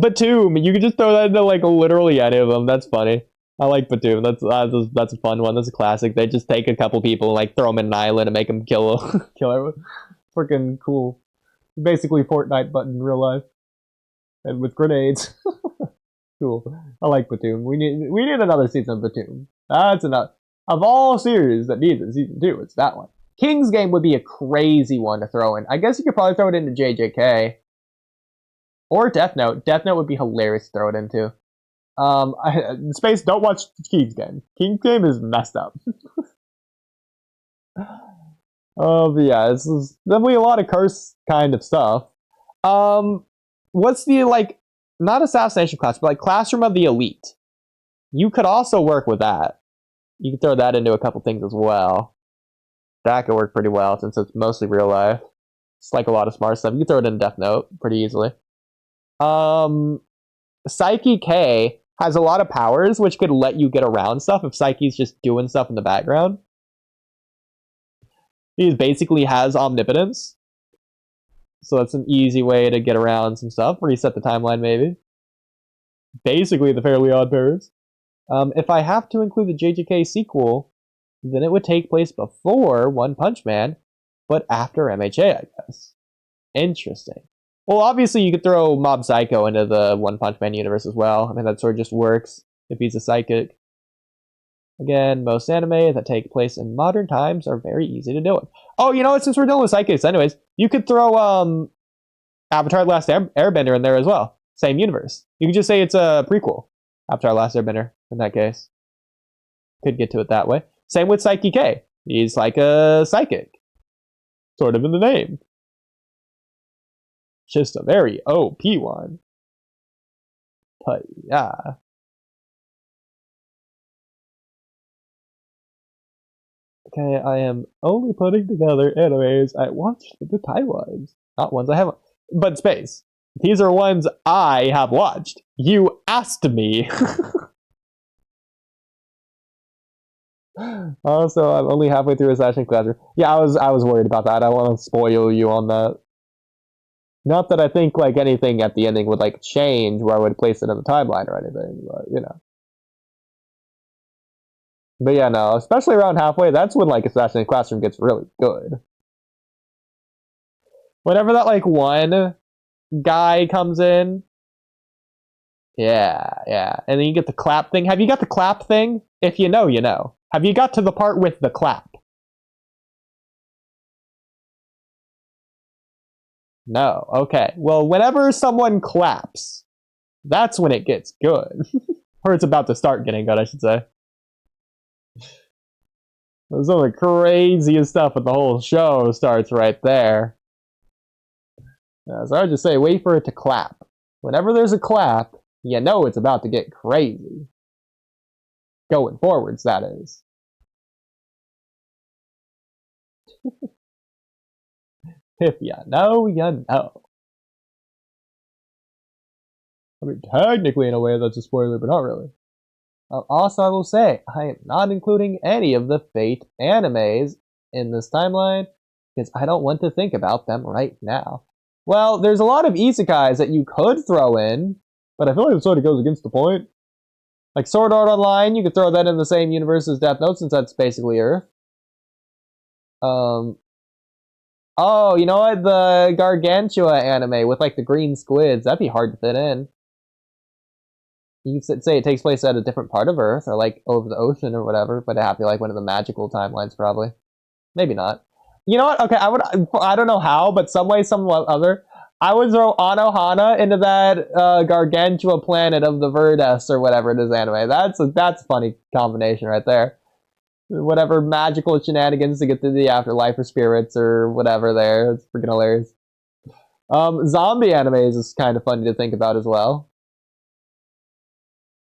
Batum, you can just throw that into like literally any of them. That's funny. I like Batum. That's a fun one. That's a classic. They just take a couple people and like throw them in an island and make them kill everyone. Freaking cool. Basically Fortnite button in real life, and with grenades. Cool. I like Batum. We need another season of Batum. That's enough. Of all series that needs a season 2, it's that one. King's Game would be a crazy one to throw in. I guess you could probably throw it into JJK. Or Death Note. Death Note would be hilarious to throw it into. Space, don't watch King's Game. King's Game is messed up. But yeah, this is definitely a lot of curse kind of stuff. What's the, like, not assassination class, but like Classroom of the Elite. You could also work with that. You could throw that into a couple things as well. That could work pretty well since it's mostly real life. It's like a lot of smart stuff. You can throw it in Death Note pretty easily. Psyche K has a lot of powers which could let you get around stuff if Psyche's just doing stuff in the background. He basically has omnipotence. So that's an easy way to get around some stuff. Reset the timeline, maybe. Basically, the Fairly Odd Parents. If I have to include the JJK sequel, then it would take place before One Punch Man, but after MHA, I guess. Interesting. Well, obviously, you could throw Mob Psycho into the One Punch Man universe as well. I mean, that sort of just works if he's a psychic. Again, most anime that take place in modern times are very easy to deal with. Oh, you know what? Since we're dealing with psychics, anyways, you could throw Avatar: The Last Airbender in there as well. Same universe. You could just say it's a prequel. Avatar: The Last Airbender, in that case. Could get to it that way. Same with Psyche K. He's like a psychic. Sort of in the name. Just a very OP one. But yeah. Okay, I am only putting together animes I watched the timelines. Not ones I haven't. But Space. These are ones I have watched. You asked me. Also, I'm only halfway through Assassin's Classroom. Yeah, I was worried about that. I don't want to spoil you on that. Not that I think like anything at the ending would like change where I would place it in the timeline or anything, but you know. But yeah, no, especially around halfway, that's when like Assassin's Classroom gets really good. Whenever that like one guy comes in, yeah, and then you get the clap thing. Have you got the clap thing? If you know, you know. Have you got to the part with the clap? No. Okay. Well, whenever someone claps, that's when it gets good. Or it's about to start getting good, I should say. Some of the craziest stuff with the whole show starts right there. So I would just say, wait for it to clap. Whenever there's a clap, you know it's about to get crazy. Going forwards, that is. If you know, you know. I mean, technically in a way that's a spoiler, but not really. Also, I will say, I am not including any of the Fate animes in this timeline, because I don't want to think about them right now. Well, there's a lot of isekais that you could throw in, but I feel like it sort of goes against the point. Like Sword Art Online, you could throw that in the same universe as Death Note, since that's basically Earth. Oh, you know what? The Gargantua anime with like the green squids, that'd be hard to fit in. You could say it takes place at a different part of Earth, or like over the ocean or whatever, but it'd have to be like one of the magical timelines, probably. Maybe not. You know what? Okay, I don't know how, but some way, some other, I would throw Anohana into that Gargantua planet of the Verdes or whatever it is anime. That's a funny combination right there. Whatever magical shenanigans to get to the afterlife or spirits or whatever there. It's freaking hilarious. Zombie animes is kind of funny to think about as well.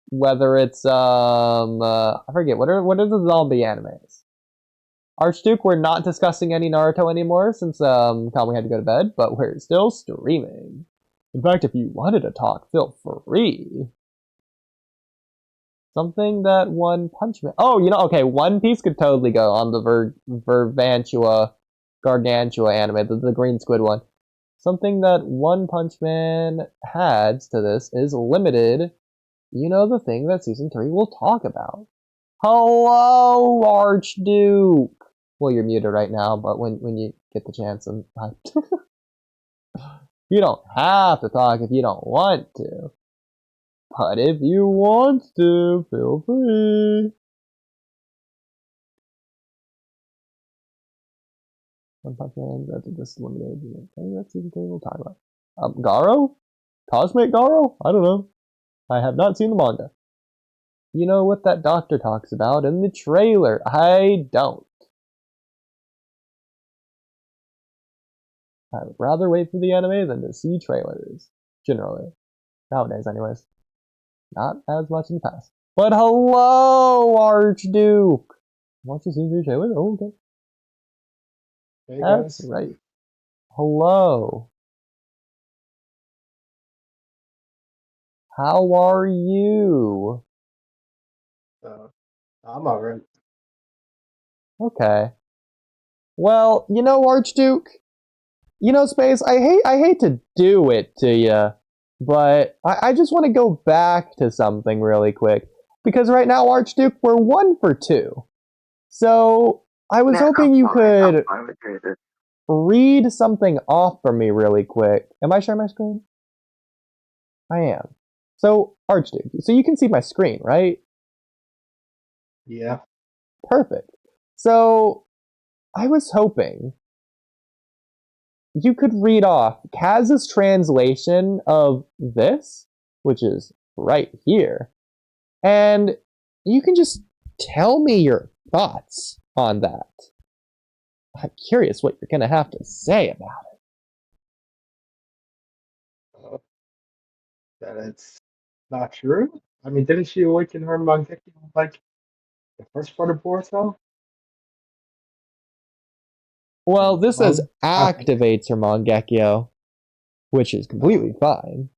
Whether it's I forget what are the zombie animes. Archduke, we're not discussing any Naruto anymore since Kamui had to go to bed, but we're still streaming. In fact, if you wanted to talk, feel free. Something that One Punch Man. Oh, you know, okay, One Piece could totally go on the Gargantua anime, the green squid one. Something that One Punch Man adds to this is limited. You know, the thing that season 3 will talk about. Hello, Archduke! Well, you're muted right now, but when you get the chance, and you don't have to talk if you don't want to. But if you want to, feel free. One Punch Man, that's limited. That's season 3 we'll talk about. Garo? Cosmic Garo? I don't know. I have not seen the manga. You know what that doctor talks about in the trailer. I don't. I would rather wait for the anime than to see trailers. Generally. Nowadays, anyways. Not as much in the past. But hello, Archduke! Want to see the trailer? Oh, okay. Hey That's guys. right. Hello. How are you? I'm alright. Okay. Well, you know, Archduke, You know, Space, I hate to do it to you, but I just want to go back to something really quick. Because right now, Archduke, we're 1 for 2. So I was hoping you could read something off for me really quick. Am I sharing my screen? I am. So, Archduke, so you can see my screen, right? Yeah. Perfect. So, I was hoping you could read off Kaz's translation of this, which is right here, and you can just tell me your thoughts on that. I'm curious what you're going to have to say about it. That it's not true. I mean, didn't she awaken her Mangekyo like the first part of Boruto? Well, this says I- activates her Mangekyo, which is completely fine.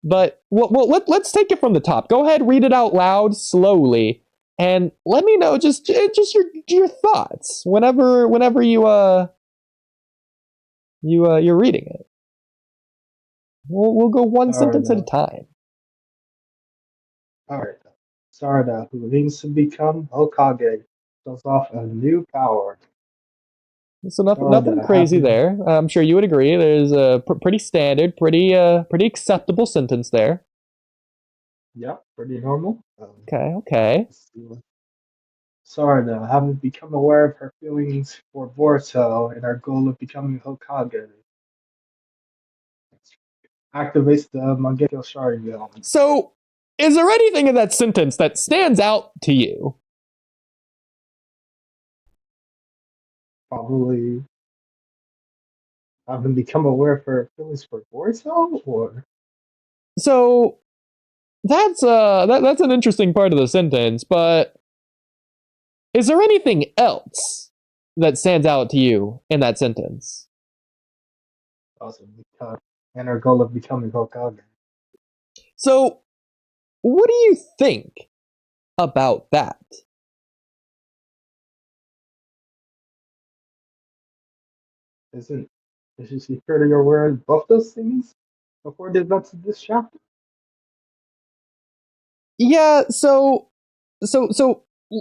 But let's take it from the top. Go ahead, read it out loud slowly, and let me know just your thoughts whenever you're reading it. We'll go one sentence at a time. All right. Sarada, who aims to become Hokage, shows off a new power. So nothing crazy there. I'm sure you would agree. There's a pretty standard, pretty acceptable sentence there. Yep, pretty normal. Okay. Sarada, having become aware of her feelings for Boruto and her goal of becoming Hokage, activates the Mangekyo Sharingan. So, is there anything in that sentence that stands out to you? Probably having become aware of her feelings for Boruto, or So, that's an interesting part of the sentence, but is there anything else that stands out to you in that sentence? also and her goal of becoming Hokage. So, what do you think about that? Isn't she pretty aware of both those things before the events of this chapter? Yeah, so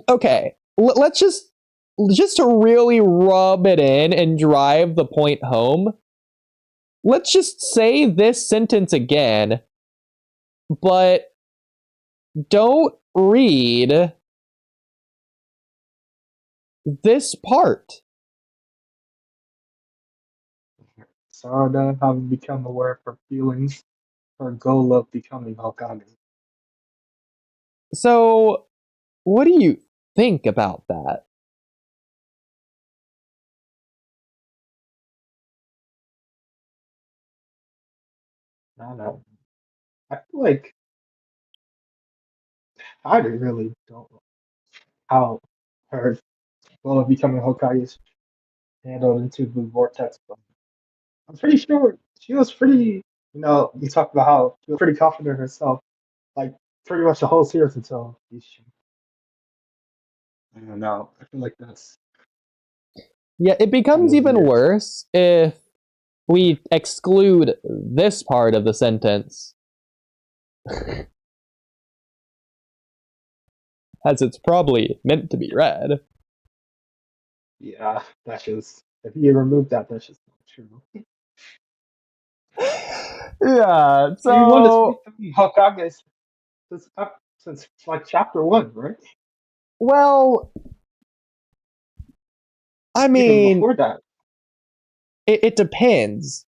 okay. Let's just to really rub it in and drive the point home. Let's just say this sentence again, but don't read this part. Sarada, having become aware of her feelings, her goal of becoming Hokage. So, what do you think about that? I don't know. I feel like I really don't know how her goal of becoming Hokage is handled into the Vortex, but I'm pretty sure she was pretty, you talked about how she was pretty confident in herself, like pretty much the whole series until I don't know. I feel like that's Yeah, it becomes kind of even weird. worse if we exclude this part of the sentence. As it's probably meant to be read. Yeah, that's just if you remove that, that's just not true. Yeah, So you want to so speak to me, Hokage since like chapter 1, right? well, I Even mean, before that. it depends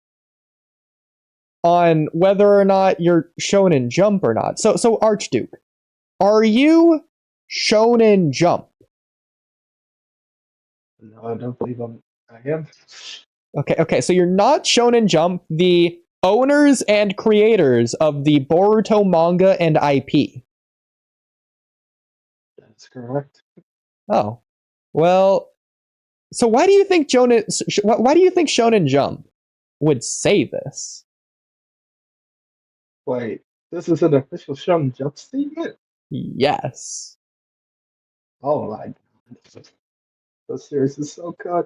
on whether or not you're Shonen Jump or not. So Archduke, are you Shonen Jump? No, I don't believe I am. Okay, so you're not Shonen Jump, the owners and creators of the Boruto manga and IP. That's correct. Oh, well, so why do you think Shonen Jump would say this? Wait, this is an official Shonen Jump statement? Yes. Oh my god. The series is so good.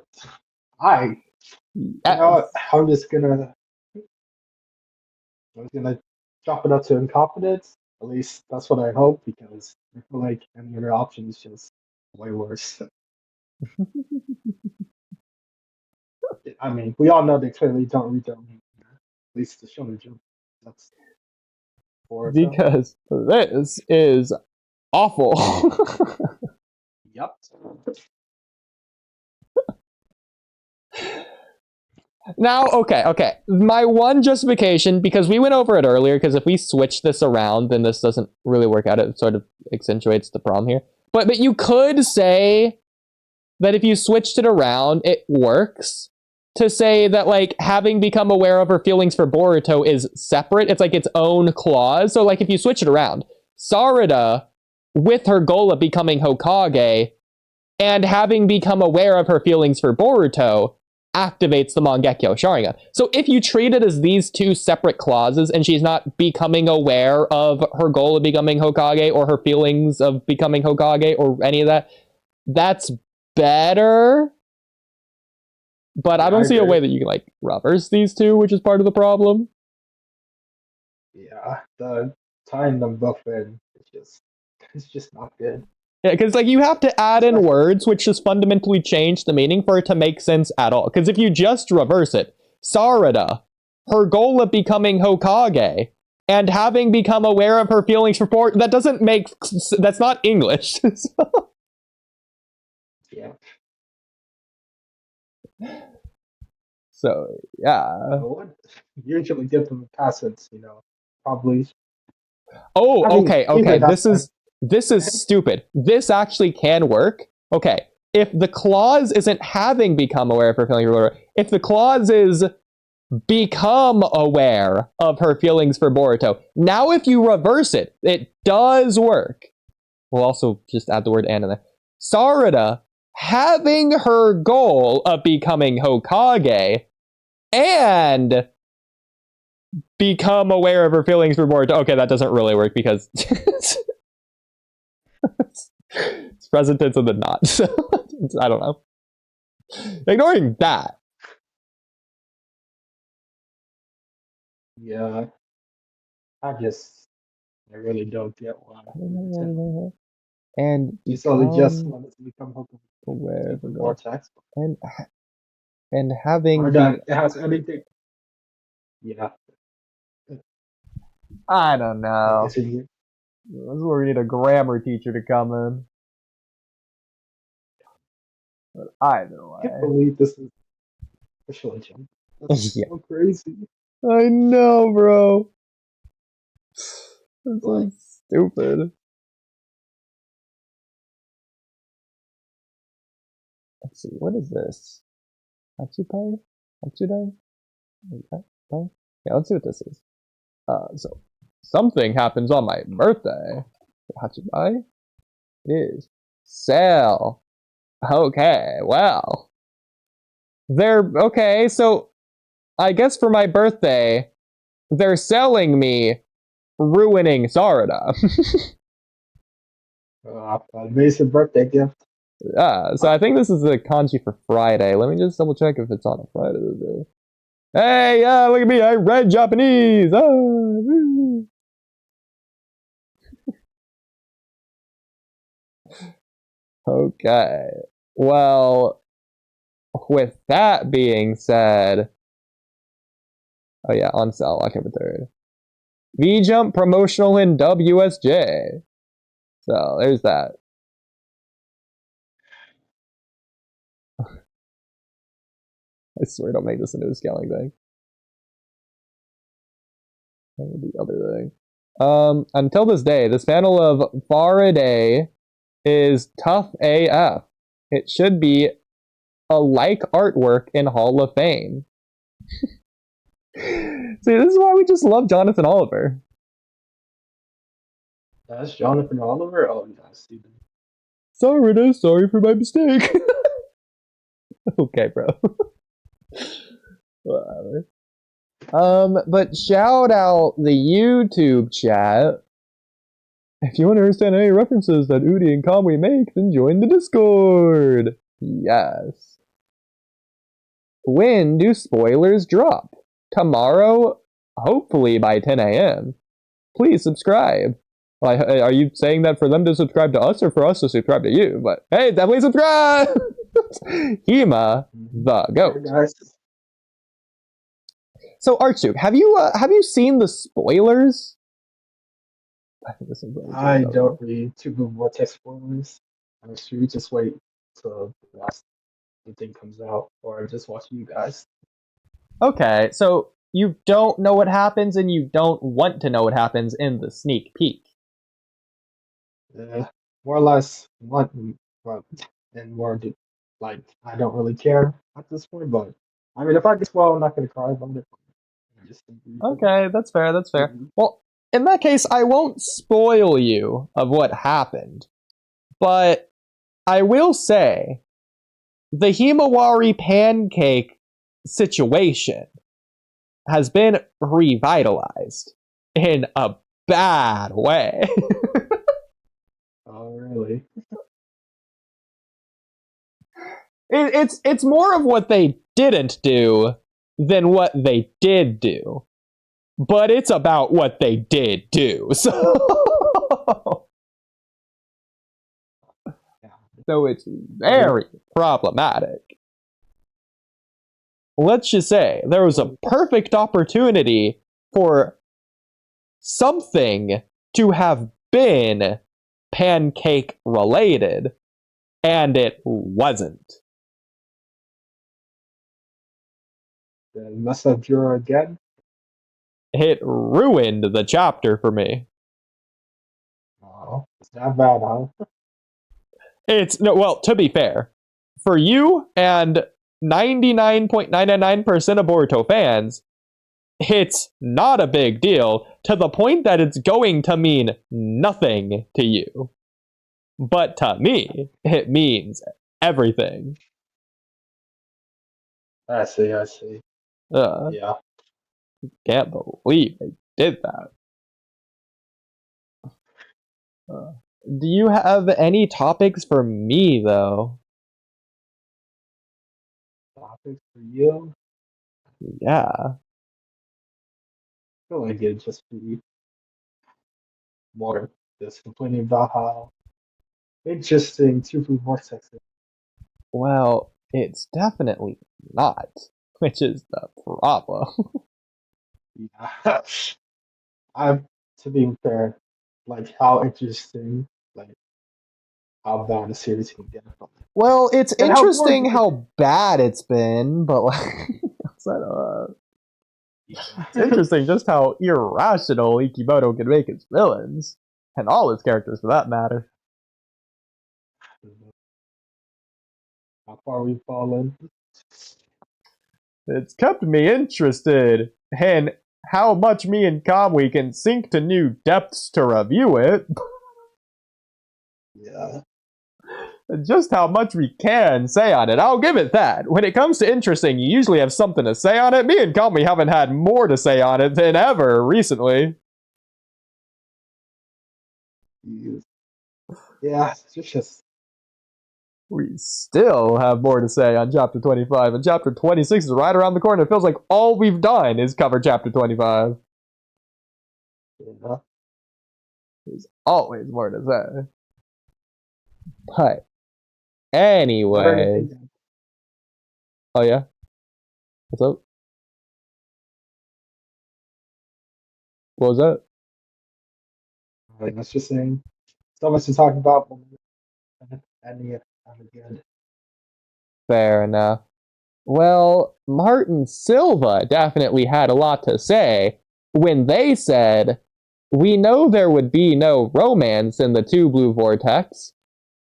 I You know what? I'm gonna chop it up to incompetence. At least that's what I hope, because I feel like any other option is just way worse. I mean, we all know they clearly don't read their own. At least the shonen jump. That's Boruto. Because this is awful. Yep. Now, okay. My one justification, because we went over it earlier, because if we switch this around, then this doesn't really work out. It sort of accentuates the problem here. But you could say that if you switched it around, it works. To say that, like, having become aware of her feelings for Boruto is separate. It's like its own clause. So, like, if you switch it around, Sarada, with her goal of becoming Hokage, and having become aware of her feelings for Boruto, activates the Mangekyo Sharingan. So if you treat it as these two separate clauses, and she's not becoming aware of her goal of becoming Hokage, or her feelings of becoming Hokage, or any of that, that's better. But I don't see a way that you can, like, reverse these two, which is part of the problem. Yeah, the tying them both in it's just not good. Yeah, because, like, you have to add in words which just fundamentally change the meaning for it to make sense at all. Because if you just reverse it, Sarada, her goal of becoming Hokage, and having become aware of her feelings for Boruto, that doesn't make... That's not English. So. Yeah. So, yeah. Usually give them a pass, probably. Oh, okay. This is stupid. This actually can work. Okay. If the clause isn't having become aware of her feelings for Boruto, if the clause is become aware of her feelings for Boruto, now if you reverse it, it does work. We'll also just add the word and in there. Sarada, having her goal of becoming Hokage, and become aware of her feelings for Boruto. Okay, that doesn't really work because it's present tense and then not. So I don't know. Ignoring that. Yeah. I really don't get why. And you only just wanted to become aware of Vortex. And having it has anything. Yeah. I don't know. This is where we need a grammar teacher to come in. But either way. I can't believe this is official jump. That's so crazy. I know, bro. That's so stupid. Let's see, what is this? Hatsupai? Hatsudai? Yeah, let's see what this is. So something happens on my birthday. Hatsubai? It is sale. Okay, well. Okay, so I guess for my birthday, they're selling me ruining Sarada. Amazing birthday gift. So I think this is the kanji for Friday. Let me just double check if it's on a Friday today. Hey, look at me, I read Japanese! Okay. Well, with that being said... Oh yeah, on sale, October 3rd. V-Jump promotional in WSJ. So, there's that. I swear don't make this into a scaling thing. The other thing. Until this day, this panel of Faraday is tough AF. It should be a like artwork in Hall of Fame. See, this is why we just love Jonathan Oliver. That's Jonathan Oliver? Oh, yeah, Steven. Sorry for my mistake. Okay, bro. Whatever. But shout out the YouTube chat. If you want to understand any references that Oodie and Kamui make, then join the Discord. Yes. when do spoilers drop? Tomorrow, hopefully by 10 a.m. Please subscribe. Are you saying that for them to subscribe to us or for us to subscribe to you? But hey, definitely subscribe! Hema, the goat. Guys, So, Archduke, have you seen the spoilers? I think this is I don't read too good Vortex spoilers. I'm sure you just wait till the last the thing comes out, or just watch you guys. Okay, so you don't know what happens and you don't want to know what happens in the sneak peek. More or less, and more like I don't really care at this point. But I mean, if I guess, well, I'm not gonna cry about it. Okay, that's fair. That's fair. Well, in that case, I won't spoil you of what happened, but I will say the Himawari pancake situation has been revitalized in a bad way. Oh, really? It's more of what they didn't do than what they did do. But it's about what they did do. So it's very problematic. Let's just say there was a perfect opportunity for something to have been pancake related, and it wasn't. Then mess up Jura again. It ruined the chapter for me. Oh, it's not bad, huh? It's no, well, to be fair, for you and 99.999% of Boruto fans, it's not a big deal to the point that it's going to mean nothing to you. But to me, it means everything. I see. Yeah. Can't believe they did that. Do you have any topics for me, though? Topics for you? Yeah. I feel like it'd just be more just complaining about how interesting Tufu Vortex is. Well, it's definitely not, which is the problem. Yeah. To be fair, like how interesting, like how bad a series can get. Well, it's And interesting how bad it's been, but like, it's interesting just how irrational Ikimoto can make his villains, and all his characters for that matter. How far we've fallen. It's kept me interested, and how much me and Kamui can sink to new depths to review it. Yeah. Just how much we can say on it. I'll give it that. When it comes to interesting, you usually have something to say on it. Me and Kamui haven't had more to say on it than ever recently. Yeah, it's just We still have more to say on Chapter 25, and Chapter 26 is right around the corner. It feels like all we've done is cover Chapter 25. yeah. There's always more to say. But, anyway. Oh, yeah? What's up? What was that? That's just saying. So much to talk about. Ending it good. Fair enough. Well, Martin Silva definitely had a lot to say when they said, "We know there would be no romance in the Two Blue Vortex,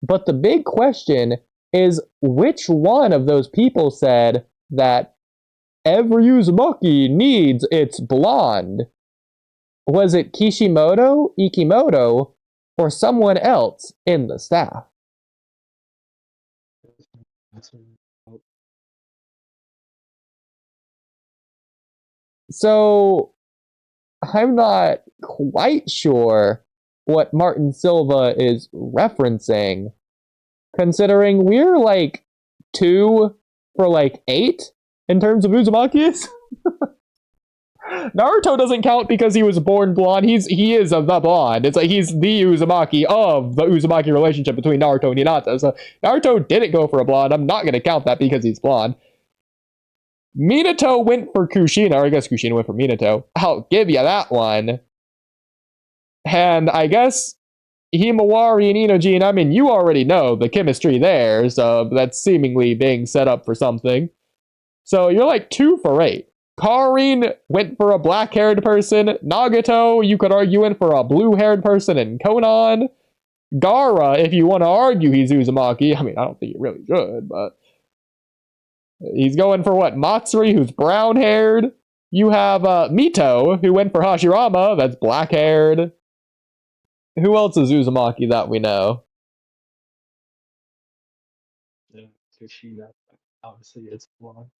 but the big question is which one of those people said that every Uzumaki needs its blonde? Was it Kishimoto, Ikimoto, or someone else in the staff?" So, I'm not quite sure what Martin Silva is referencing, considering we're like 2 for like 8 in terms of Uzumakis. Naruto doesn't count because he was born blonde. He is the blonde. It's like he's the Uzumaki of the Uzumaki relationship between Naruto and Hinata. So Naruto didn't go for a blonde. I'm not going to count that because he's blonde. Minato went for Kushina, or I guess Kushina went for Minato. I'll give you that one. And I guess Himawari and Inojin, I mean, you already know the chemistry there, so that's seemingly being set up for something. So you're like 2 for 8. Karin went for a black-haired person. Nagato, you could argue, went for a blue-haired person. And Konan. Gaara, if you want to argue he's Uzumaki. I mean, I don't think you really should, but... he's going for what? Matsuri, who's brown-haired. You have Mito, who went for Hashirama. That's black-haired. Who else is Uzumaki that we know? Yeah, Kushina. Obviously, it's blonde.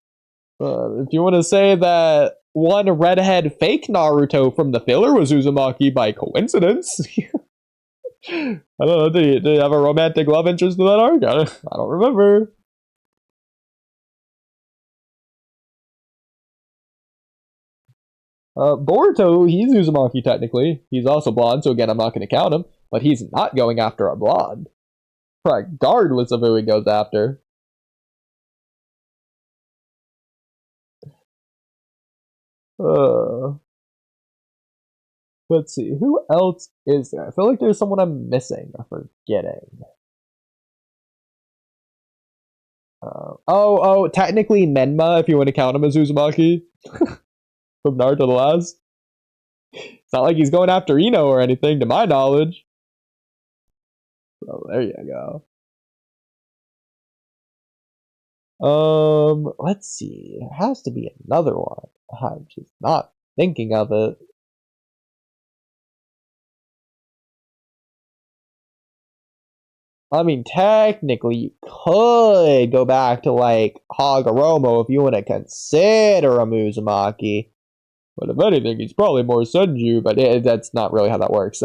If you want to say that one redhead fake Naruto from the filler was Uzumaki by coincidence, I don't know. Did he have a romantic love interest in that arc? I don't remember. Boruto, he's Uzumaki technically. He's also blonde, so again, I'm not going to count him. But he's not going after a blonde, regardless of who he goes after. Let's see, who else is there? I feel like there's someone I'm missing or forgetting. Technically Menma, if you want to count him as Uzumaki. From Naruto the Last. It's not like he's going after Ino or anything, to my knowledge. So there you go. Let's see. There has to be another one. I'm just not thinking of it. I mean, technically, you could go back to, like, Hagoromo if you want to consider a Uzumaki. But if anything, he's probably more Senju, but that's not really how that works.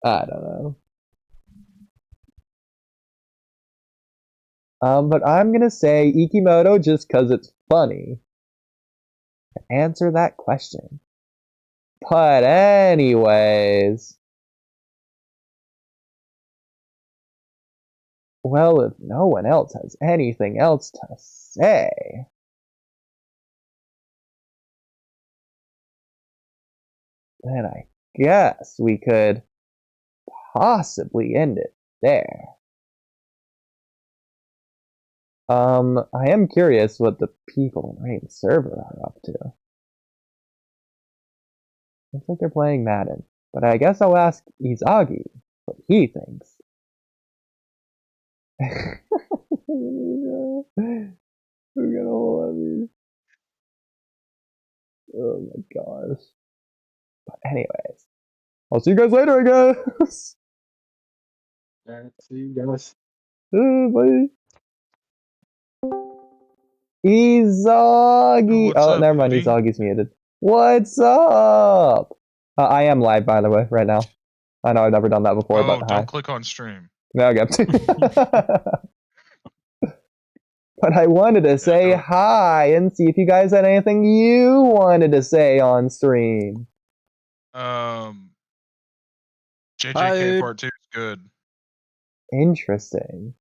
I don't know. But I'm gonna say Ikimoto just because it's funny to answer that question. But anyways... well, if no one else has anything else to say... then I guess we could possibly end it there. I am curious what the people in Rain server are up to. Looks like they're playing Madden, but I guess I'll ask Izagi what he thinks. Who got a hold of me? Oh my gosh. But anyways, I'll see you guys later, I guess. Alright, see you guys. Bye. Izagi. What's up, Never mind. Oodie? Izagi's muted. What's up? I am live, by the way, right now. I know I've never done that before, Oh, but don't hi. click on stream. No, okay. But I wanted to say don't. hi and see if you guys had anything you wanted to say on stream. JJK Hi. Part 2 is good. Interesting.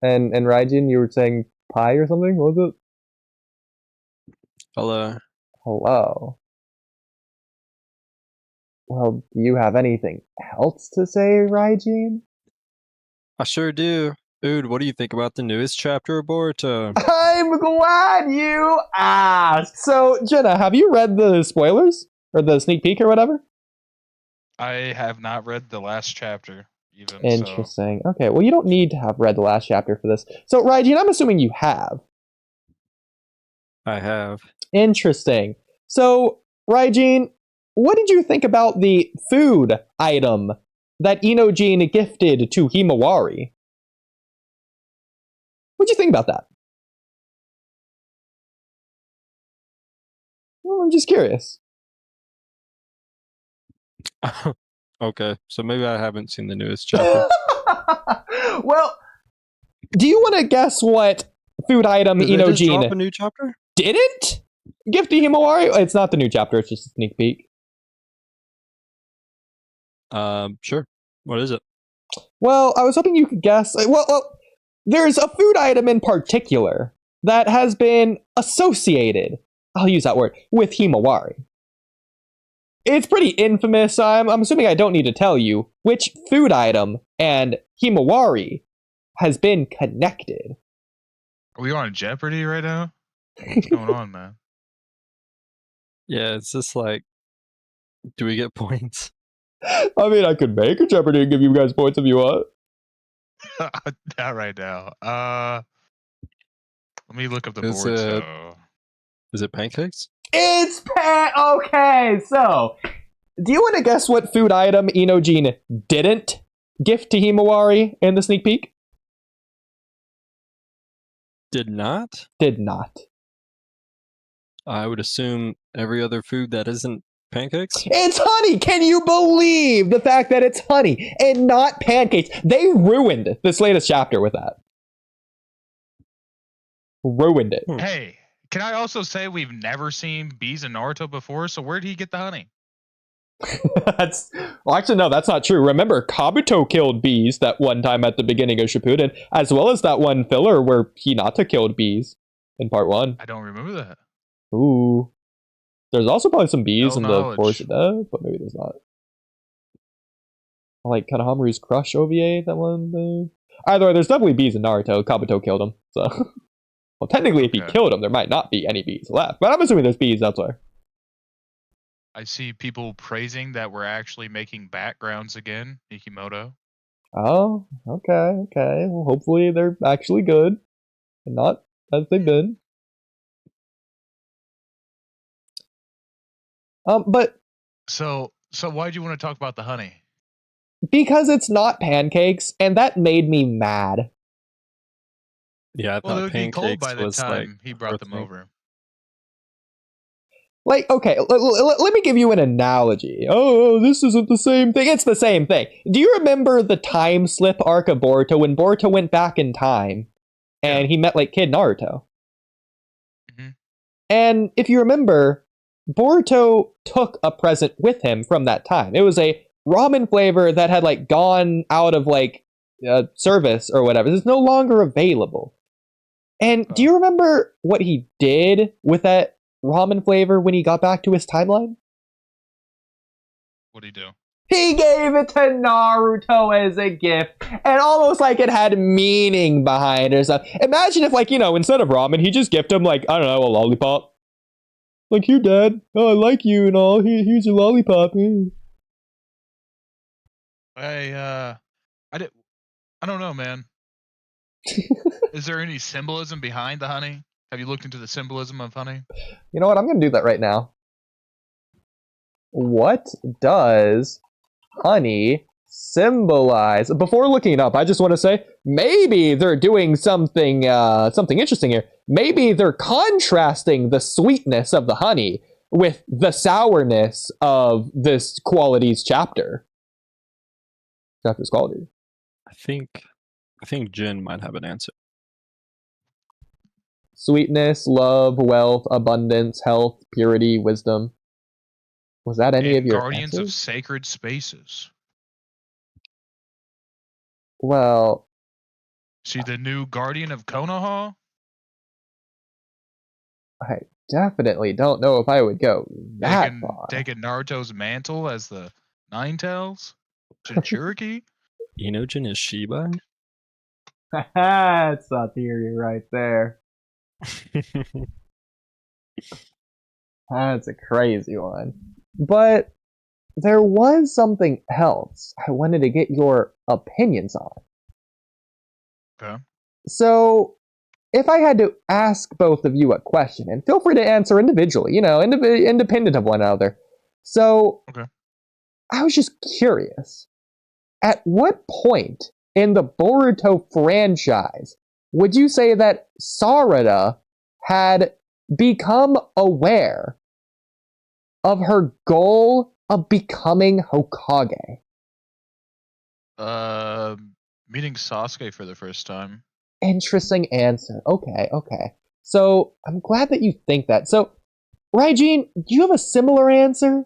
And Raijin, you were saying pie or something? What was it? Hello. Hello. Well, do you have anything else to say, Raijin? I sure do. Dude, what do you think about the newest chapter of Boruto? I'm glad you asked. So, Jenna, have you read the spoilers? Or the sneak peek or whatever? I have not read the last chapter, even. Interesting. So. Okay, well, you don't need to have read the last chapter for this. So, Raijin, I'm assuming you have. I have. Interesting. So, Raijin, what did you think about the food item that Inojin gifted to Himawari? What'd you think about that? Well, I'm just curious. Okay, so maybe I haven't seen the newest chapter. Well, Do you want to guess what food item Did they just drop a Inojin new chapter? didn't give to Himawari? It's not the new chapter, it's just a sneak peek. Sure. What is it? Well, I was hoping you could guess. Well, there's a food item in particular that has been associated, I'll use that word, with Himawari. It's pretty infamous. I'm assuming I don't need to tell you which food item and Himawari has been connected. Are we on Jeopardy right now? What's going on, man? Yeah, it's just like, do we get points? I mean, I could make a Jeopardy and give you guys points if you want. Not right now. Let me look up the Is board. it- So Is it pancakes? It's okay. So, do you want to guess what food item Inojin didn't gift to Himawari in the sneak peek? Did not? Did not. I would assume every other food that isn't pancakes. It's honey. Can you believe the fact that it's honey and not pancakes? They ruined this latest chapter with that. Ruined it. hey, can I also say we've never seen bees in Naruto before? So where did he get the honey? Actually, no, that's not true. Remember, Kabuto killed bees that one time at the beginning of Shippuden, as well as that one filler where Hinata killed bees in part 1. I don't remember that. Ooh. There's also probably some bees No in the knowledge. Forest of Death, but maybe there's not. Like Kanahamaru's Crush OVA, that one thing. Either way, there's definitely bees in Naruto. Kabuto killed them, so... Well, technically, if he Okay. killed them, there might not be any bees left. But I'm assuming there's bees elsewhere. I see people praising that we're actually making backgrounds again, Mikimoto. Oh, okay. Well, hopefully they're actually good. And not as they've been. But So why do you want to talk about the honey? because it's not pancakes, and that made me mad. Yeah, I Well, it thought would be cold pancakes by the was time like he brought them birthday. over. Like, okay, let me give you an analogy. Oh, this isn't the same thing. It's the same thing. Do you remember the time slip arc of Boruto when Boruto went back in time and he met, like, Kid Naruto? Mhm. And if you remember, Boruto took a present with him from that time. It was a ramen flavor that had, like, gone out of, like, service or whatever. It's no longer available. And do you remember what he did with that ramen flavor when he got back to his timeline? What'd he do? He gave it to Naruto as a gift, and almost like it had meaning behind it or something. Imagine if, like, you know, instead of ramen, he just gifted him, like, I don't know, a lollipop. Like, here, Dad. Oh, I like you and all. Here's your lollipop. I don't know, man. Is there any symbolism behind the honey? Have you looked into the symbolism of honey? You know what? I'm going to do that right now. What does honey symbolize? Before looking it up, I just want to say maybe they're doing something interesting here. Maybe they're contrasting the sweetness of the honey with the sourness of this qualities chapter. Chapter's quality. I think Jin might have an answer. Sweetness, love, wealth, abundance, health, purity, wisdom. Was that any And of your Guardians of answers? Sacred Spaces. Well, See the new Guardian of Konoha? I definitely don't know if I would go that far. Taking Naruto's mantle as the Nine Tails? Jinchuriki? Inojin is Shiba? That's a theory right there. That's a crazy one. But there was something else I wanted to get your opinions on. Okay. So, if I had to ask both of you a question, and feel free to answer individually, you know, independent of one another. So, Okay. I was just curious. At what point in the Boruto franchise would you say that Sarada had become aware of her goal of becoming Hokage? Meeting Sasuke for the first time. Interesting answer. Okay. So I'm glad that you think that. So, Raijin, do you have a similar answer?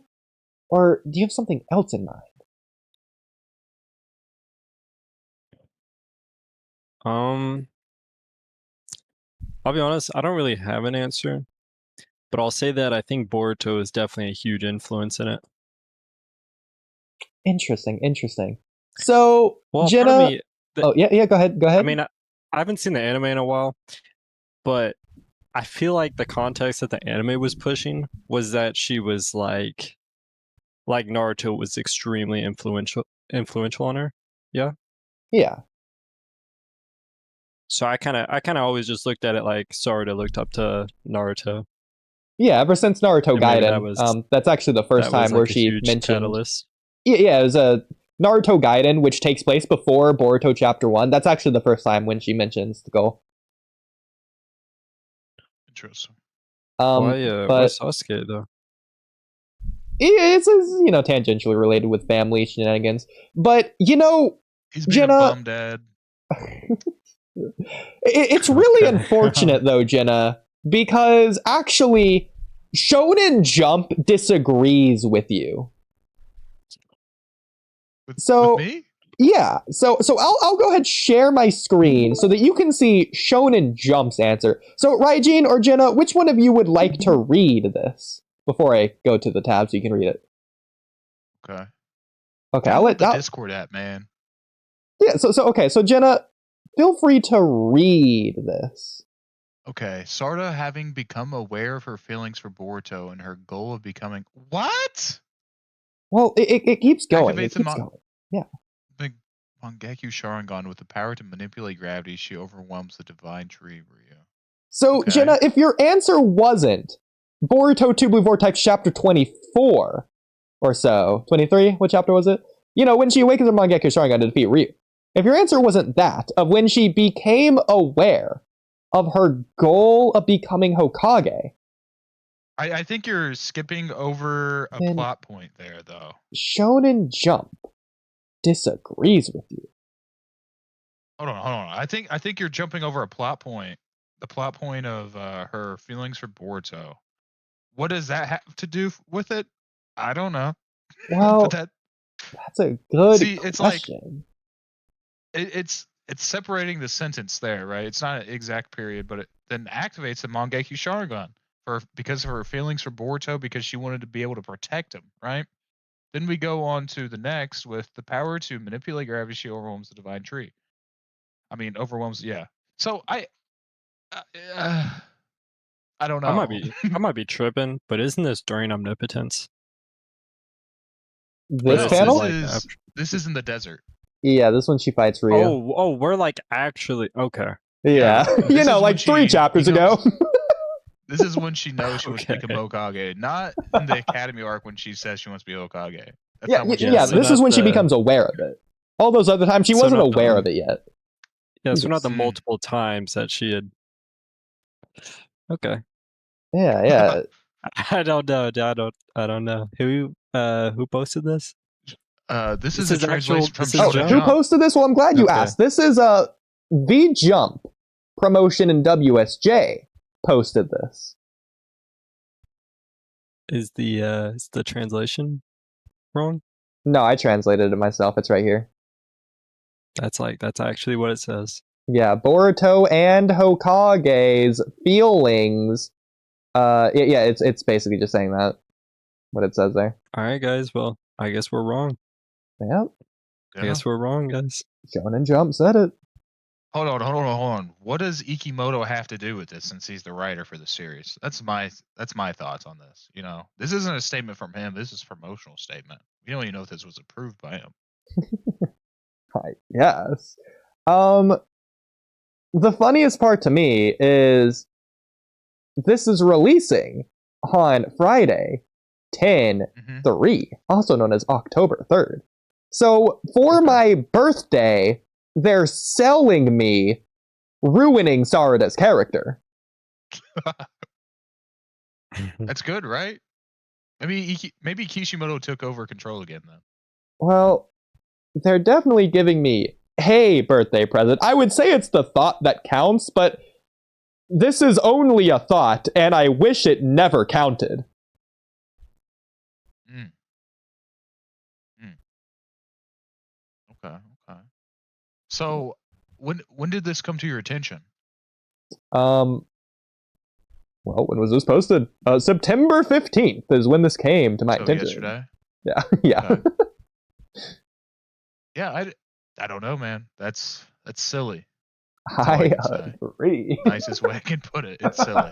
Or do you have something else in mind? I'll be honest, I don't really have an answer, but I'll say that I think Boruto is definitely a huge influence in it. Interesting. So, Well, Jenna. part of me, Yeah. Go ahead. I mean, I haven't seen the anime in a while, but I feel like the context that the anime was pushing was that she was like Naruto was extremely influential on her. Yeah. Yeah. So I kind of always just looked at it like Sarada looked up to Naruto. Yeah, ever since Naruto And maybe Gaiden, that's actually the first time where she mentioned. Catalyst. Yeah, it was a Naruto Gaiden, which takes place before Boruto Chapter 1. That's actually the first time when she mentions the goal. Interesting. Why but Sasuke though? it's tangentially related with family shenanigans. But He's being Jenna, a bum dad. It's really unfortunate though, Jenna, because actually Shonen Jump disagrees with you. With me? Yeah, so I'll go ahead and share my screen so that you can see Shonen Jump's answer. So Raijin or Jenna, which one of you would like to read this before I go to the tab so you can read it? Okay. I'll let the Discord app, man. Yeah, so Jenna, feel free to read this. Okay, Sarada having become aware of her feelings for Boruto and her goal of becoming what? Well, it keeps going. Activates Yeah. The Mangekyo Sharingan with the power to manipulate gravity, she overwhelms the divine tree, Ryu. So, Okay. Jenna, if your answer wasn't Boruto 2 Blue Vortex chapter 24 or so, 23, what chapter was it? When she awakens her Mangekyo Sharingan to defeat Ryu. If your answer wasn't that, of when she became aware of her goal of becoming Hokage. I think you're skipping over a plot point there, though. Shonen Jump disagrees with you. Hold on. I think you're jumping over a plot point. The plot point of her feelings for Boruto. What does that have to do with it? I don't know. Well, that's a good it's question. Like it's separating the sentence there, right? It's not an exact period, but it then activates the Mangekyo Sharingan because of her feelings for Boruto, because she wanted to be able to protect him, right? Then we go on to the next with the power to manipulate gravity. She overwhelms the divine tree. I mean, overwhelms. Yeah. So I don't know. I might be tripping, but isn't this during Omnipotence? This panel? This is in the desert. Yeah, this one she fights Ryu. Oh, we're like actually okay. Yeah, like 3 chapters ago. This is when she knows she wants to become Hokage, not in the Academy arc when she says she wants to be Hokage. This is when she becomes aware of it. All those other times, she wasn't aware of it yet. Yeah, so not the multiple times that she had. Okay. Yeah. I don't know. I don't know. Who posted this? This is a translation from who posted this? Well, I'm glad you asked. This is V Jump promotion in WSJ posted this. Is the translation wrong? No, I translated it myself. It's right here. That's actually what it says. Yeah, Boruto and Hokage's feelings. It's basically just saying that. What it says there. All right, guys. Well, I guess we're wrong. Yep. I guess we're wrong, guys. Shonen Jump said it. Hold on. What does Ikimoto have to do with this, since he's the writer for the series? That's my thoughts on this. This isn't a statement from him. This is a promotional statement. We don't even know if this was approved by him. Yes. The funniest part to me is this is releasing on Friday, 10/3, also known as October 3rd. So for my birthday, they're selling me ruining Sarada's character. That's good, right? Maybe Kishimoto took over control again then. Well, they're definitely giving me hey, birthday present, I would say it's the thought that counts, but this is only a thought, and I wish it never counted. Okay. So, when did this come to your attention? Well, when was this posted? September 15th is when this came to my attention. Yesterday? Yeah. Okay. Yeah, I don't know, man. That's silly. I agree. Nicest way I can put it. It's silly.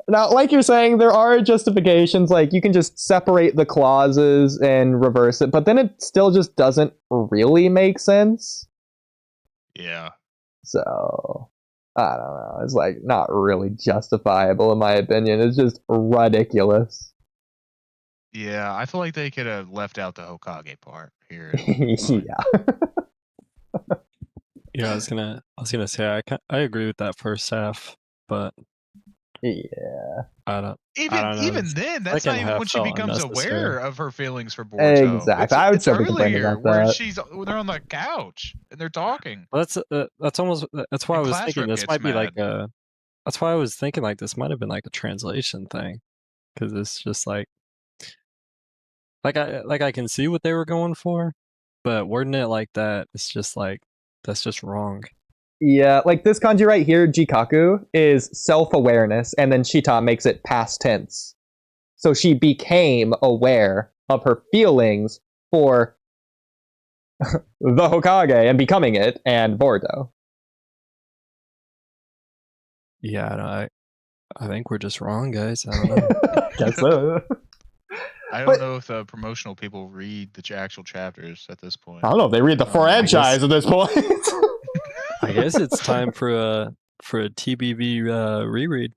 Now, like you're saying, there are justifications, like you can just separate the clauses and reverse it, but then it still just doesn't really make sense. Yeah. So, I don't know. It's like not really justifiable in my opinion. It's just ridiculous. Yeah, I feel like they could have left out the Hokage part here. Yeah. Yeah, I was gonna say I agree with that first half, but yeah, I don't even know. then, that's not even when she becomes aware of her feelings for Boruto. Exactly. I would still be complaining about that. They're on the couch and they're talking. Well, that's why I was thinking this might be like a. That's why I was thinking like this might have been like a translation thing, because it's just like I can see what they were going for, but wording it like that, it's just like that's just wrong. Yeah, like this kanji right here, jikaku, is self-awareness, and then Shita makes it past tense. So she became aware of her feelings for the Hokage and becoming it, and Boruto. Yeah, I think we're just wrong, guys. I don't know. Guess so. I don't know if the promotional people read the actual chapters at this point. I don't know if they read the franchise at this point. I guess it's time for a TBV reread.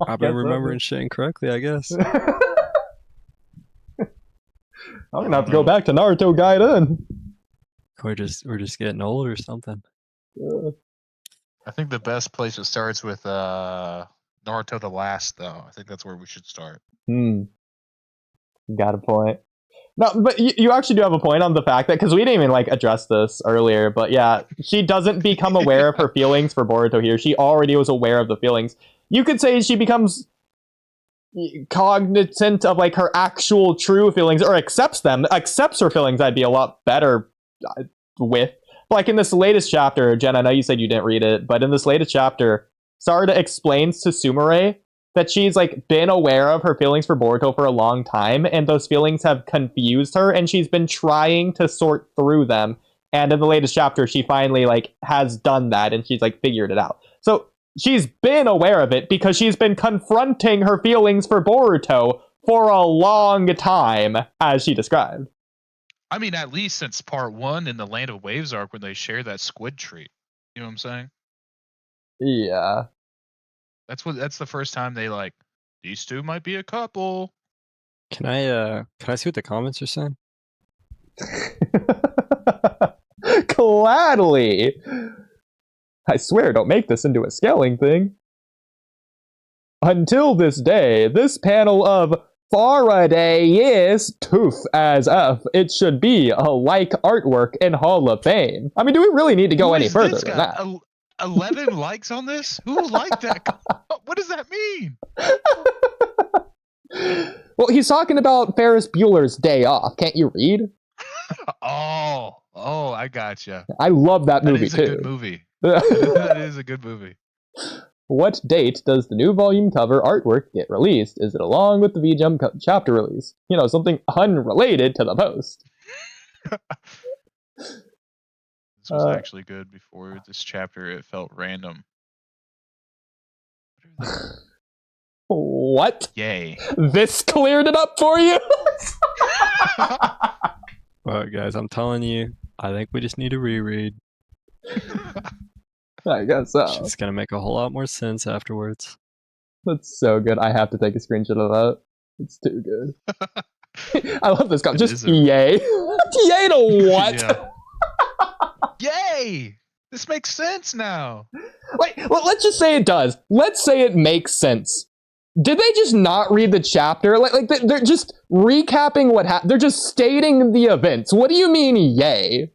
I've been remembering shit incorrectly, I guess. I'm gonna have to go back to Naruto Gaiden. We're just getting old or something. I think the best place it starts with Naruto the Last, though. I think that's where we should start. Got a point. No, but you actually do have a point on the fact that, because we didn't even like address this earlier, but yeah, she doesn't become aware of her feelings for Boruto here. She already was aware of the feelings. You could say she becomes cognizant of like her actual true feelings, or accepts her feelings. I'd be a lot better with. But like in this latest chapter, Jen, I know you said you didn't read it, but in this latest chapter, Sarada explains to Sumire that she's like been aware of her feelings for Boruto for a long time, and those feelings have confused her, and she's been trying to sort through them. And in the latest chapter, she finally like has done that, and she's like figured it out. So she's been aware of it because she's been confronting her feelings for Boruto for a long time, as she described. I mean, at least since part 1 in the Land of Waves arc, when they share that squid treat. You know what I'm saying? Yeah. That's the first time they like, these two might be a couple. Can I see what the comments are saying? Gladly. I swear, don't make this into a scaling thing. Until this day, this panel of Faraday is tooth as F. It should be a like artwork in Hall of Fame. I mean, do we really need to go any further than that? 11 likes on this? Who liked that? What does that mean? Well, he's talking about Ferris Bueller's Day Off. Can't you read? Oh, I gotcha. I love that movie too. That is a good movie. That is a good movie. What date does the new volume cover artwork get released? Is it along with the V-Jump chapter release? You know, something unrelated to the post. This was actually good before this chapter. It felt random. What? Yay. This cleared it up for you? Alright, guys, I'm telling you, I think we just need to reread. I guess so. It's gonna make a whole lot more sense afterwards. That's so good. I have to take a screenshot of that. It's too good. I love this guy. Just yay. Yay to what? Yeah. Yay! This makes sense now. Wait, well, let's just say it does. Let's say it makes sense. Did they just not read the chapter? Like they're just recapping what happened. They're just stating the events. What do you mean, yay?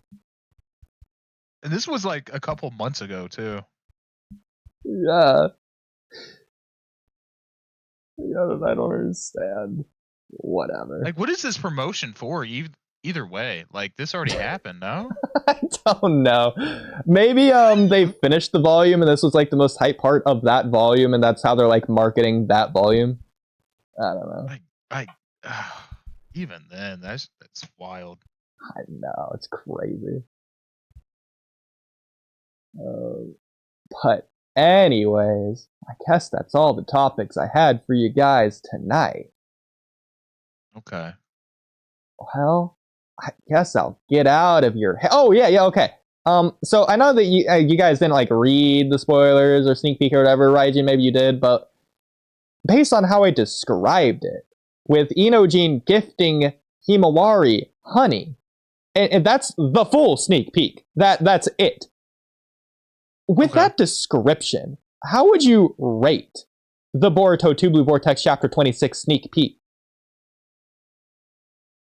And this was like a couple months ago too. Yeah. Yeah, I don't understand. Whatever. Like, what is this promotion for? Either way, like this already happened, no? I don't know. Maybe they finished the volume and this was like the most hype part of that volume, and that's how they're like marketing that volume. I don't know. Even then, that's wild. I know, it's crazy. But anyways, I guess that's all the topics I had for you guys tonight. Okay. Well, I guess I'll get out of your head. Oh yeah, okay. So I know that you guys didn't like read the spoilers or sneak peek or whatever, Raiji, maybe you did, but based on how I described it, with Inojin gifting Himawari honey, and that's the full sneak peek. That's it. With that description, how would you rate the Boruto 2 Blue Vortex Chapter 26 sneak peek?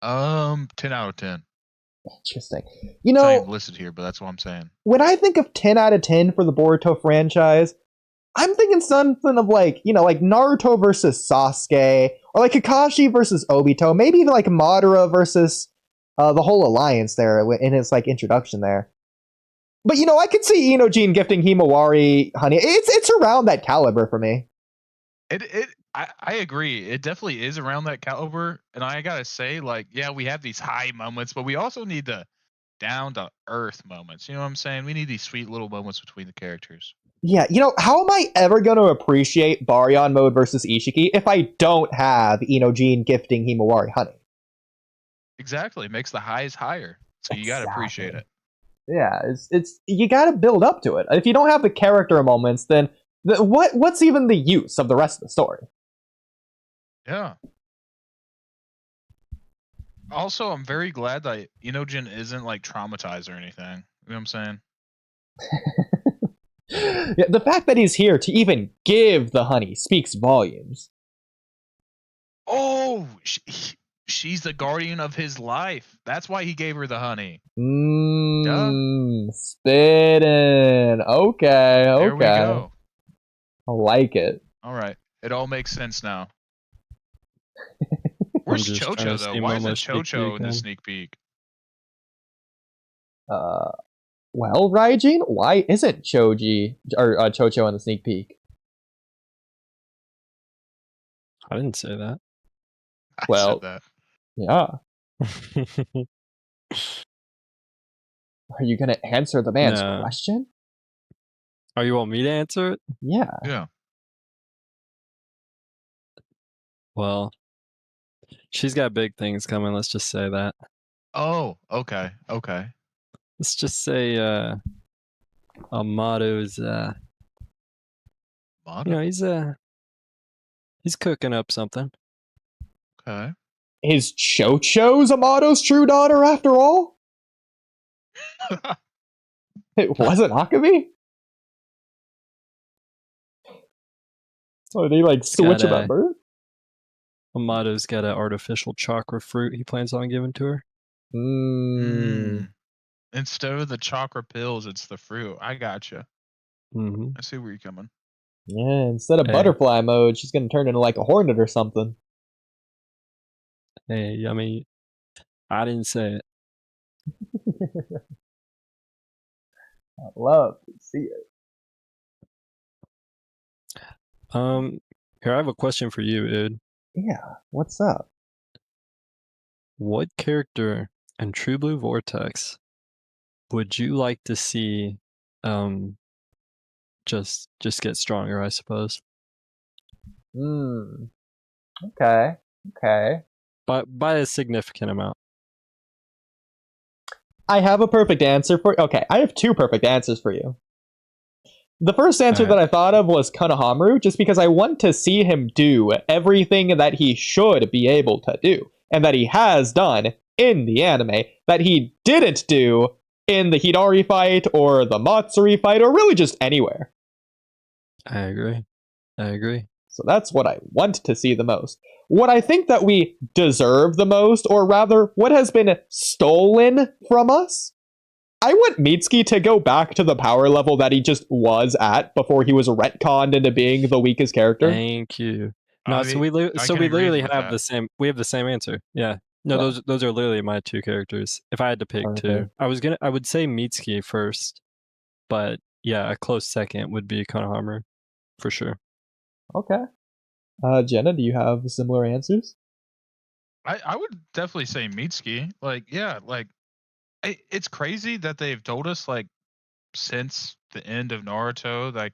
10 out of 10. Interesting. It's not even listed here, but that's what I'm saying. When I think of 10 out of 10 for the Boruto franchise, I'm thinking something of like, like Naruto versus Sasuke, or like Kakashi versus Obito, maybe even like Madara versus the whole alliance there in its like introduction there. But I could see Inojin gifting Himawari honey. It's around that caliber for me. I agree. It definitely is around that caliber, and I gotta say, like, yeah, we have these high moments, but we also need the down to earth moments. You know what I'm saying? We need these sweet little moments between the characters. Yeah, how am I ever going to appreciate Baryon mode versus Ishiki if I don't have Inojin gifting Himawari honey? Exactly. It makes the highs higher, so you gotta appreciate it. Yeah, it's you gotta build up to it. If you don't have the character moments, then what's even the use of the rest of the story? Yeah. Also, I'm very glad that Inojin isn't like traumatized or anything. You know what I'm saying? Yeah, the fact that he's here to even give the honey speaks volumes. Oh, she's the guardian of his life. That's why he gave her the honey. Spittin'. Okay. There we go. I like it. All right. It all makes sense now. Where's Chocho, though? Why isn't Chocho in the sneak peek? Well, Raijin, why isn't Choji or Chocho in the sneak peek? I didn't say that. I said that. Yeah. Are you gonna answer the man's question? Oh, you want me to answer it? Yeah. Yeah. Well, she's got big things coming, let's just say that. Oh, okay. Let's just say Amato's he's cooking up something. Okay. Is Chocho's Amato's true daughter after all? It wasn't Akemi? So they like switch about birth? Amato's got an artificial chakra fruit he plans on giving to her. Instead of the chakra pills, it's the fruit. I gotcha. I see where you're coming. Yeah, instead of butterfly mode, she's gonna turn into like a hornet or something. Hey, I mean, I didn't say it. I'd love to see it. Here, I have a question for you, Id. Yeah, what's up? What character in True Blue Vortex would you like to see just get stronger, I suppose? Okay. By a significant amount. I have a perfect answer for you. Okay, I have two perfect answers for you. The first answer that I thought of was Konohamaru, just because I want to see him do everything that he should be able to do, and that he has done in the anime, that he didn't do in the Hidari fight, or the Matsuri fight, or really just anywhere. I agree. So that's what I want to see the most. What I think that we deserve the most, or rather, what has been stolen from us, I want Mitsuki to go back to the power level that he just was at before he was retconned into being the weakest character. Thank you. No, I so mean, we I can agree literally with have that. the same. We have the same answer. Yeah. No, Yeah. those are literally my two characters. If I had to pick two, Perfect. I would say Mitsuki first, but yeah, a close second would be Konohamaru, for sure. Okay. Jenna, do you have similar answers? I would definitely say Mitsuki. Like, yeah, like it's crazy that they've told us like since the end of Naruto, like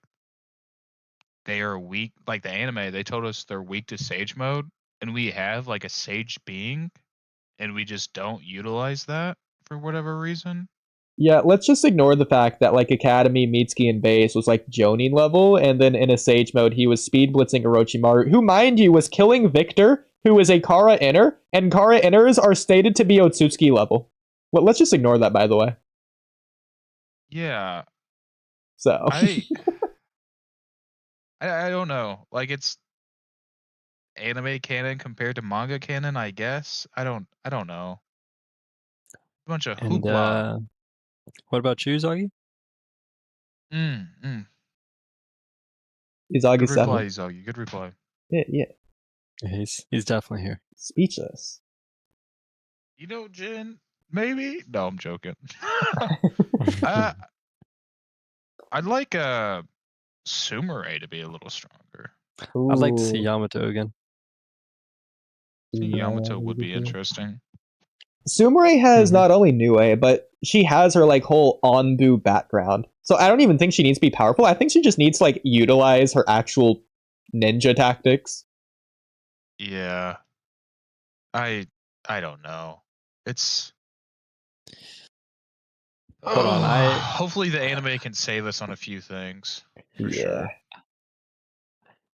they are weak. Like the anime, they told us they're weak to Sage mode, and we have like a Sage being, and we just don't utilize that for whatever reason. Yeah, let's just ignore the fact that like Academy, Mitsuki, and Base was like Jonin level, and then in a Sage mode he was speed blitzing Orochimaru, who, mind you, was killing Victor, who is a Kara Inner, and Kara Inners are stated to be Otsutsuki level. Well, let's just ignore that, by the way. Yeah, So I don't know. Like it's anime canon compared to manga canon, I guess. I don't know. A bunch of And hoopla. what about you, Zagi? Mm. Izagi Good reply, 7. Izagi. Good reply. Yeah. He's definitely here. Speechless. You know, Jin, maybe? No, I'm joking. I'd like Sumire to be a little stronger. I'd like to see Ooh. Yamato again. See, Yamato Yeah, would be maybe. interesting. Sumire has Mhm. not only Nue, but she has her like whole Onbu background. So I don't even think she needs to be powerful. I think she just needs to like utilize her actual ninja tactics. Yeah. I don't know. It's Hold on, hopefully the anime can save us on a few things. For sure.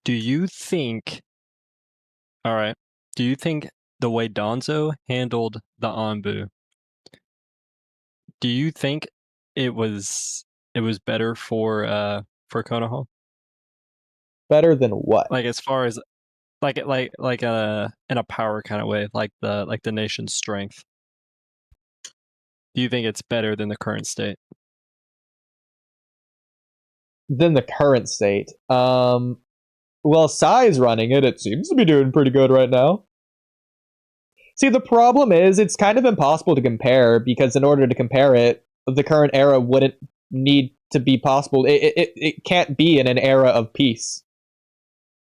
Do you think? All right. Do you think the way Donzo handled the Anbu? Do you think it was better for Konoha? Better than what? Like as far as like in a power kind of way, like the nation's strength. Do you think it's better than the current state? Than the current state. Well, Sai's running it. It seems to be doing pretty good right now. See, the problem is it's kind of impossible to compare because in order to compare it, the current era wouldn't need to be possible. It can't be in an era of peace.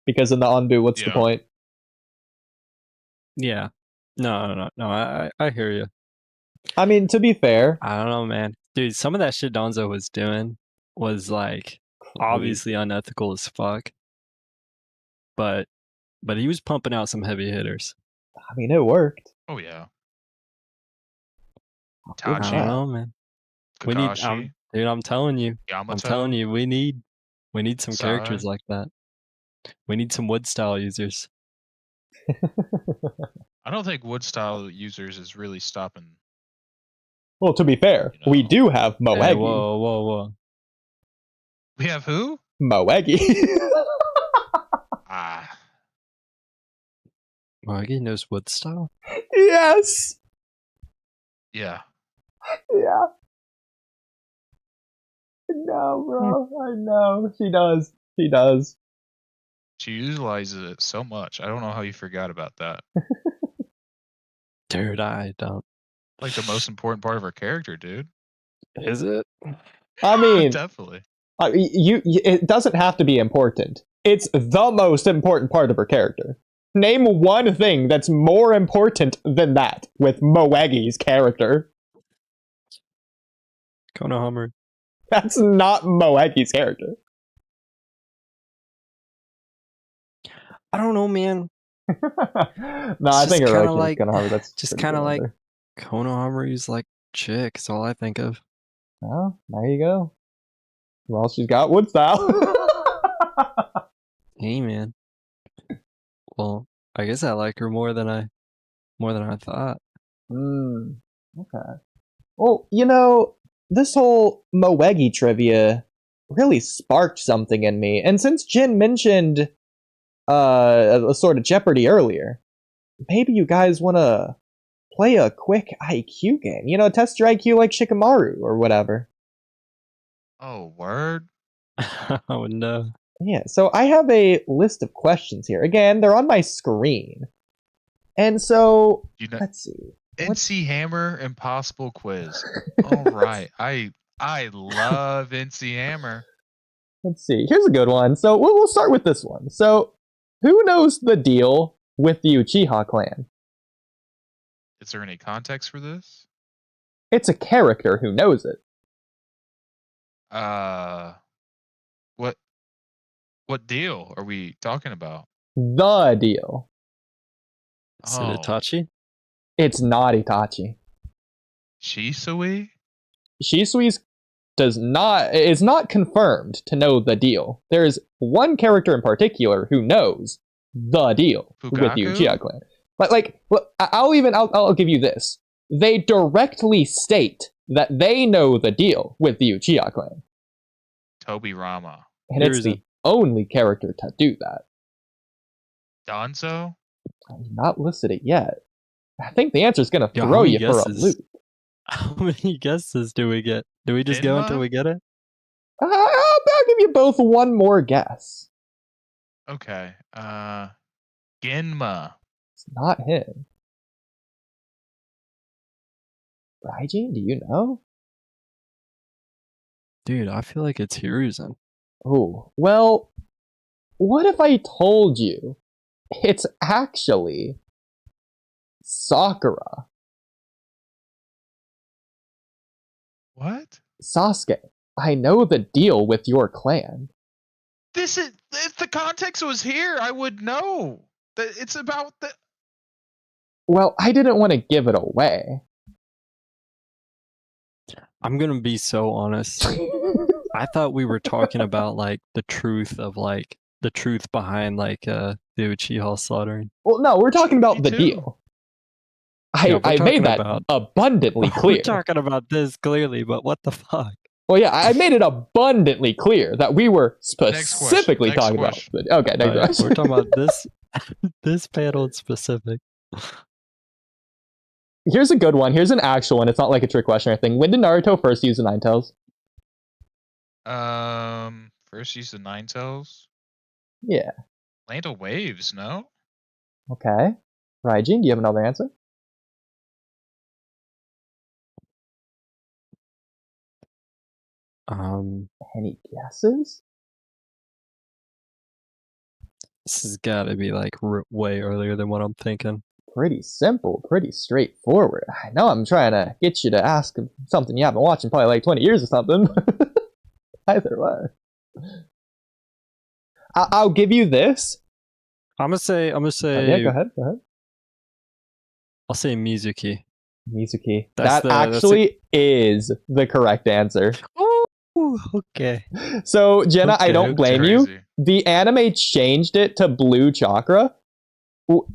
Because in the Anbu, what's the point? Yeah. No. I hear you. I mean, to be fair, I don't know, man. Dude, some of that shit Donzo was doing was like obviously unethical as fuck. But he was pumping out some heavy hitters. I mean, it worked. Oh yeah. I don't Tachi, know, man. We need, Kakashi, dude. I'm telling you, Yamato, we need some characters Sai. like that. We need some wood style users. I don't think wood style users is really stopping. Well, to be fair, You know. we do have Moegi. Hey, whoa. We have who? Moegi. Moegi knows wood style? Yes. Yeah. Yeah. No, bro. I know. She does. She does. She utilizes it so much. I don't know how you forgot about that. Dude, I don't. Like the most important part of her character, dude. Is it? I mean, definitely. It doesn't have to be important. It's the most important part of her character. Name one thing that's more important than that with Moegi's character. Konohamaru. That's not Moegi's character. I don't know, man. No, I think Orochi's like Konohamaru. That's just kind of like Konohamaru's like chick. Is all I think of. Oh, there you go. Well, she's got wood style. Hey, man. Well, I guess I like her more than I thought. Okay. Well, you know, this whole Moegi trivia really sparked something in me. And since Jin mentioned a sort of Jeopardy earlier. Maybe you guys want to play a quick IQ game. You know, test your IQ like Shikamaru or whatever. Oh, word. Oh no. Yeah, so I have a list of questions here. Again, they're on my screen. And so, You know, let's see. NC Hammer Impossible Quiz. All right. I love NC Hammer. Let's see. Here's a good one. So we'll start with this one. So, who knows the deal with the Uchiha clan? Is there any context for this? It's a character who knows it. What deal are we talking about? The deal. Is it Itachi? It's not Itachi. Shisui? Shisui's is not confirmed to know the deal. There is one character in particular who knows the deal with the Uchiha clan. But I'll give you this. They directly state that they know the deal with the Uchiha clan. Toby Rama. And it's the only character to do that. Danzo? I've not listed it yet. I think the answer is going to throw you for a loop. How many guesses do we get? Do we just go until we get it? I'll give you both one more guess. Okay. Genma. It's not him. Raijin, do you know? Dude, I feel like it's Hiruzen. Oh, well, what if I told you it's actually Sakura? What? Sasuke, I know the deal with your clan. If the context was here, I would know. It's about the... Well, I didn't want to give it away. I'm gonna be so honest. I thought we were talking about like the truth behind like the Uchiha slaughtering. Well, no, we're talking about the deal. I made that abundantly clear. We're talking about this clearly, but what the fuck? Well, yeah, I made it abundantly clear that we were specifically talking about. Okay, next question. We're talking about this panel in specific. Here's a good one. Here's an actual one. It's not like a trick question or anything. When did Naruto first use the Nine Tails? First use the Nine Tails? Yeah. Land of Waves, no? Okay. Raijin, do you have another answer? Any guesses? This has got to be like way earlier than what I'm thinking. Pretty simple, pretty straightforward. I know I'm trying to get you to ask something you haven't watched in probably like 20 years or something. Either way. I'll give you this. I'm gonna say. Yeah, go ahead. I'll say Mizuki. Mizuki. That actually is the correct answer. Ooh, okay. So, Jenna, I don't blame you. The anime changed it to blue chakra.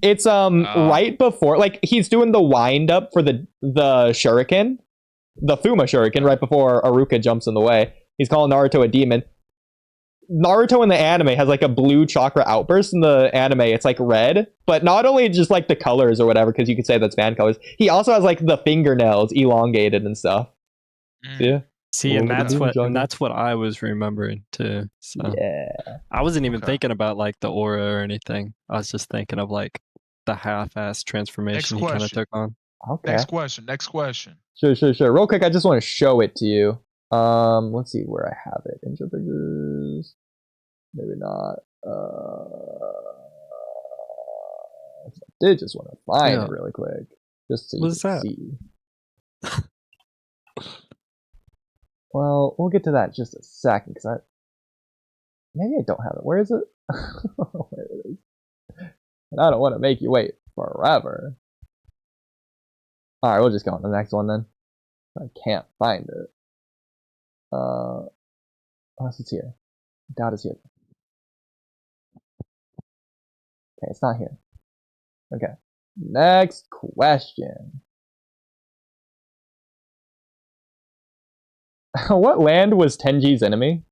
It's right before, like, he's doing the wind up for the shuriken, the Fuma shuriken, right before Aruka jumps in the way. He's calling Naruto a demon. Naruto in the anime has like a blue chakra outburst. In the anime, it's like red, but not only just like the colors or whatever, because you could say that's fan colors. He also has like the fingernails elongated and stuff. Yeah. See, and that's what I was remembering too. So yeah, I wasn't even thinking about like the aura or anything. I was just thinking of like the half-ass transformation he kind of took on. Okay. Next question. Sure. Real quick, I just want to show it to you. Let's see where I have it. Intro pictures. Maybe not. I did just want to find it really quick, just so you can see. Well, we'll get to that in just a second, because maybe I don't have it. Where is it? Where it is. And I don't want to make you wait forever. Alright, we'll just go on to the next one then. I can't find it. Unless it's here. I doubt it's here. Okay, it's not here. Okay. Next question. What land was Tenji's enemy?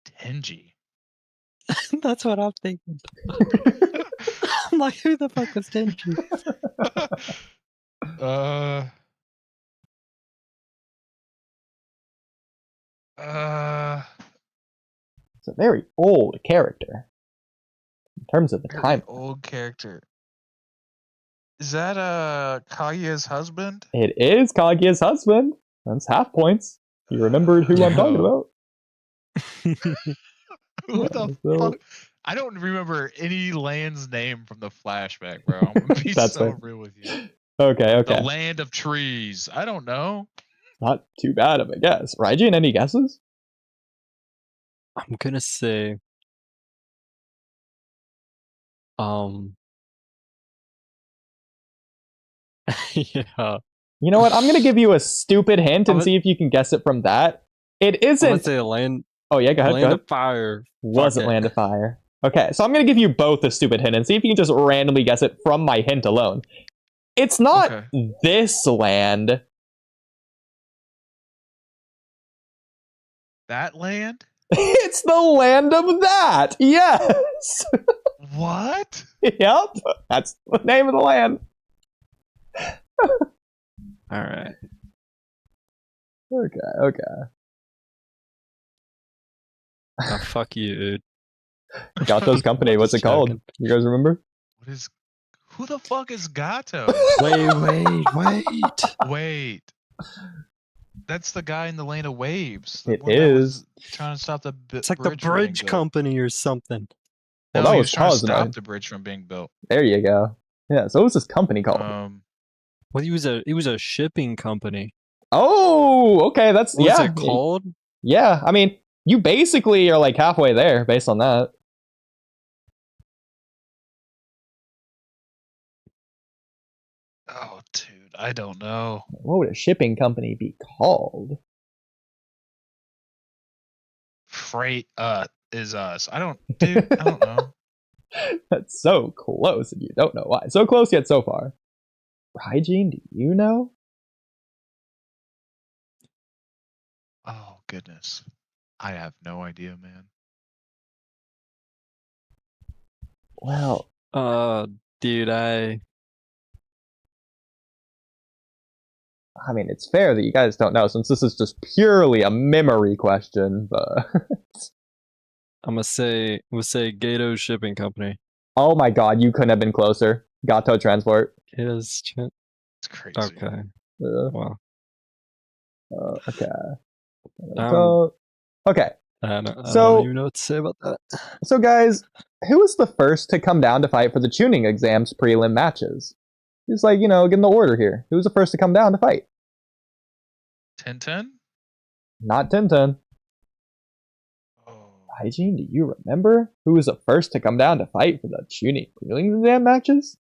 Tenji. That's what I'm thinking. I'm like, who the fuck was Tenchi? It's a very old character in terms of the very time. old character. Is that Kaguya's husband? It is Kaguya's husband. That's half points. You remembered who I'm talking about. Who the fuck? I don't remember any land's name from the flashback, bro. I'm gonna be That's so fair. real with you. Okay. The land of trees. I don't know. Not too bad of a guess. Raijin, any guesses? I'm gonna say, yeah. You know what? I'm gonna give you a stupid hint and I'm see if you can guess it from that. It I'm gonna isn't. say land Oh yeah, go ahead. Land of Fire. Wasn't Fuck it. Land of Fire. Okay, so I'm gonna give you both a stupid hint and see if you can just randomly guess it from my hint alone. It's not Okay. this land. That land? It's the land of that. Yes. What? Yep. That's the name of the land. All right. Okay. Oh, fuck you, dude. Gato's company. What's it Just called? joking. You guys remember? What is? Who the fuck is Gato? Wait. Wait. That's the guy in the land of waves. The It one that was is. trying to stop the It's like the bridge from being bridge built. company or something. Well, No, that he was was trying to Cosmo. stop the bridge from being built. There you go. Yeah. So what was this company called? Well, he was a shipping company. Oh, okay. That's What yeah. was it called? Yeah. I mean, you basically are like halfway there based on that. Oh, dude, I don't know. What would a shipping company be called? Freight is us. I don't know. That's so close, and you don't know why. So close yet so far. Raijin, do you know? Oh goodness, I have no idea, man. Well, Dude, I mean, it's fair that you guys don't know, since this is just purely a memory question, but... I'm gonna say Gato Shipping Company. Oh my god, you couldn't have been closer. Gato Transport. It's It's crazy. okay. Wow. Okay. Um, Okay. I don't So- even know what to say about that. So, guys, who was the first to come down to fight for the tuning exams prelim matches? Just like, getting the order here. Who was the first to come down to fight? 10-10? Not Tintin. Oh, Hygiene, do you remember who was the first to come down to fight for the tuning prelim exam matches?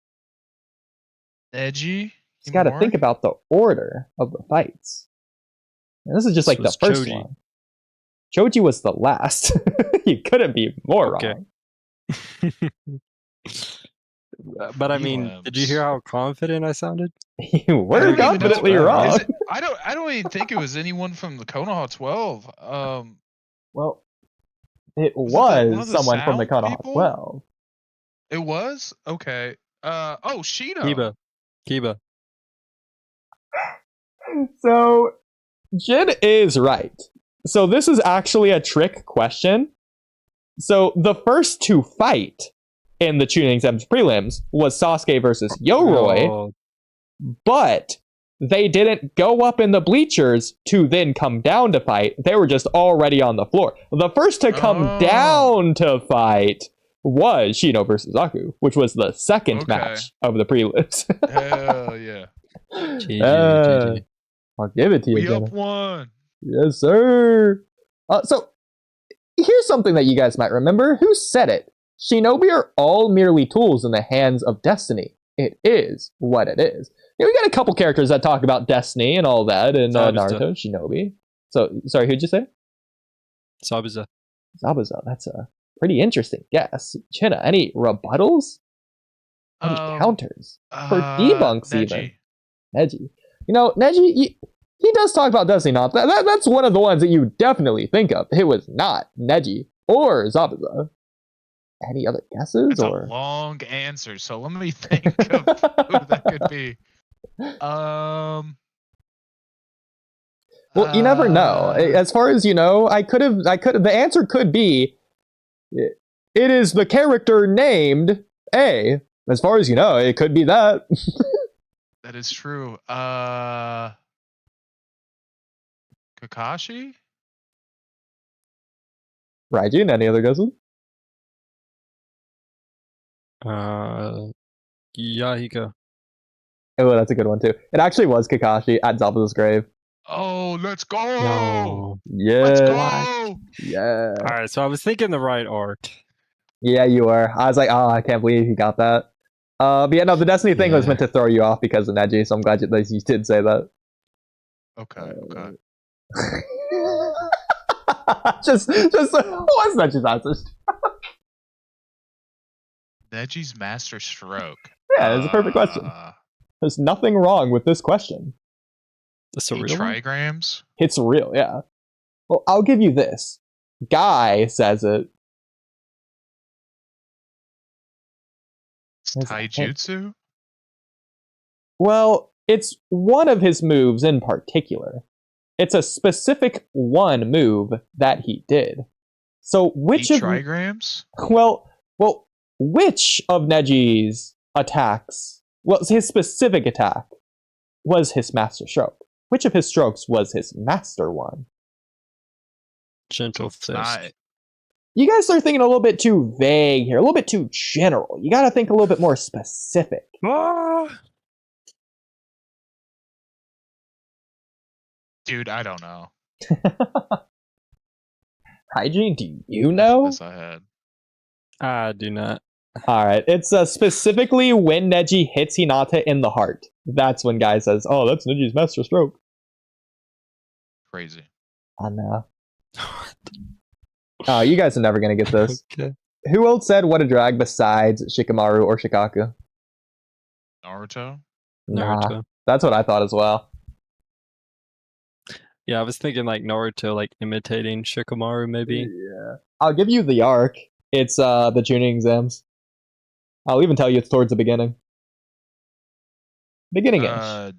Edgy. Just gotta think about the order of the fights. And this is just This like the was first Choji. one. Choji was the last. You couldn't be more Okay. wrong. But I mean, did you hear how confident I sounded? You I were don't even know. confidently Is wrong. Is it, I don't even think it was anyone from the Konoha 12. Well, it Was it one was of the someone from the sound Konoha people? 12. It was? Okay. Shino. Kiba. So, Jin is right. So, this is actually a trick question. So, the first to fight in the tuning exams prelims was Sasuke versus Yoroi, Oh, but they didn't go up in the bleachers to then come down to fight. They were just already on the floor. The first to come Oh. down to fight was Shino versus Aku, which was the second Okay. match of the prelims. Hell yeah. GG. I'll give it to you, We Jenna. up one. Yes, sir. So, here's something that you guys might remember. Who said it? Shinobi are all merely tools in the hands of destiny. It is what it is. Yeah, we got a couple characters that talk about destiny and all that in Zabuza. Naruto, Shinobi. So, sorry, who'd you say? Zabuza. Zabuza. That's a pretty interesting guess. Chinna, any rebuttals? Any counters? For debunks, Neji. even. Neji. Neji, he does talk about Destiny Knot. That's one of the ones that you definitely think of. It was not Neji or Zabuza. Any other guesses? It's or a long answer, so let me think of who that could be. Well, you never know. As far as you know, the answer could be, it is the character named A. As far as you know, it could be that. That is true. Kakashi? Raijin, any other guesses? Yahiko. Oh, that's a good one too. It actually was Kakashi at Zabuza's grave. Oh, let's go! No. Yeah. Let's go! Yeah. All right, so I was thinking the right arc. Yeah, you were. I was like, oh, I can't believe you got that. But yeah, no, the Destiny thing was Yeah. meant to throw you off because of Neji, so I'm glad you did say that. Okay. just what's Neji's answer? Neji's master stroke. Yeah, it's a perfect question. There's nothing wrong with this question. That's a Eight real one? trigrams? It's real, yeah. Well, I'll give you this. Guy says it. It's taijutsu? Well, it's one of his moves in particular. It's a specific one move that he did. So which 8 of trigrams? well, which of Neji's attacks? Well, his specific attack was his master stroke. Which of his strokes was his master one? Gentle It's not- fist. You guys are thinking a little bit too vague here, a little bit too general. You got to think a little bit more specific. Dude, I don't know. Hygiene, do you know? Yes, I had. I do not. All right, it's specifically when Neji hits Hinata in the heart. That's when Guy says, "Oh, that's Neji's master stroke." Crazy. I know. Oh, you guys are never gonna get this. Okay. Who else said what a drag besides Shikamaru or Shikaku? Naruto? Nah, Naruto. that's what I thought as well. Yeah, I was thinking like Naruto, like imitating Shikamaru, maybe. Yeah. I'll give you the arc. It's the tuning exams. I'll even tell you it's towards the beginning. Beginning-ish.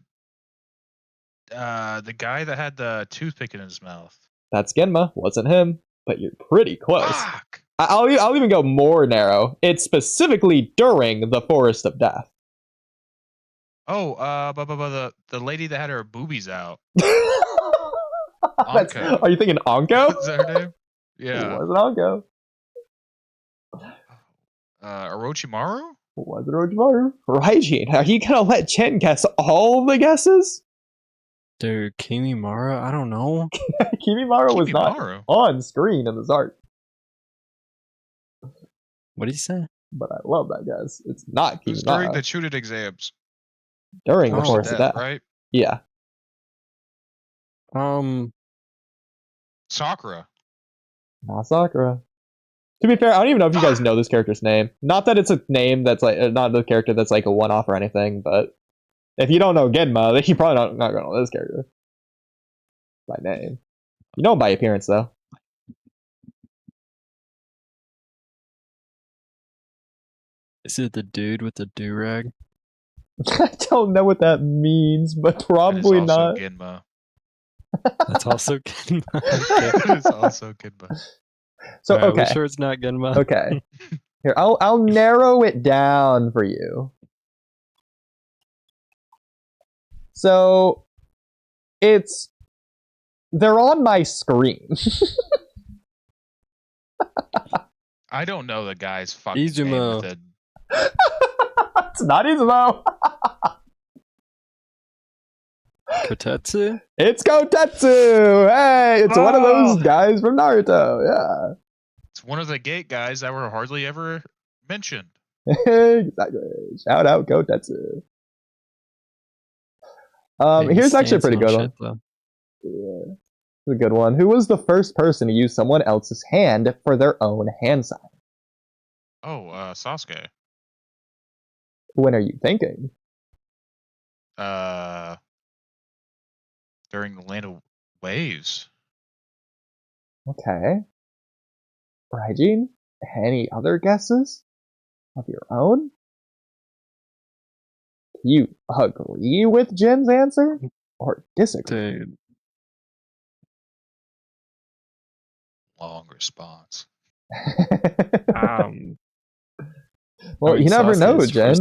The guy that had the toothpick in his mouth. That's Genma. Wasn't him, but you're pretty close. Fuck! I'll even go more narrow. It's specifically during the Forest of Death. Oh, the lady that had her boobies out. That's- are you thinking Anko? Is that her name? It Yeah. wasn't Anko. Orochimaru? It wasn't Orochimaru. Raijin, are you gonna let Chen guess all the guesses? Dude, Kimimaro? I don't know. Kimimaro was not Kimimaro? on screen in this art, What did he say? but I love that guess. It's not It was during Kimimaro. the Chunin exams. During the Oh, Forest of Death. Right? Yeah. Sakura. Not Sakura. To be fair, I don't even know if you guys know this character's name. Not that it's a name that's like not the character that's like a one-off or anything, but if you don't know Genma, then you probably not gonna know this character by name. You know him by appearance, though. Is it the dude with the do-rag? I don't know what that means, but That is probably also not. Genma. That's also Genma. That is also Genma. So Alright, okay, we're sure it's not Genma. okay. Here, I'll narrow it down for you. So they're on my screen. I don't know the guy's fucking name Izumo. with It's not Izumo. Kotetsu? It's Kotetsu. Hey, it's one of those guys from Naruto. Yeah. It's one of the gate guys that were hardly ever mentioned. Exactly. Shout out Kotetsu. Maybe Here's actually a stance pretty on good shit, one. though. Yeah. It's a good one. Who was the first person to use someone else's hand for their own hand sign? Oh, Sasuke. When are you thinking? During the Land of Waves. Okay. Raijin, Any other guesses of your own? You agree with Jin's answer or disagree? Dude. Long response. Well, you never know, Jin.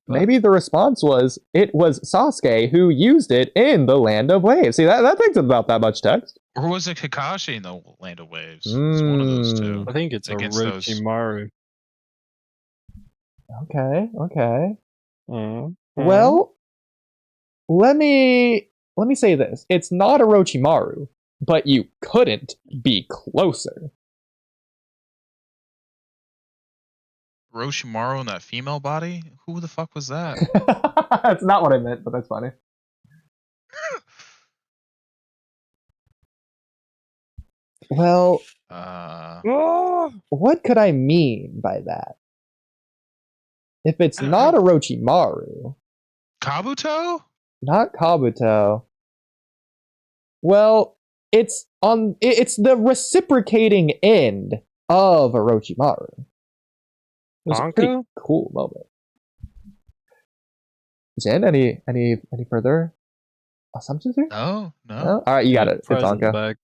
Maybe the response was, it was Sasuke who used it in the Land of Waves. See, that takes about that much text. Or was it Kakashi in the Land of Waves? It's one of those two. I think it's Orochimaru. Okay. Well, let me say this. It's not Orochimaru, but you couldn't be closer. Orochimaru in that female body? Who the fuck was that? That's not what I meant, but that's funny. Well, what could I mean by that? If it's not Orochimaru... Kabuto? Not Kabuto. Well, it's the reciprocating end of Orochimaru. It was a pretty cool moment. Jen, any further assumptions here? No. All right, you got it. It's Anka.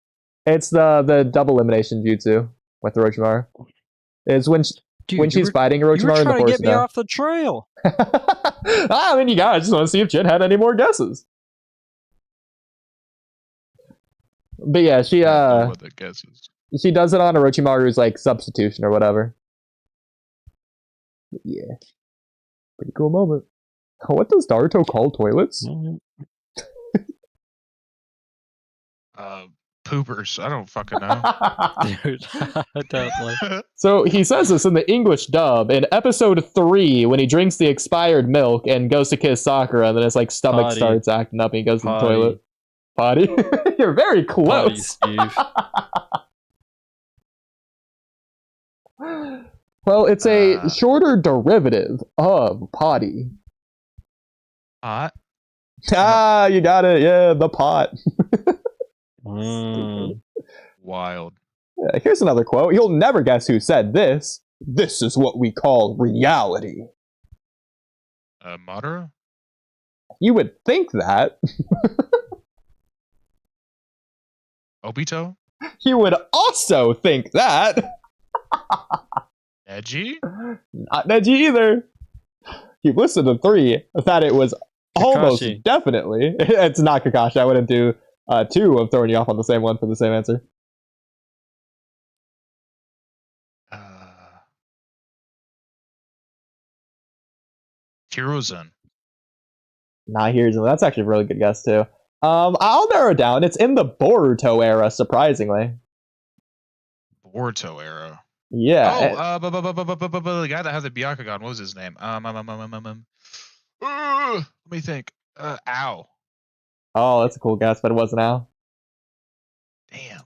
It's the double elimination jutsu with Orochimaru. It's when she's fighting Orochimaru in the forest. You were trying to get me off the trail. I mean, you guys just want to see if Jen had any more guesses. But yeah, she does it on Orochimaru's like substitution or whatever. Yeah. Pretty cool moment. What does Naruto call toilets? Poopers. I don't fucking know. Dude, I don't like. So he says this in the English dub in episode 3 when he drinks the expired milk and goes to kiss Sakura, and then his like stomach starts acting up and he goes to the toilet. Potty? You're very close. Potty, Steve. Well, it's a shorter derivative of potty. Pot? You got it. Yeah, the pot. Wild. Yeah, here's another quote. You'll never guess who said this. This is what we call reality. Madara? You would think that. Obito? You would also think that. Neji? Not Neji either. You listened to 3, that it was almost definitely. It's not Kakashi. I wouldn't do 2 of throwing you off on the same one for the same answer. Hiruzen. Nah, Hiruzen. That's actually a really good guess too. I'll narrow it down. It's in the Boruto era, surprisingly. Boruto era. Yeah. The guy that has the Byakugan, what was his name? Let me think. Ow. Oh, that's a cool guess, but it wasn't Al. Damn.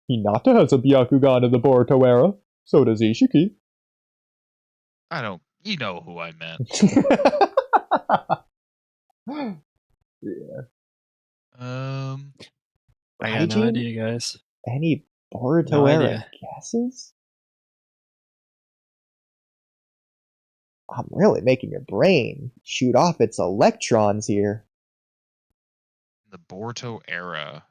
Hinata has a Byakugan in the Boruto era. So does Ishiki. You know who I meant. Yeah. I got no idea, guys. Any Boruto era guesses? I'm really making your brain shoot off its electrons here. The Boruto era.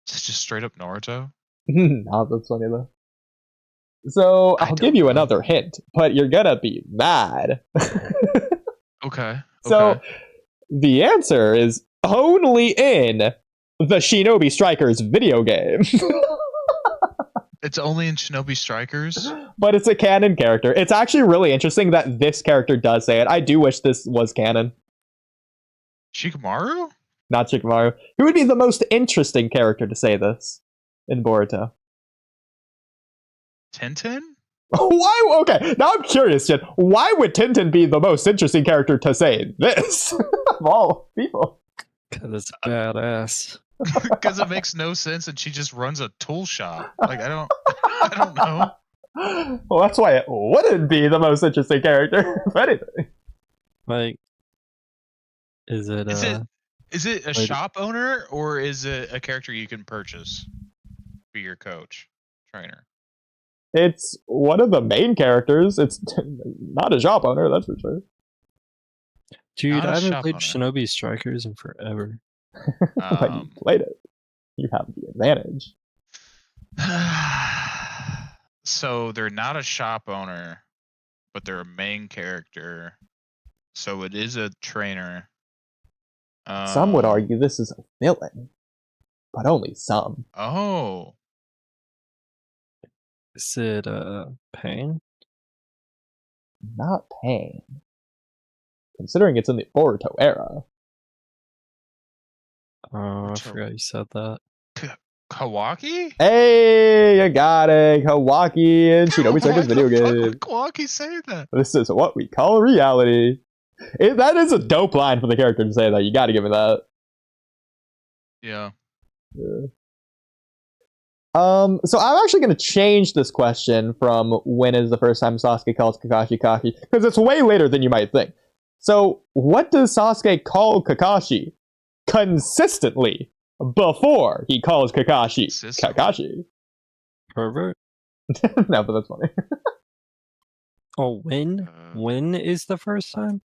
Is it just straight up Naruto? No, that's funny though. So I'll give you another hint, but you're gonna be mad. Okay. So the answer is only in the Shinobi Strikers video game. It's only in Shinobi Strikers? But it's a canon character. It's actually really interesting that this character does say it. I do wish this was canon. Shikamaru? Not Shikamaru. Who would be the most interesting character to say this in Boruto? Tintin? Why? Okay, now I'm curious, Jen. Why would Tintin be the most interesting character to say this of all people? Because it's badass. Because it makes no sense, and she just runs a tool shop. Like I don't know. Well, that's why it wouldn't be the most interesting character, if anything. Like, is it Is it a Like- shop owner or is it a character you can purchase? Be your coach, trainer. It's one of the main characters. It's not a shop owner, that's for sure. Dude, Not a I haven't shop played owner. Shinobi Strikers in forever. But you played it. You have the advantage. So they're not a shop owner, but they're a main character. So it is a trainer. Some would argue this is a villain, but only some. Oh, Is it Pain? Not Pain. Considering it's in the Boruto era. Oh, I Which forgot you said that. Kawaki? Hey, you got it. Kawaki and Shinobi Strikers video Why game. would Kawaki say that? This is what we call reality. That is a dope line for the character to say that. You gotta give me that. Yeah. Yeah. So I'm actually going to change this question from when is the first time Sasuke calls Kakashi Kakashi, because it's way later than you might think. So what does Sasuke call Kakashi consistently before he calls Kakashi Consistently? Kakashi? Pervert? No, but that's funny. Oh, when? When is the first time?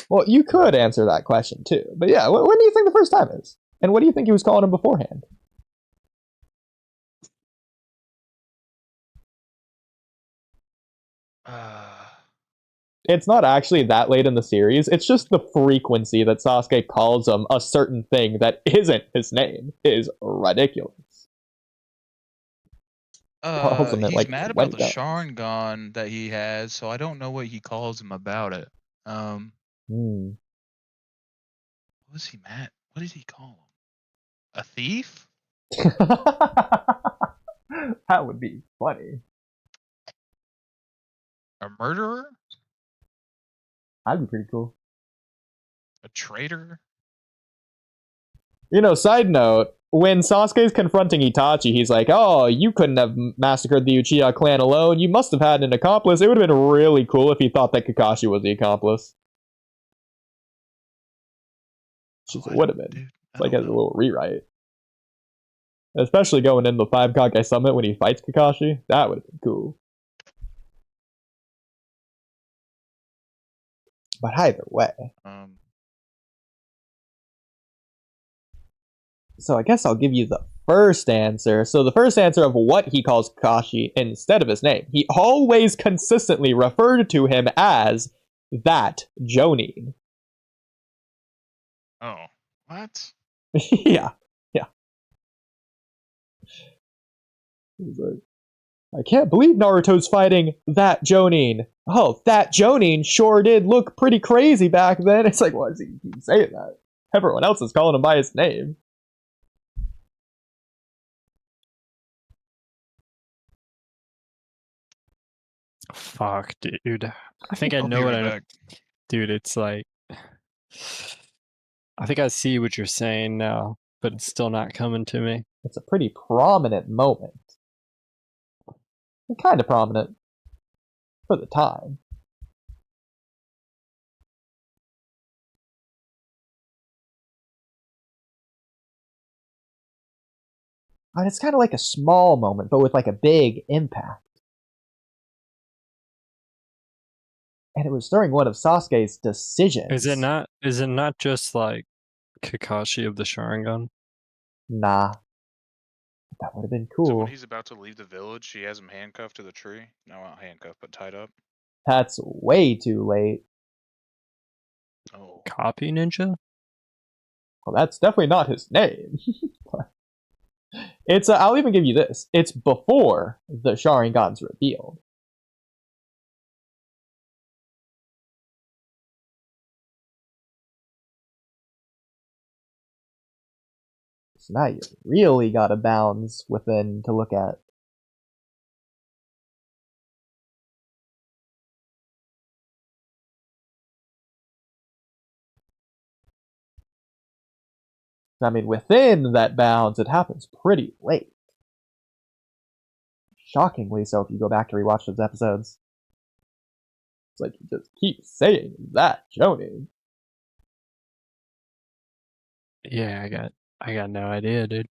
Well, you could answer that question too. But yeah, when do you think the first time is? And what do you think he was calling him beforehand? It's not actually that late in the series. It's just the frequency that Sasuke calls him a certain thing that isn't his name is ridiculous. Calls him He's like mad 20 about the times. Sharingan that he has, so I don't know what he calls him about it. What was he mad? What did he call him? A thief? That would be funny. A murderer? That'd be pretty cool. A traitor? You know, side note, when Sasuke's confronting Itachi, he's like, oh, you couldn't have massacred the Uchiha clan alone. You must have had an accomplice. It would have been really cool if he thought that Kakashi was the accomplice. It would have been. Dude, It's like a little rewrite. Especially going into the 5 Hokage Summit when he fights Kakashi. That would have been cool. But either way. So I guess I'll give you the first answer. So the first answer of what he calls Kakashi instead of his name. He always consistently referred to him as that Jonin. Oh, what? Yeah. He's like, I can't believe Naruto's fighting that Jonin. Oh, that Jonin sure did look pretty crazy back then. It's like, why does he keep saying that? Everyone else is calling him by his name. Fuck, dude. I think I I'll know be what right I know. back. Dude, it's like... I think I see what you're saying now, but it's still not coming to me. It's a pretty prominent moment. Kind of prominent. For the time. And it's kind of like a small moment, but with like a big impact. And it was during one of Sasuke's decisions. Is it not just like Kakashi of the Sharingan? Nah. That would have been So cool. when he's about to leave the village, he has him handcuffed to the tree. No, not handcuffed, but tied up. That's way too late. Oh. Copy Ninja? Well, that's definitely not his name. It's I'll even give you this. It's before the Sharingan's revealed. So now you really got a bounds within to look at. I mean, within that bounds, it happens pretty late. Shockingly so if you go back to rewatch those episodes. It's like you just keep saying that, Joni. Yeah, I got no idea, dude.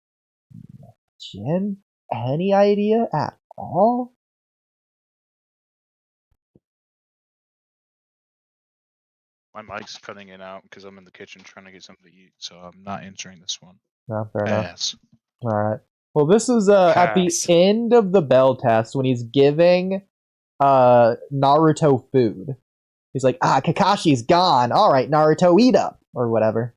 Jin, any idea at all? My mic's cutting it out because I'm in the kitchen trying to get something to eat, so I'm not answering this one. No, fair enough. Pass. All right. Well, this is at the Pass. end of the bell test when he's giving Naruto food. He's like, Kakashi's gone. All right, Naruto, eat up or whatever.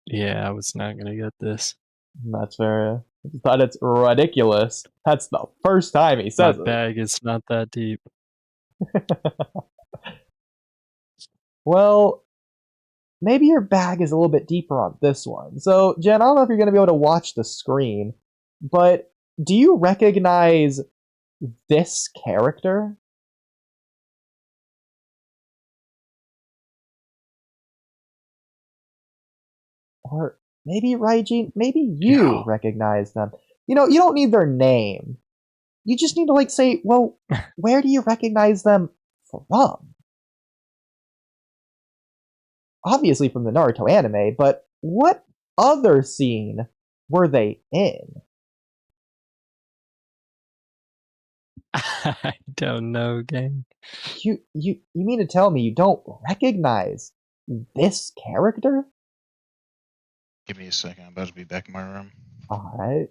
Yeah, I was not gonna get this. That's fair. I thought it's ridiculous. That's the first time he My says it. bag is not that deep. Well, maybe your bag is a little bit deeper on this one. So, Jen, I don't know if you're going to be able to watch the screen, but do you recognize this character? Or maybe Raijin, maybe you Yeah. recognize them. You know, you don't need their name. You just need to like say, well, where do you recognize them from? Obviously from the Naruto anime, but what other scene were they in? I don't know, gang. You mean to tell me you don't recognize this character? Give me a second. I'm about to be back in my room. Alright.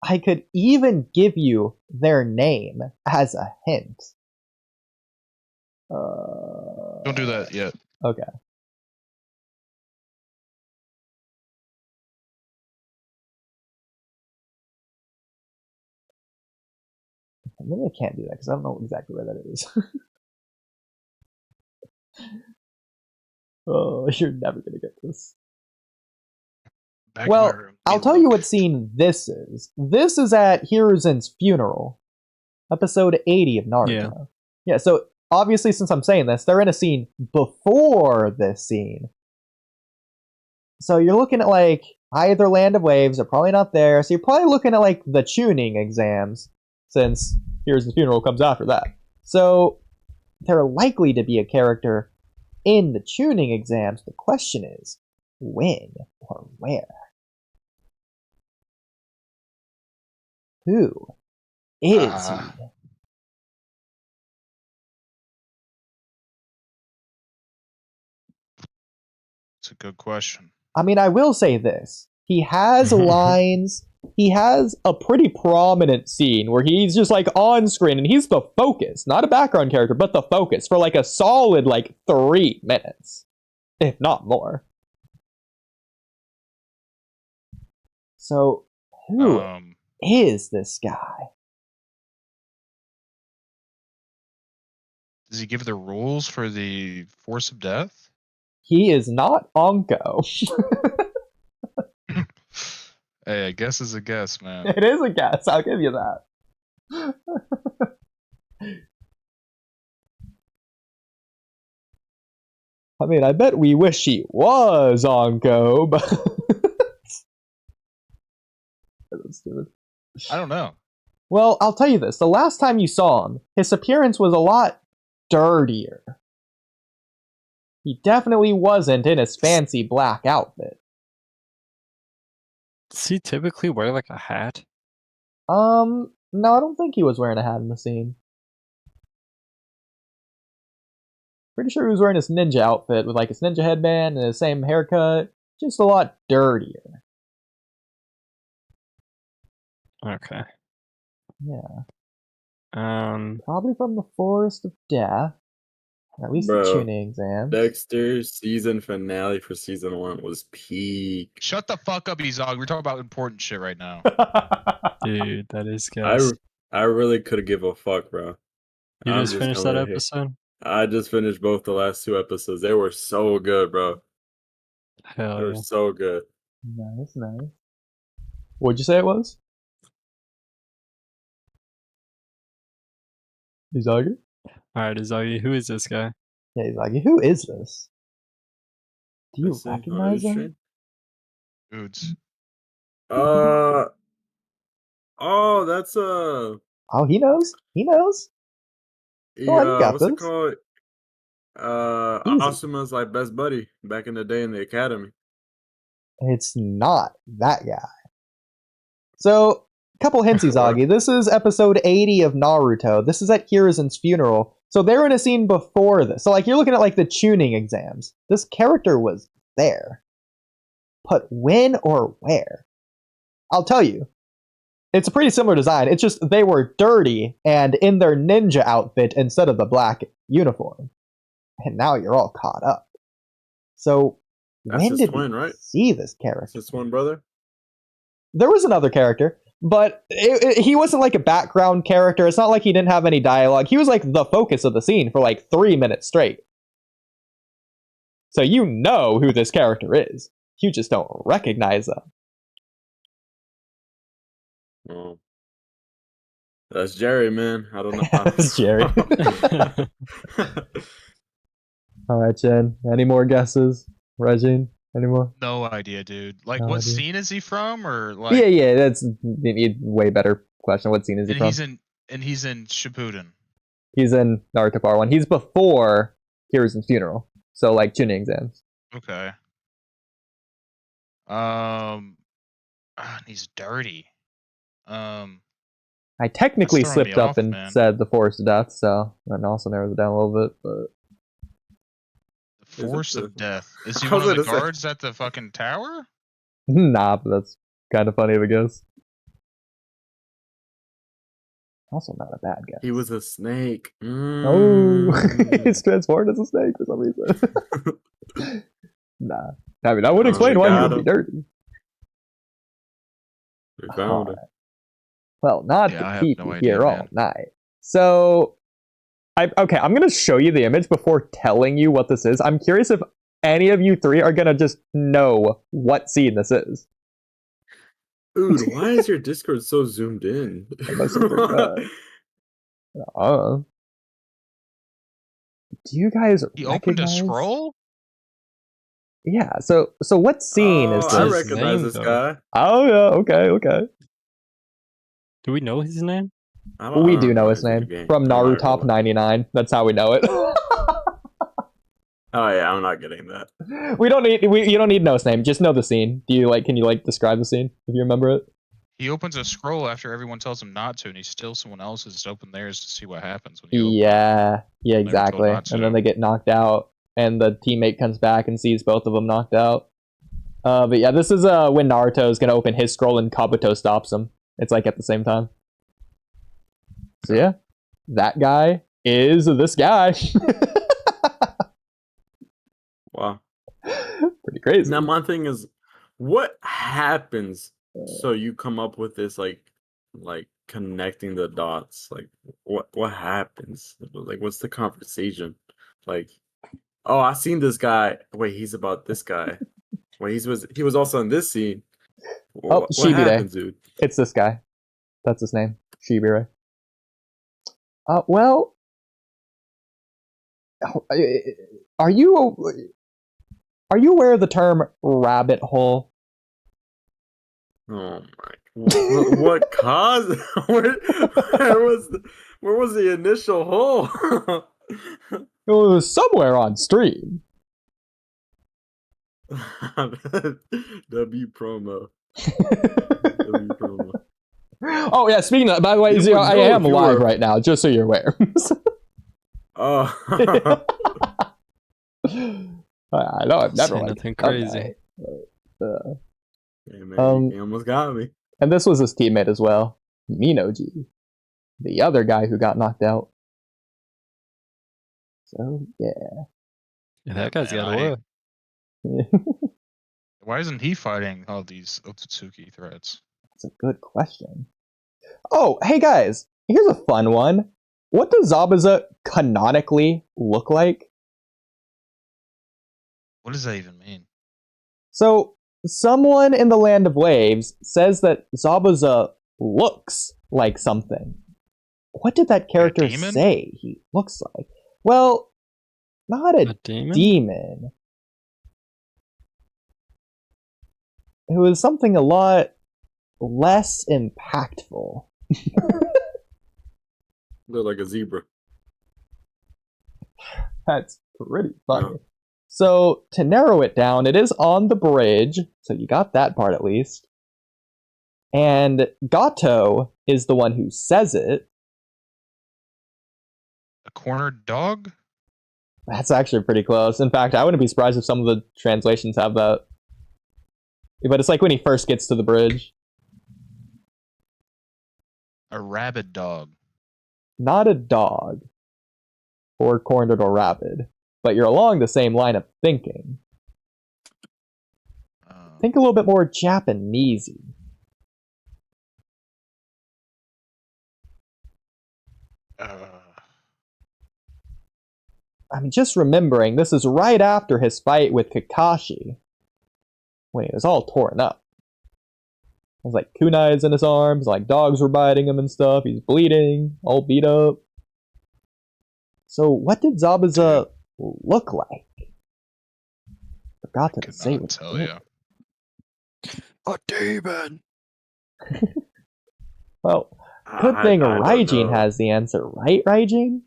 I could even give you their name as a hint. Don't do that yet. Okay. Maybe I can't do that because I don't know exactly where that is. Oh, you're never gonna get this. Back in my Well, room. I'll tell you what scene this is. This is at Hiruzen's funeral, episode 80 of Naruto. Yeah, so obviously, since I'm saying this, they're in a scene before this scene. So you're looking at like either Land of Waves, are probably not there. So you're probably looking at like the tuning exams, since Hiruzen's funeral comes after that. So they're likely to be a character in the tuning exams. The question is, when or where? Who is he? It's a good question. I mean, I will say this. He has lines. He has a pretty prominent scene where he's just like on screen and he's the focus, not a background character, but the focus for like a solid like 3 minutes, if not more. So, who is this guy? Does he give the rules for the Force of Death? He is not Anko. Hey, a guess is a guess, man. It is a guess. I'll give you that. I mean, I bet we wish he was Anko, but that's stupid. I don't know. Well, I'll tell you this. The last time you saw him, his appearance was a lot dirtier. He definitely wasn't in his fancy black outfit. Does he typically wear like a hat? No, I don't think he was wearing a hat in the scene. Pretty sure he was wearing his ninja outfit with like his ninja headband and the same haircut. Just a lot dirtier. Okay. Yeah. Probably from the Forest of Death. Or at least the tuning exam. Dexter's season finale for season 1 was peak. Shut the fuck up, Izog. We're talking about important shit right now. dude, that is good. I really could give a fuck, bro. You just finished that episode? I just finished both the last 2 episodes. They were so good, bro. Hell They were so good. Nice. What'd you say it was? Izagi? Alright, Izagi, who is this guy? Yeah, Izagi, who is this? Do you Let's see. recognize him? Dudes. Oh, that's Oh, he knows? He knows? Go on, you got what's it this. called? Easy. Asuma's like best buddy back in the day in the academy. It's not that guy. So, couple hints, What? Izagi. This is episode 80 of Naruto. This is at Hiruzen's funeral. So they're in a scene before this. So like you're looking at like the tuning exams. This character was there. But when or where? I'll tell you. It's a pretty similar design. It's just they were dirty and in their ninja outfit instead of the black uniform. And now you're all caught up. So That's when his did twin, we right? see this character? That's his twin brother. There was another character, but he wasn't like a background character. It's not like he didn't have any dialogue. He was like the focus of the scene for like 3 minutes straight. So you know who this character is. You just don't recognize them. Oh. That's Jerry, man. I don't know. That's Jerry. All right, Jen. Any more guesses? Regine, any more? No idea, dude. Like, No what idea. scene is he from, or like? Yeah. That's a way better question. What scene is he And from? he's in Shippuden. He's in Naruto Part 1. He's before Hiruzen's funeral. So, like, tuning exams. Okay. He's dirty. I technically That's throwing slipped me up off, and man. said the Forest of Death, so that also narrows it down a little bit. But The Force of Death. Is he I one was of the gonna say- guards at the fucking tower? nah, but that's kind of funny of a guess. Also, not a bad guess. He was a snake. Oh, Mm. he's transformed as a snake for some reason. Nah, I mean that would Oh, explain we why he got would be him. dirty. We found him. Well, not Yeah, I to have keep no you idea, here all man. night. So, I'm going to show you the image before telling you what this is. I'm curious if any of you three are going to just know what scene this is. Dude, why is your Discord so zoomed in? I must have forgot. Do you guys He opened a recognize- scroll? Yeah. So what scene is Oh, this? I his recognize name, this though? guy. Oh yeah. Okay. Do we know his name? We do know his name from Naruto Top Oh 99. That's how we know it. yeah, I'm not getting that. You don't need to know his name. Just know the scene. Can you describe the scene if you remember it? He opens a scroll after everyone tells him not to, and he steals someone else's to open theirs to see what happens when you open it. Yeah, Never told exactly. not And then to. they get knocked out, and the teammate comes back and sees both of them knocked out. But yeah, this is when Naruto is gonna open his scroll and Kabuto stops him. It's like at the same time. So yeah, that guy is this guy. Wow. Pretty crazy. Now my thing is, what happens so you come up with this like connecting the dots? Like what happens? Like what's the conversation? Like, oh, I seen this guy. Wait, he's about this guy. Wait, he was also in this scene. Oh, What Shibire. happens, dude? It's this guy. That's his name, Shibire. Well, are you aware of the term rabbit hole? Oh my! What caused? where was the initial hole? It was somewhere on stream. W promo. W promo. Oh yeah, speaking of, by the way, You Zero, would I know am if you live were- right now, just so you're aware. Oh. I know I've never Say liked nothing that crazy. guy, but, Hey, man, Um, you almost got me. and this was his teammate as well, Minoji, the other guy who got knocked out. So yeah. Yeah, that guy's Man, got I- away. Why isn't he fighting all these Otsutsuki threats? That's a good question. Oh, hey guys, here's a fun one. What does Zabuza canonically look like? What does that even mean? So, someone in the Land of Waves says that Zabuza looks like something. What did that character demon? say he looks like? Well, not a A demon? demon. It was something a lot less impactful. Look like a zebra. That's pretty funny. So, to narrow it down, it is on the bridge, so you got that part at least. And Gato is the one who says it. A cornered dog? That's actually pretty close. In fact, I wouldn't be surprised if some of the translations have that. But it's like when he first gets to the bridge. A rabid dog. Not a dog. Or cornered or rabid. But you're along the same line of thinking. Think a little bit more Japanesey. I'm just remembering, this is right after his fight with Kakashi. When he was all torn up. It was like kunais in his arms, like dogs were biting him and stuff. He's bleeding, all beat up. So what did Zabuza look like? Forgot to say what. Tell you. A demon. Well, good thing Raijin has the answer, right, Raijin?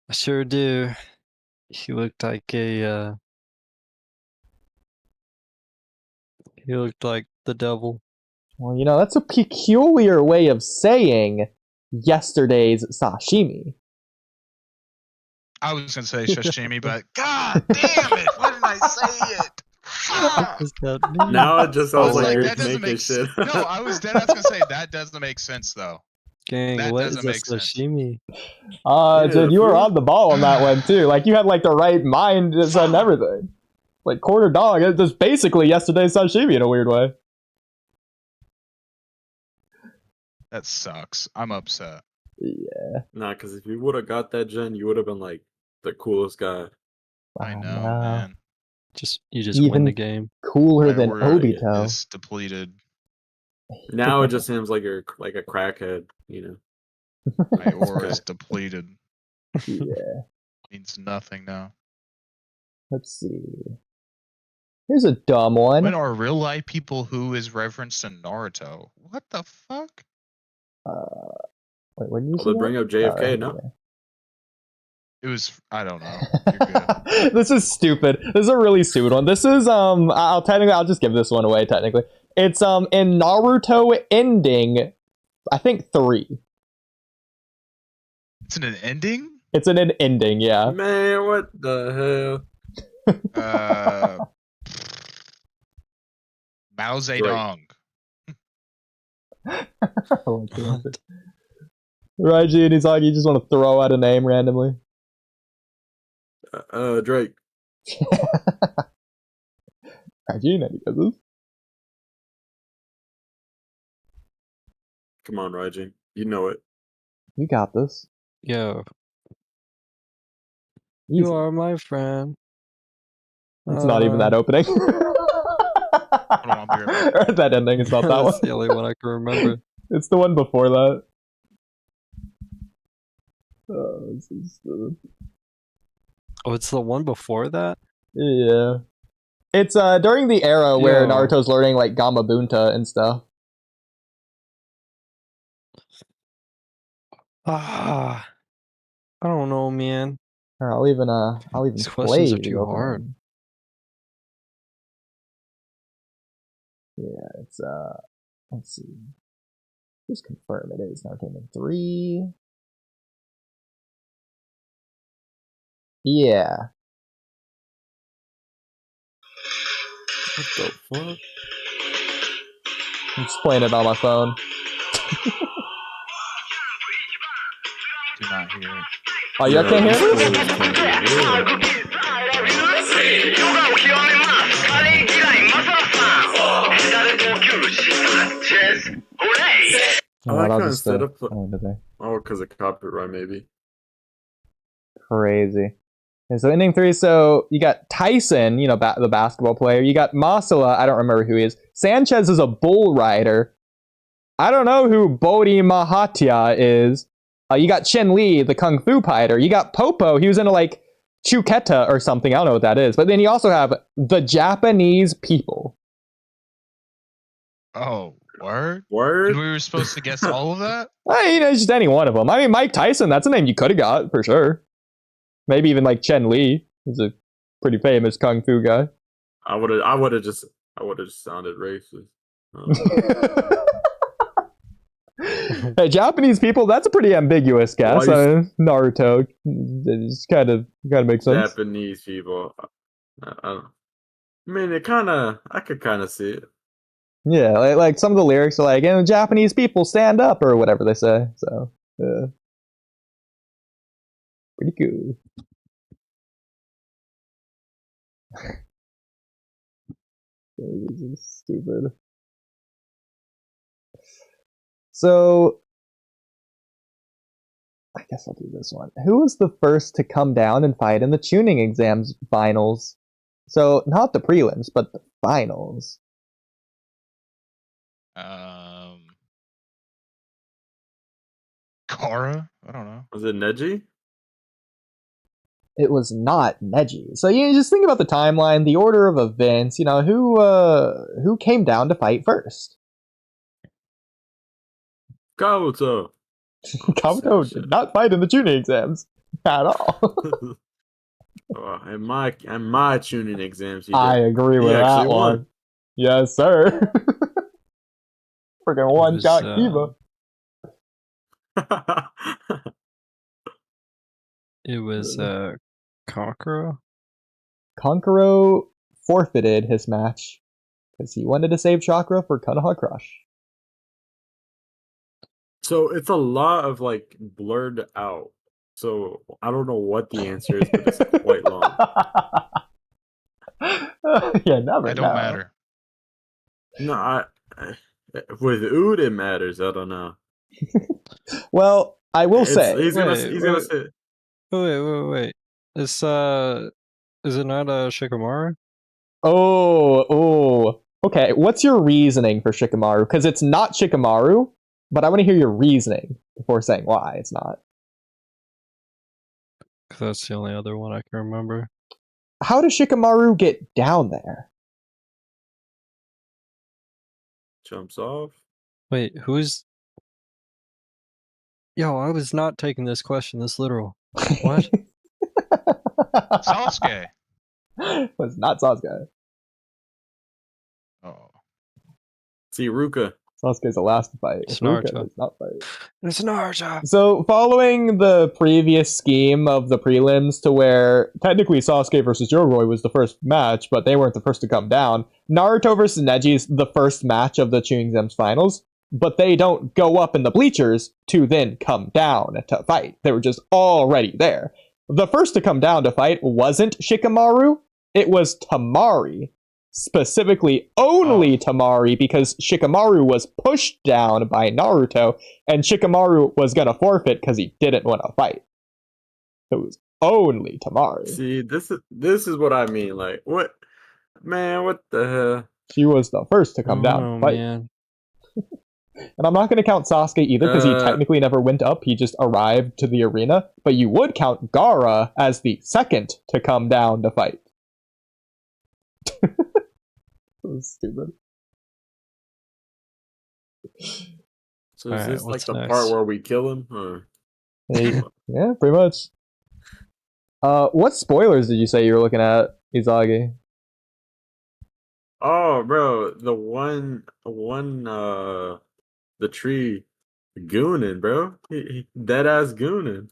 I sure do. He looked like a. He looked like the devil. Well, you know, that's a peculiar way of saying yesterday's sashimi. I was gonna say sashimi, but god damn it! Why didn't I say it? What does that mean? Now it just sounds like you're that doesn't making make shit. No, I was gonna say that doesn't make sense though. Gang, That what is doesn't a make sense. sashimi? Dude, you were on the ball on that one too. Like you had like the right mind and everything. Like quarter dog, it's just basically yesterday's sashimi in a weird way. That sucks. I'm upset. Yeah. Nah, because if you would have got that gen, you would have been like the coolest guy. I know, no. man. You just Even win the game. Cooler My than order Obito. is depleted. Now it just seems like you're like a crackhead, you know. My aura is depleted. Yeah. Means nothing now. Let's see. Here's a dumb one. When are real life people who is referenced in Naruto? What the fuck? Wait, what did you Well, say? they bring up JFK, no? It was I don't know. You're good. This is stupid. This is a really stupid one. This is I'll just give this one away technically. It's in Naruto ending, I think 3. It's in an ending? It's in an ending, yeah. Man, what the hell? Mao Zedong. Raiji and Izagi, you just want to throw out a name randomly. Drake. Raiji, any guesses? Come on, Raiji. You know it. You got this. Yo, Easy. you are my friend. It's not even that opening. I'll be right back. Or that ending, it's not that one. That's the only one I can remember. It's the one before that. This is Oh, it's the one before that? yeah. It's during the era where Yo. Naruto's learning like Gamabunta and stuff. I don't know, man. Here, I'll even These play questions are the too opening. hard. Yeah, it's let's see. Just confirm it is Naruto 3. Yeah. What the fuck? I'm just playing it on my phone. Do not hear it. Oh, you can't hear it? I like I'll how just, instead of over there. oh, because of copyright, maybe. Crazy. And so ending 3, so you got Tyson, you know, the basketball player. You got Masala, I don't remember who he is. Sanchez is a bull rider. I don't know who Bodhi Mahatya is. You got Chen Li, the kung fu fighter. You got Popo, he was into like Chuketa or something. I don't know what that is. But then you also have the Japanese people. Oh. Word? Word. And we were supposed to guess all of that? Just any one of them. I mean, Mike Tyson, that's a name you could have got, for sure. Maybe even like Chen Li. He's a pretty famous kung fu guy. I would have just sounded racist. Hey, Japanese people, that's a pretty ambiguous guess. Naruto, it's kind of makes sense. Japanese people. I mean, I could kind of see it. Yeah, like some of the lyrics are like, Japanese people stand up or whatever they say. So, yeah. Pretty cool. This is stupid. So, I guess I'll do this one. Who was the first to come down and fight in the tuning exams finals? So, not the prelims, but the finals. Kara? I don't know. Was it Neji? It was not Neji. So you just think about the timeline, the order of events. Who came down to fight first? Kabuto. Kabuto did not fight in the tuning exams at all. In my tuning exams, I agree with that one. Yes, sir. Freaking one shot Kiba. It was Kankuro. Kankuro forfeited his match because he wanted to save chakra for Konoha Crush. So it's a lot of like blurred out. So I don't know what the answer is, but it's quite long. Yeah, never. It don't matter. No, with Ood it matters. I don't know. Well, I will say he's gonna say. Wait. Is it not Shikamaru? Oh. Okay, what's your reasoning for Shikamaru? Because it's not Shikamaru, but I want to hear your reasoning before saying why it's not. That's the only other one I can remember. How does Shikamaru get down there? Jumps off. Wait, who's... Yo, I was not taking this question this literal. What? Sasuke. Was not Sasuke. Oh. See, Ruka. Sasuke's the last to fight. It's Ruka Naruto. does not fight. It's Naruto. So, following the previous scheme of the prelims to where technically Sasuke versus Yoroi was the first match, but they weren't the first to come down, Naruto versus Neji is the first match of the Chuninexams finals, but they don't go up in the bleachers to then come down to fight. They were just already there. The first to come down to fight wasn't Shikamaru, it was Tamari. Specifically only Tamari, because Shikamaru was pushed down by Naruto, and Shikamaru was gonna forfeit because he didn't want to fight. It was only Tamari. See, this is what I mean. Like, what, man? What the hell? She was the first to come down to fight. Man. And I'm not going to count Sasuke either, because he technically never went up. He just arrived to the arena. But you would count Gaara as the second to come down to fight. That was stupid. So is this like what's the next? part where we kill him? Or? Yeah, pretty much. What spoilers did you say you were looking at, Izagi? Oh, bro, the tree gooning, bro. He dead ass gooning.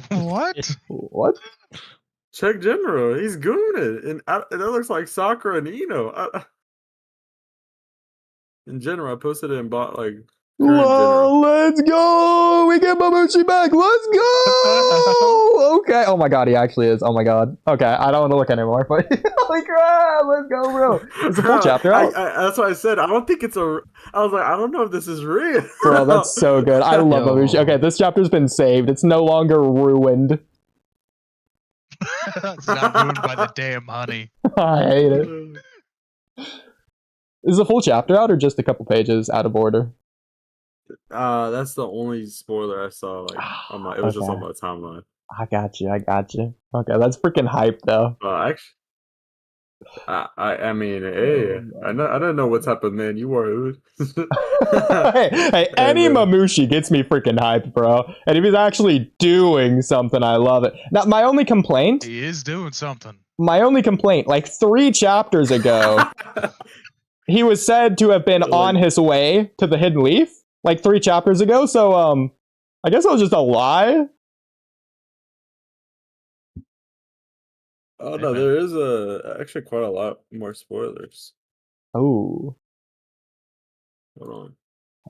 What? What? Check General, he's gooning, and that looks like Sakura and Ino. In general, I posted it and bought like. Whoa, let's go! We get Mamushi back. Let's go! Okay. Oh my god, he actually is. Oh my god. Okay, I don't want to look anymore. But holy crap! Let's go, bro. It's a full chapter out. That's what I said. I don't think it's a. I was like, I don't know if this is real. Bro, that's so good. I love Mamushi. Okay, this chapter's been saved. It's no longer ruined. It's not ruined by the damn honey. I hate it. Is the full chapter out or just a couple pages out of order? That's the only spoiler I saw. Like, it was just on my timeline. I got you. Okay, that's freaking hype though. Actually, I mean, hey, I don't know what type of man you are, Ood. Hey, any man. Mamushi gets me freaking hyped, bro. And if he's actually doing something, I love it. Now, my only complaint, He is doing something. like 3 chapters ago, he was said to have been on his way to the Hidden Leaf, like 3 chapters ago. So, I guess it was just a lie. Oh no, there is actually quite a lot more spoilers. Oh, Hold on.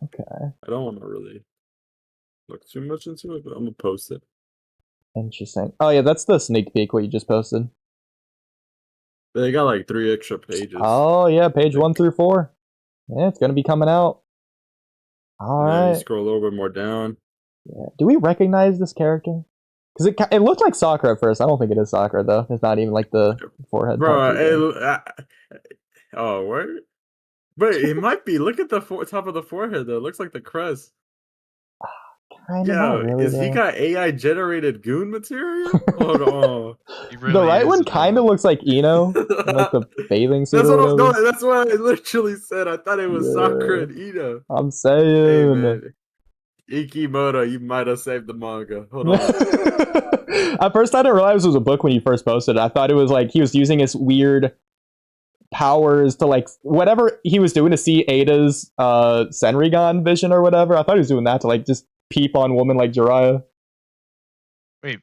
okay. I don't want to really look too much into it, but I'm gonna post it. Interesting. Oh yeah, that's the sneak peek what you just posted. They got like 3 extra pages. Oh yeah, page 1 through 4. Yeah, it's gonna be coming out. All And then you right. scroll a little bit more down. Yeah. Do we recognize this character? Because it looked like Sakura at first. I don't think it is Sakura though. It's not even like the forehead. Bro, oh, where? But it might be. Look at the top of the forehead though. It looks like the crest. Kind of not really. Is he got AI generated goon material? Hold on. Really the right one kind of looks like Ino, in, like the bathing suit. That's what I literally said. I thought it was Sakura and Ino. I'm saying. Hey, man. Ikimoto, you might have saved the manga. Hold on. At first, I didn't realize it was a book when you first posted it. I thought it was like he was using his weird powers to like whatever he was doing to see Eida's Senrigan vision or whatever. I thought he was doing that to like just peep on women like Jiraiya. Wait,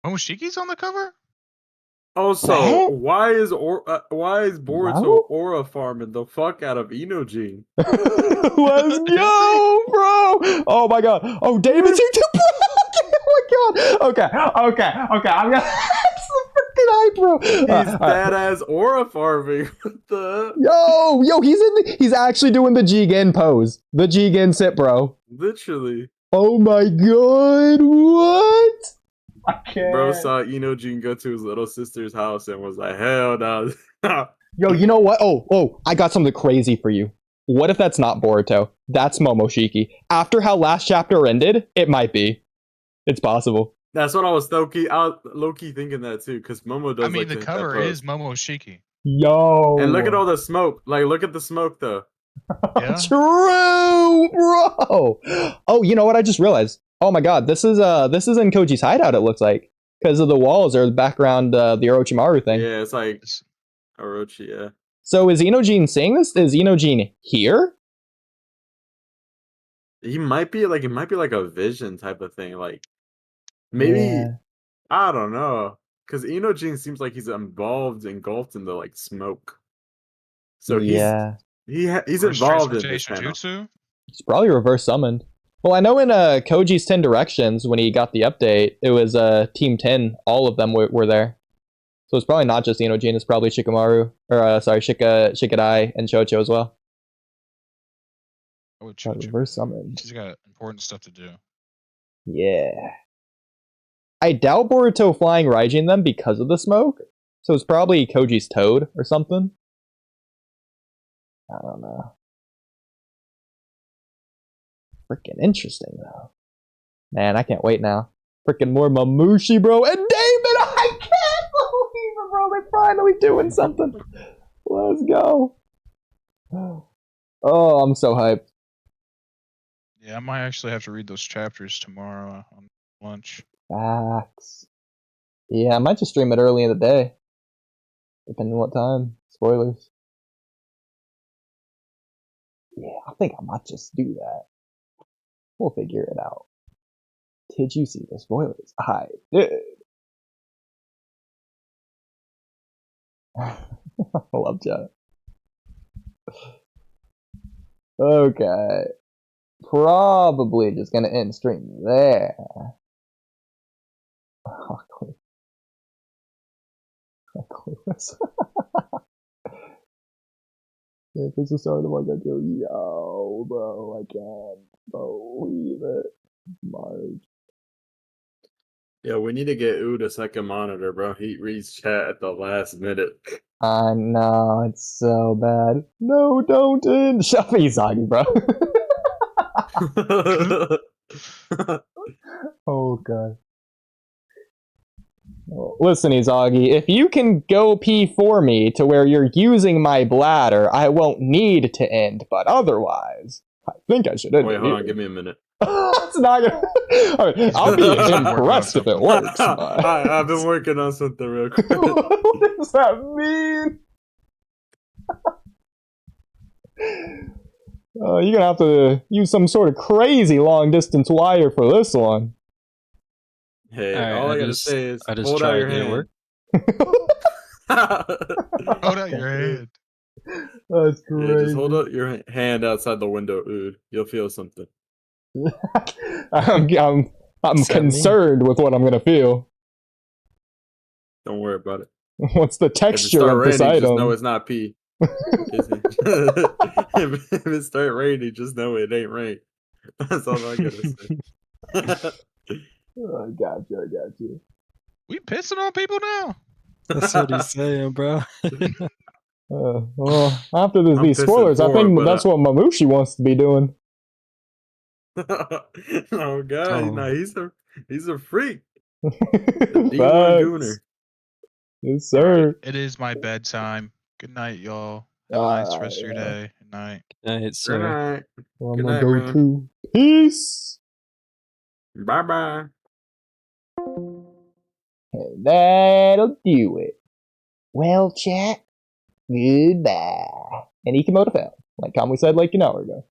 Momoshiki's on the cover? Also, why is Boruto aura farming the fuck out of Inojin? Let's go, bro! Oh my god! Oh, David's here too. Oh my god! Okay. I'm gonna. Freaking hype, bro. He's badass aura farming. What the? Yo, he's actually doing the Jigen pose, the Jigen sit, bro. Literally. Oh my god! What? I can't. Bro saw Inojin go to his little sister's house and was like, "Hell no!" Yo, you know what? Oh, I got something crazy for you. What if that's not Boruto? That's Momoshiki. After how last chapter ended, it might be. It's possible. That's what I was low-key thinking that too, because Momo does. I mean, the cover is Momoshiki. Yo. And look at all the smoke. Like, look at the smoke though. Yeah. True, bro. Oh, you know what? I just realized. Oh my god, this is in Koji's hideout. It looks like because of the walls or the background, the Orochimaru thing. Yeah, it's like Orochi. Yeah. So is Inojin saying this? Is Inojin here? He might be like a vision type of thing. Like maybe I don't know, because Inojin seems like he's engulfed in the like smoke. So he's involved in this jutsu. He's probably reverse summoned. Well, I know in Koji's 10 Directions, when he got the update, it was Team 10. All of them were there. So it's probably not just Inojin. It's probably Shikamaru. Shikadai and Chocho as well. Oh, reverse summoned. He's got important stuff to do. Yeah. I doubt Boruto flying Raijin them because of the smoke. So it's probably Koji's Toad or something. I don't know. Freaking interesting though. Man, I can't wait now. Freaking more Mamushi, bro. And David, I can't believe it, bro. They're finally doing something. Let's go. Oh, I'm so hyped. Yeah, I might actually have to read those chapters tomorrow on lunch. Facts. Yeah, I might just stream it early in the day. Depending on what time. Spoilers. Yeah, I think I might just do that. We'll figure it out. Did you see the spoilers? I did. I love chat. Okay. Probably just gonna end stream there. Oh, clueless. If it's the start of the manga, yo, bro, I can't believe it. March. Yeah, we need to get Ood a second monitor, bro. He reads chat at the last minute. I know, it's so bad. No, don't end. Shut me, Izagi, bro. Oh, God. Listen, Izagi, if you can go pee for me to where you're using my bladder, I won't need to end, but otherwise, I think I should end. Wait, hold on, give me a minute. It's not gonna. I mean, I'll be impressed if it works. But... I've been working on something real quick. What does that mean? You're gonna have to use some sort of crazy long distance wire for this one. Hey, All right, all I gotta say is I just hold out tried, your did it hand. work? Hold out your hand. That's Yeah, crazy. just hold out your hand outside the window, Ood. You'll feel something. I'm What's that concerned with what I'm gonna feel. Don't worry about it. What's the If it texture start of this raining, just know item? it's not pee. if it start raining, just know it ain't rain. That's all I gotta say. I got you. We pissing on people now. That's what he's saying, bro. Well, after I'm these pissing spoilers, I forward, think but, that's what Mamushi wants to be doing. Oh god, Oh. nah, he's a freak. D1 Gooner. Facts. Yes, All right, sir. it is my bedtime. Good night, y'all. Have a nice rest of your day. Good night. It's Good so night. Well, I'm Good gonna night, go man. to peace. Bye bye. And that'll do it. Well, chat, goodbye. And Ikimoto fell, like Kamui said like an hour ago.